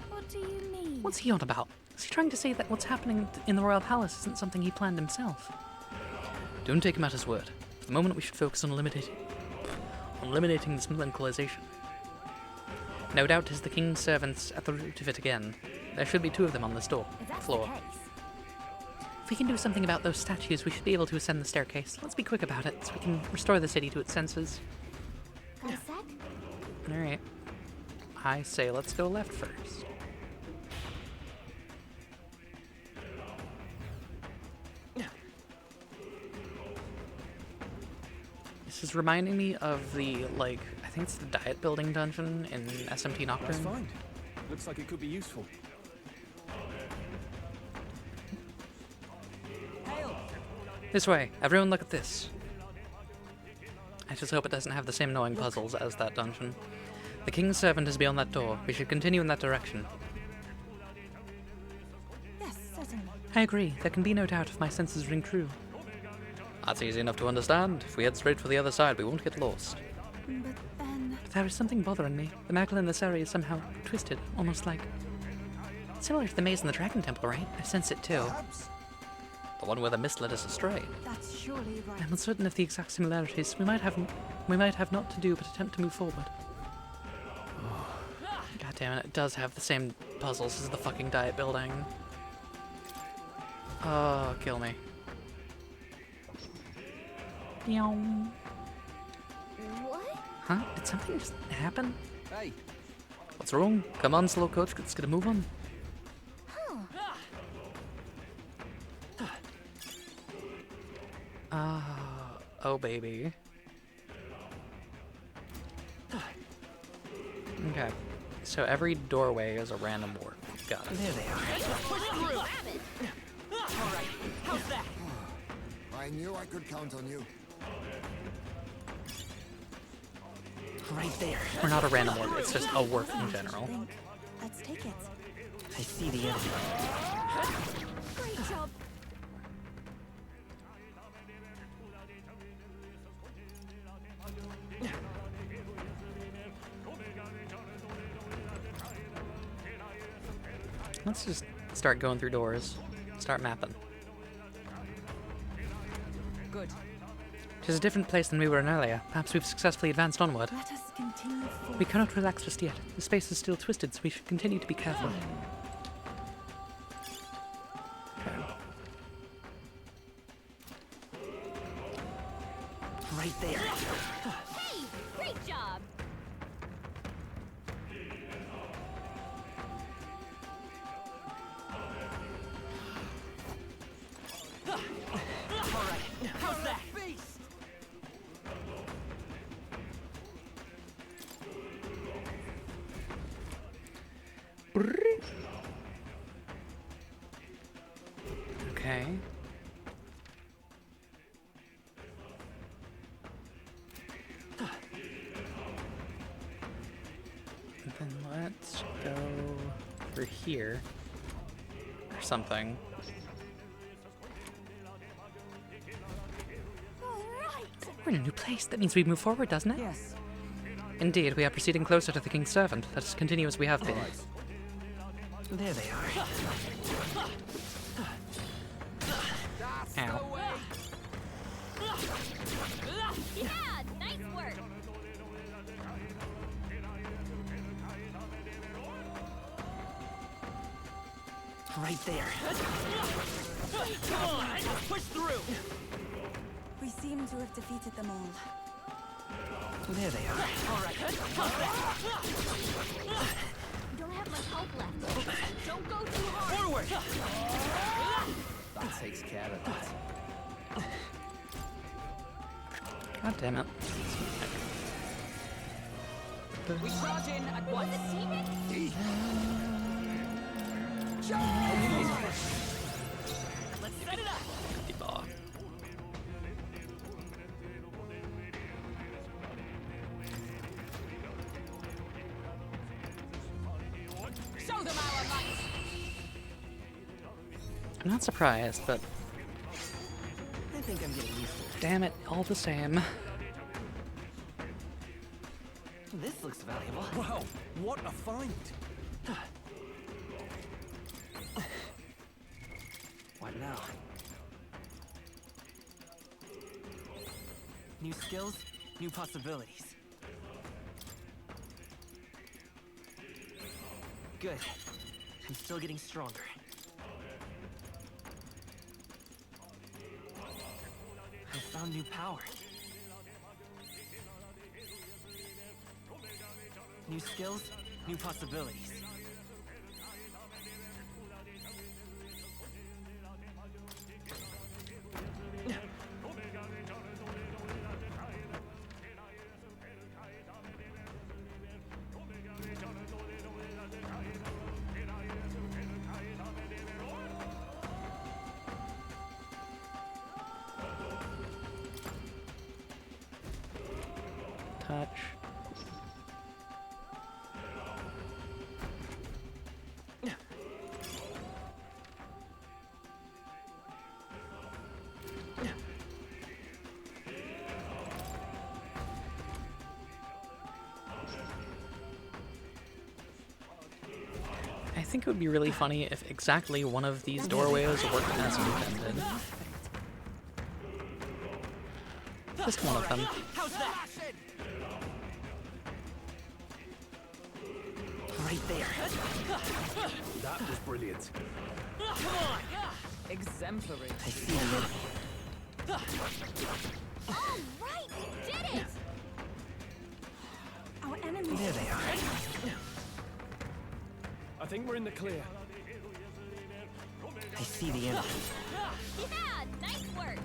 What do you mean? What's he on about? Is he trying to say that what's happening in the royal palace isn't something he planned himself? Don't take him at his word. For the moment, we should focus on eliminating this melanchalization. No doubt 'tis the king's servants at the root of it again. There should be 2 of them on this floor. If we can do something about those statues, we should be able to ascend the staircase. Let's be quick about it, so we can restore the city to its senses. Got a sec? Alright. I say let's go left first. This is reminding me of the, like, I think it's the diet building dungeon in SMT Nocturne. That's fine. Looks like it could be useful. This way. Everyone look at this. I just hope it doesn't have the same annoying puzzles as that dungeon. The king's servant is beyond that door. We should continue in that direction. Yes, certainly. I agree. There can be no doubt if my senses ring true. That's easy enough to understand. If we head straight for the other side, we won't get lost. But then... But there is something bothering me. The Magla in this area is somehow twisted, almost like... similar to the maze in the Dragon Temple, right? I sense it too. Perhaps The one where the mist led us astray. That's surely right. I'm uncertain of the exact similarities. We might have not to do but attempt to move forward. God damn it, it does have the same puzzles as the fucking diet building. Oh, kill me. Meow. What? Huh? Did something just happen? Hey. What's wrong? Come on, slow coach, let's get a move on. Oh baby. Okay. So every doorway is a random ward. Got it. There they are. Push through. All right. How's that? I knew I could count on you. Right there. We're not a random ward, it's just a ward in general. Let's take it. I see the enemy. Great job. Let's just start going through doors. Start mapping. Good. It is a different place than we were in earlier. Perhaps we've successfully advanced onward. Let us continue forward. We cannot relax just yet. The space is still twisted, so we should continue to be careful. Right there. Hey, great job. All right. How's that? Okay. And then let's go through here. Or something. We're in a new place. That means we move forward, doesn't it? Yes. Indeed, we are proceeding closer to the King's Servant. Let us continue as we have been. There they are. Ow. Yeah, nice work. Right there. Come on, push through. We seem to have defeated them all. There they are. All right. You don't have much health left. Don't go too hard. Forward. That takes care of that. God damn it. We charge in at once. Let's set it up. Show them our might. I'm not surprised, but I think I'm getting used to it. damn it, all the same. This looks valuable. Wow, what a find! What now? New skills, new possibilities. Good. I'm still getting stronger. I found new power. New skills, new possibilities. Touch. I think it would be really funny if exactly one of these doorways worked as intended. Just one of them. How's that? Right there. That was brilliant. Come on! Exemplary. I feel it. All right, we did it! Our enemies. There they are. I think we're in the clear. I see the enemy. Yeah, nice work.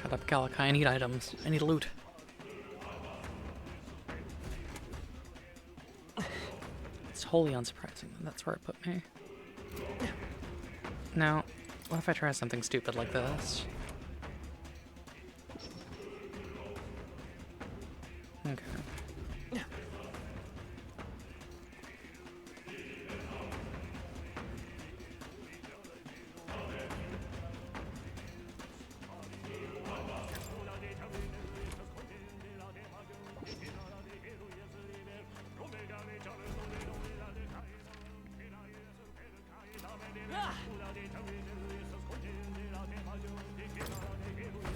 Shut up, Galakai. I need items. I need loot. It's wholly unsurprising that that's where it put me. Now, what if I try something stupid like this? Okay.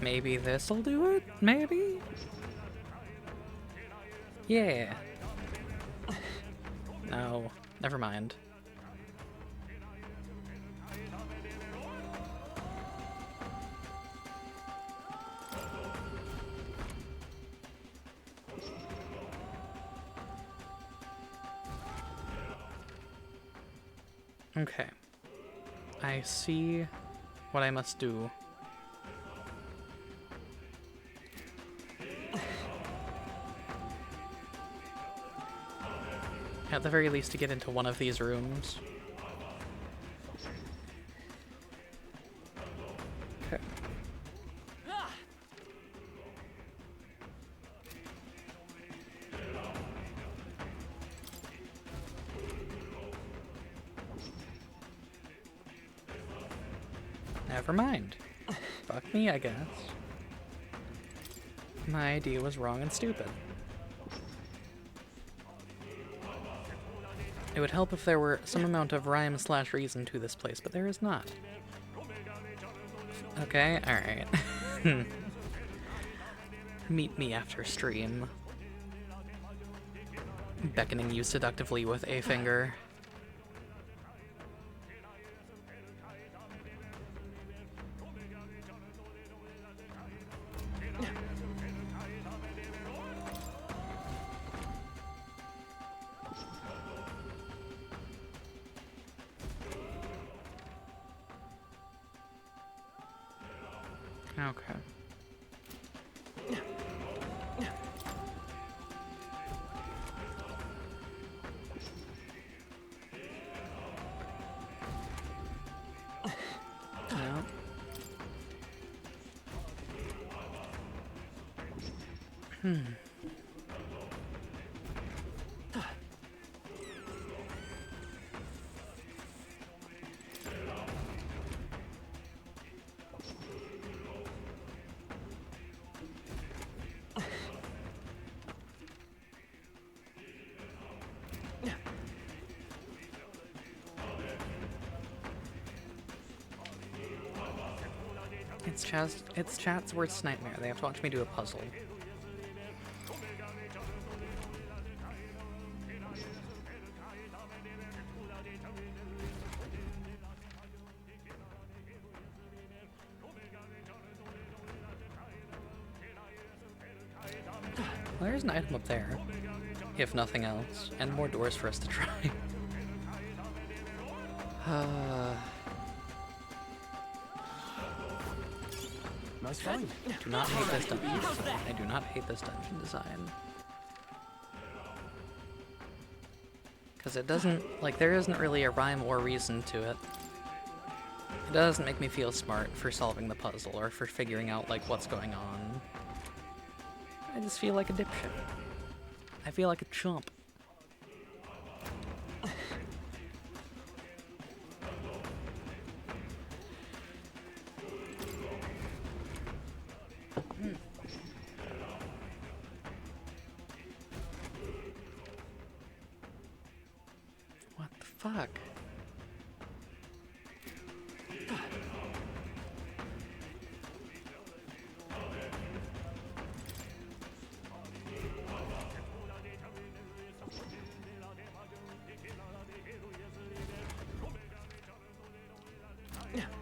Maybe this'll do it? Maybe? Yeah. No, never mind. Okay. I see what I must do. At the very least, to get into one of these rooms. Okay. Never mind. Fuck me, I guess. My idea was wrong and stupid. It would help if there were some amount of rhyme/reason to this place, but there is not. Okay, alright. Meet me after stream. Beckoning you seductively with a finger. Okay. No. It's chat's worst nightmare. They have to watch me do a puzzle. Well, there's an item up there, if nothing else, and more doors for us to try. Nice find. I do not hate this dungeon design. I do not hate this dungeon design. Because it doesn't, like, there isn't really a rhyme or reason to it. It doesn't make me feel smart for solving the puzzle or for figuring out, like, what's going on. I just feel like a dipshit. I feel like a chump. What the fuck?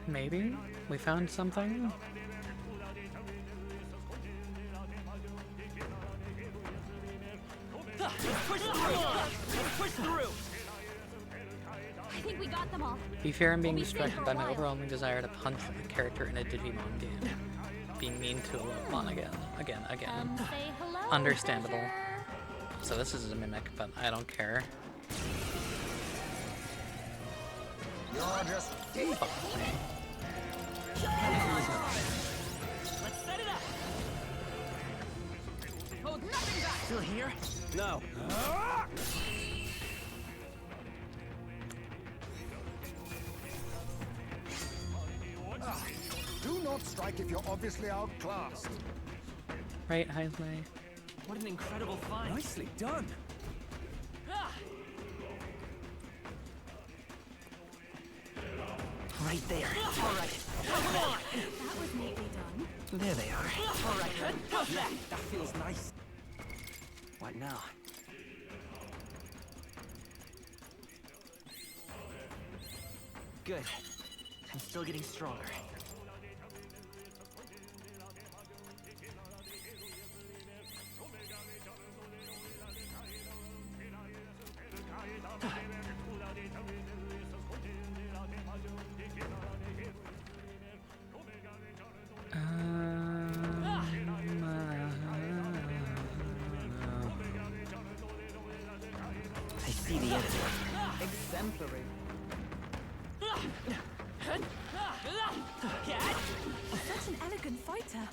Maybe we found something? Push through! I think we got them all. Be fair, I'm being distracted by my overwhelming desire to punch a character in a Digimon game. Being mean to a Lopemon again. Say hello, Understandable. treasure. So this is a mimic, but I don't care. You're just Fuck me. Let's set it up! Hold nothing back! Still here? No. do not strike if you're obviously outclassed. Right, Heismay? What an incredible find! Nicely done. Right there. All right. Come on! That was neatly done. There they are. All right. How's that? That feels nice. What now? Good. I'm still getting stronger. I see the enemy. Exemplary. Such an elegant fighter.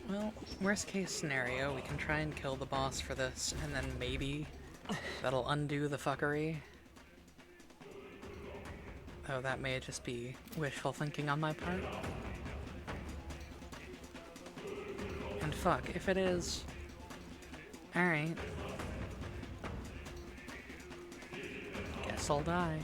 Well, worst case scenario, we can try and kill the boss for this, and then maybe that'll undo the fuckery. Oh, that may just be wishful thinking on my part. And fuck, if it is... Alright. Guess I'll die.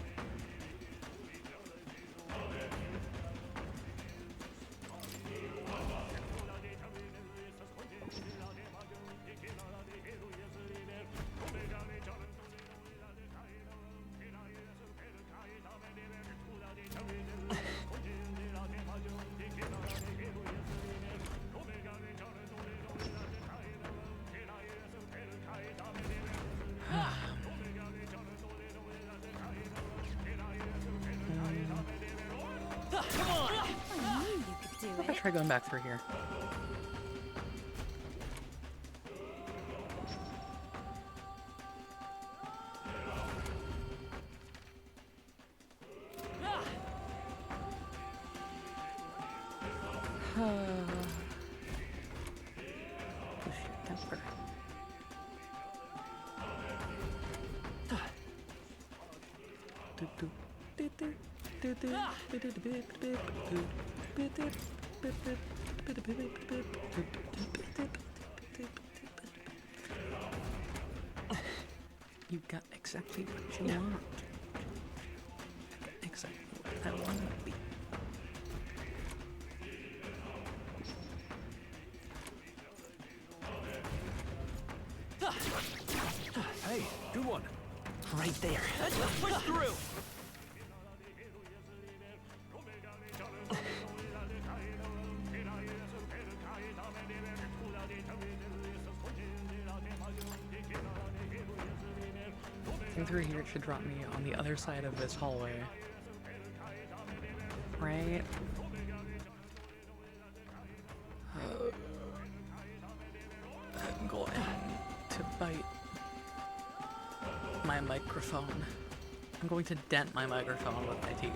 What if I try going back through here? Push your temper. You got exactly what you want. Exactly what I want to be. Hey, good one. Right there. Let's push through. passing through here, it should drop me on the other side of this hallway. Right? I'm going to bite my microphone. I'm going to dent my microphone with my teeth.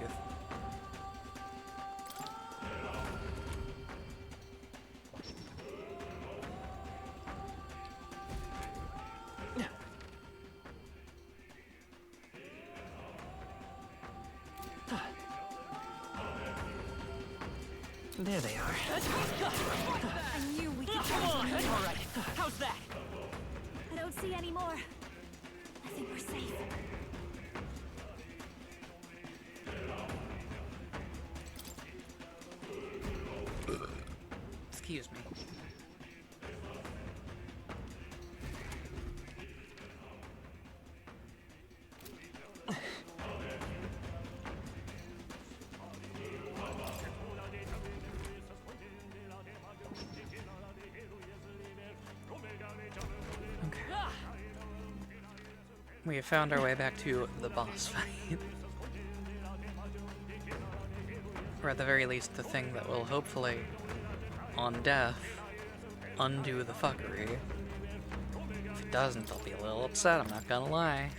There they are. I knew we could Come on! All right. How's that? I don't see any more. I think we're safe. Excuse me. We have found our way back to the boss fight. Or at the very least, the thing that will hopefully, on death, undo the fuckery. If it doesn't, I'll be a little upset, I'm not gonna lie.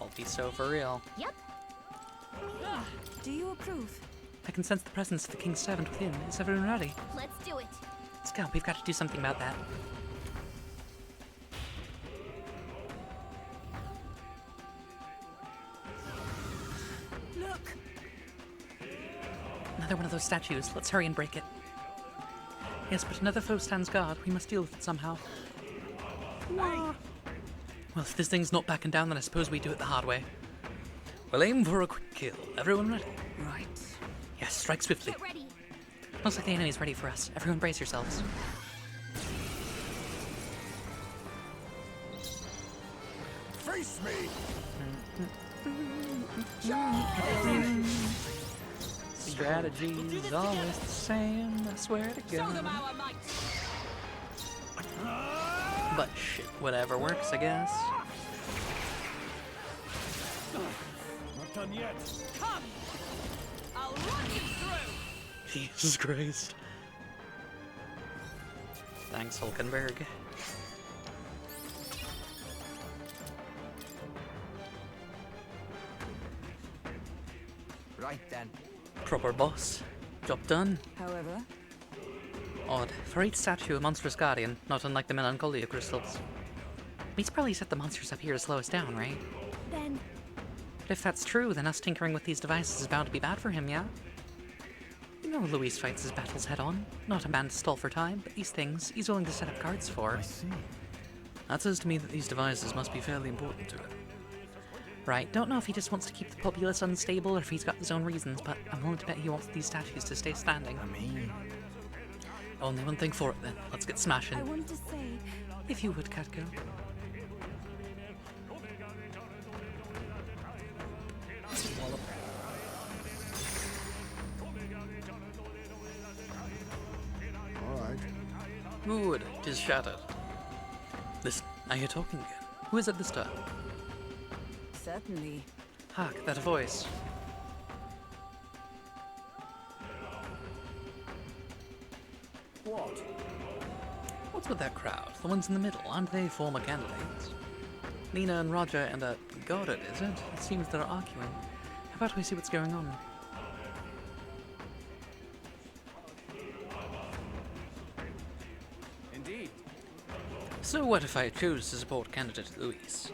I'll be so for real. Yep. Do you approve? I can sense the presence of the King's servant within. Is everyone ready? Let's do it. Let's go, we've got to do something about that. Look! Another one of those statues. Let's hurry and break it. Yes, but another foe stands guard. We must deal with it somehow. Well, if this thing's not backing down, then I suppose we do it the hard way. We'll aim for a quick kill. Everyone ready? Right. Yes, strike swiftly. Get ready. Looks like the enemy's ready for us. Everyone brace yourselves. Face me! Strategy's always the same, I swear to Show them God. our might. But shit, whatever works, I guess. Not done yet. Come! I'll run you through! Jesus Christ. Thanks, Hulkenberg. Right then. Proper boss. Job done. However, Odd. For each statue, a monstrous guardian, not unlike the Melancholia crystals. He's probably set the monsters up here to slow us down, right? Then But if that's true, then us tinkering with these devices is bound to be bad for him, yeah? You know Luis fights his battles head-on. Not a man to stall for time, but these things he's willing to set up guards for. I see. That says to me that these devices must be fairly important to him. Right, don't know if he just wants to keep the populace unstable or if he's got his own reasons, but I'm willing to bet he wants these statues to stay standing. I mean, Only one thing for it then. Let's get smashing. I want to say, If you would, Katko. Alright. Good, 'tis shattered. Listen, I hear talking again. Who is it this time? certainly. Hark, that voice. What? What's with that crowd? The ones in the middle, aren't they former candidates? Nina and Roger and Goddard, is it? It seems they're arguing. How about we see what's going on? Indeed. So what if I choose to support candidate Luis?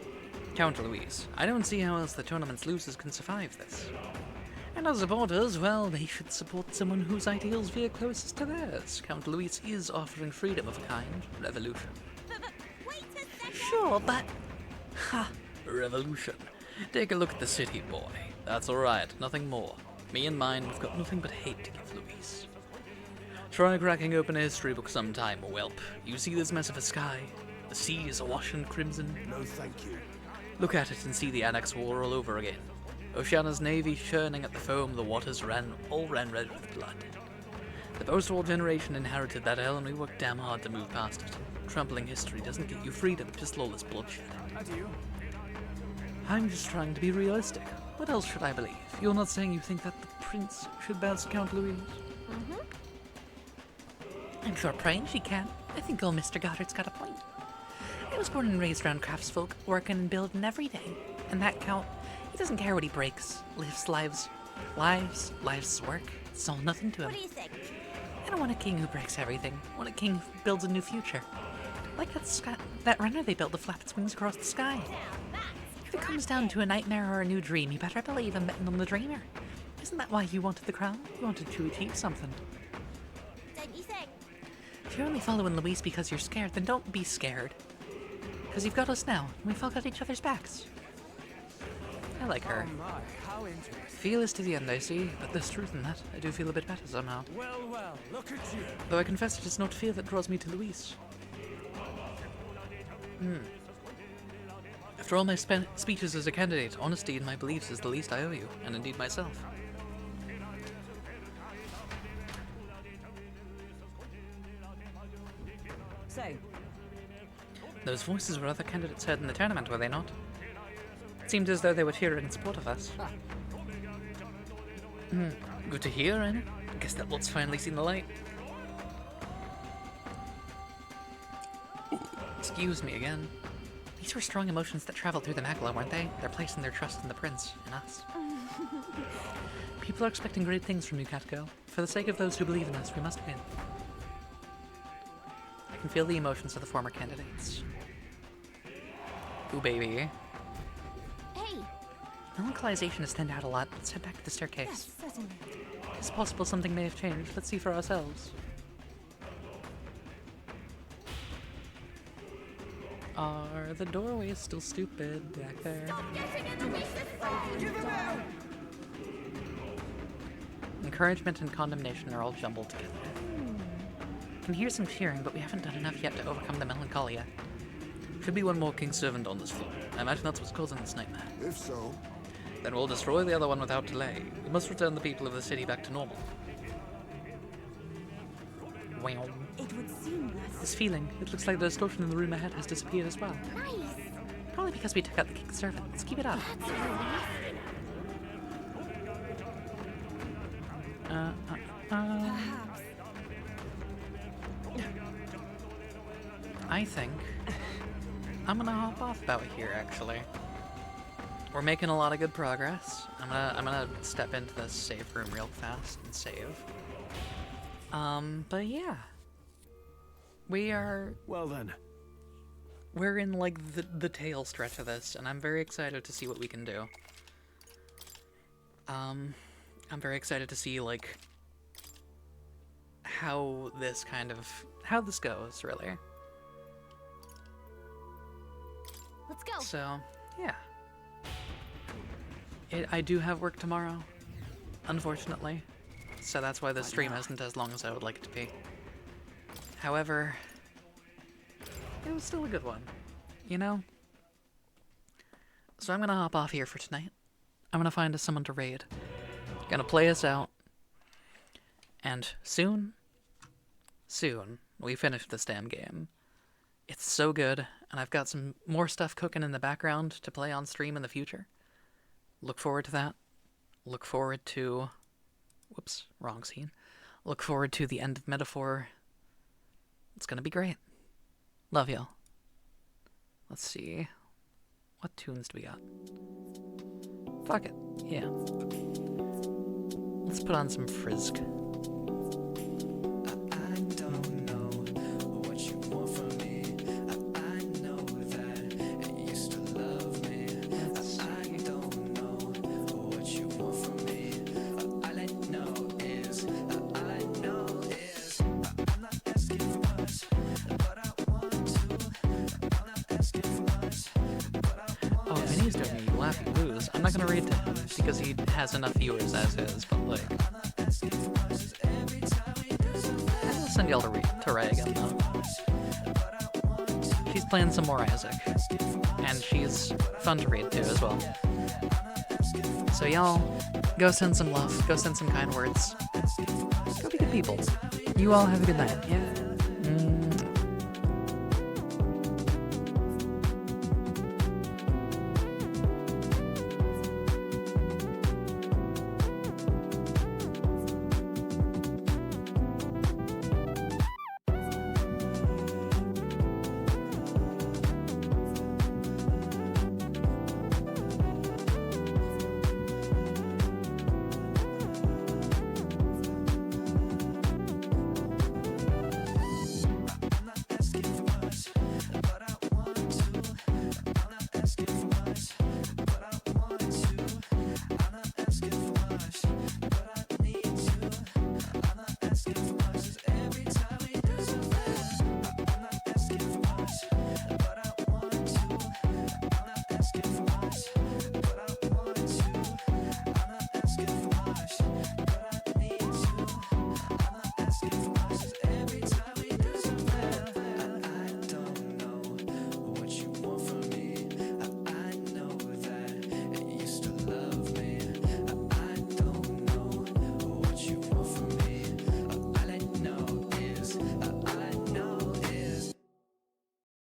Count Luis. I don't see how else the tournament's losers can survive this. And as supporters, well, they should support someone whose ideals veer closest to theirs. Count Luis is offering freedom of a kind. Revolution. wait a second. Sure, but... Ha! Revolution. Take a look at the city, boy. That's alright, nothing more. Me and mine, we've got nothing but hate to give Luis. Try cracking open a history book sometime, whelp. You see this mess of a sky? The sea is awash in crimson. No thank you. Look at it and see the Annex War all over again. Oceana's navy churning at the foam, the waters all ran red with blood. The post-war generation inherited that hell, and we worked damn hard to move past it. Trampling history doesn't get you freedom, just lawless bloodshed. Adieu. I'm just trying to be realistic. What else should I believe? You're not saying you think that the prince should bounce Count Louise? Mm-hmm. I'm sure praying she can. I think old Mr. Goddard's got a point. I was born and raised around craftsfolk, working and building every day. And that Count, he doesn't care what he breaks. Lives is work. It's all nothing to him. What do you think? I don't want a king who breaks everything. I want a king who builds a new future. Like that runner they built to flap its wings across the sky. If it comes down to a nightmare or a new dream, you better believe I'm betting on the dreamer. Isn't that why you wanted the crown? You wanted to achieve something. Don't you think? If you're only following Louise because you're scared, then don't be scared. Because you've got us now, and we've all got each other's backs. I like her. Oh my, how interesting. Feel is to the end, I see, but there's truth in that. I do feel a bit better somehow. Well, look at you. Though I confess it is not fear that draws me to Louise. After all my speeches as a candidate, honesty in my beliefs is the least I owe you, and indeed myself. Say, Those voices were other candidates heard in the tournament, were they not? It seemed as though they were here in support of us. Good to hear, Anna. I guess that lot's finally seen the light. Excuse me again. These were strong emotions that traveled through the Magla, weren't they? They're placing their trust in the prince, in us. People are expecting great things from you, Catgirl. For the sake of those who believe in us, we must win. I can feel the emotions of the former candidates. Ooh, baby. Hey! Melancholisation has thinned out a lot. Let's head back to the staircase. Yes, certainly. It's possible something may have changed. Let's see for ourselves. Are the doorways still stupid back there? Stop getting in the way of Give him out! Encouragement and condemnation are all jumbled together. I can hear some cheering, but we haven't done enough yet to overcome the melancholia. Could be one more king's servant on this floor. I imagine that's what's causing this nightmare. If so, then we'll destroy the other one without delay. We must return the people of the city back to normal. Wow. It would seem that. This feeling, it looks like the distortion in the room ahead has disappeared as well. Nice! Probably because we took out the king's servant. Let's keep it up. Perhaps. I think I'm gonna hop off about here, actually. We're making a lot of good progress. I'm gonna step into this save room real fast and save. But yeah. Well then. We're in like the tail stretch of this, and I'm very excited to see what we can do. I'm very excited to see like how this goes, really. Let's go. So, yeah. I do have work tomorrow, unfortunately. So that's why the stream isn't as long as I would like it to be. However, it was still a good one, you know? So I'm gonna hop off here for tonight. I'm gonna find us someone to raid. Gonna play us out. And soon, we finish this damn game. It's so good, and I've got some more stuff cooking in the background to play on stream in the future. Look forward to that. Look forward to... Whoops, wrong scene. Look forward to the end of Metaphor. It's gonna be great. Love y'all. Let's see. What tunes do we got? Fuck it. Yeah. Let's put on some Frisk. I'm not gonna read to him because he has enough viewers as is, but like, I'll send y'all to Ray again though. She's playing some more Isaac, and she's fun to read to as well. So y'all, go send some love, go send some kind words, go be good people. You all have a good night. Yeah.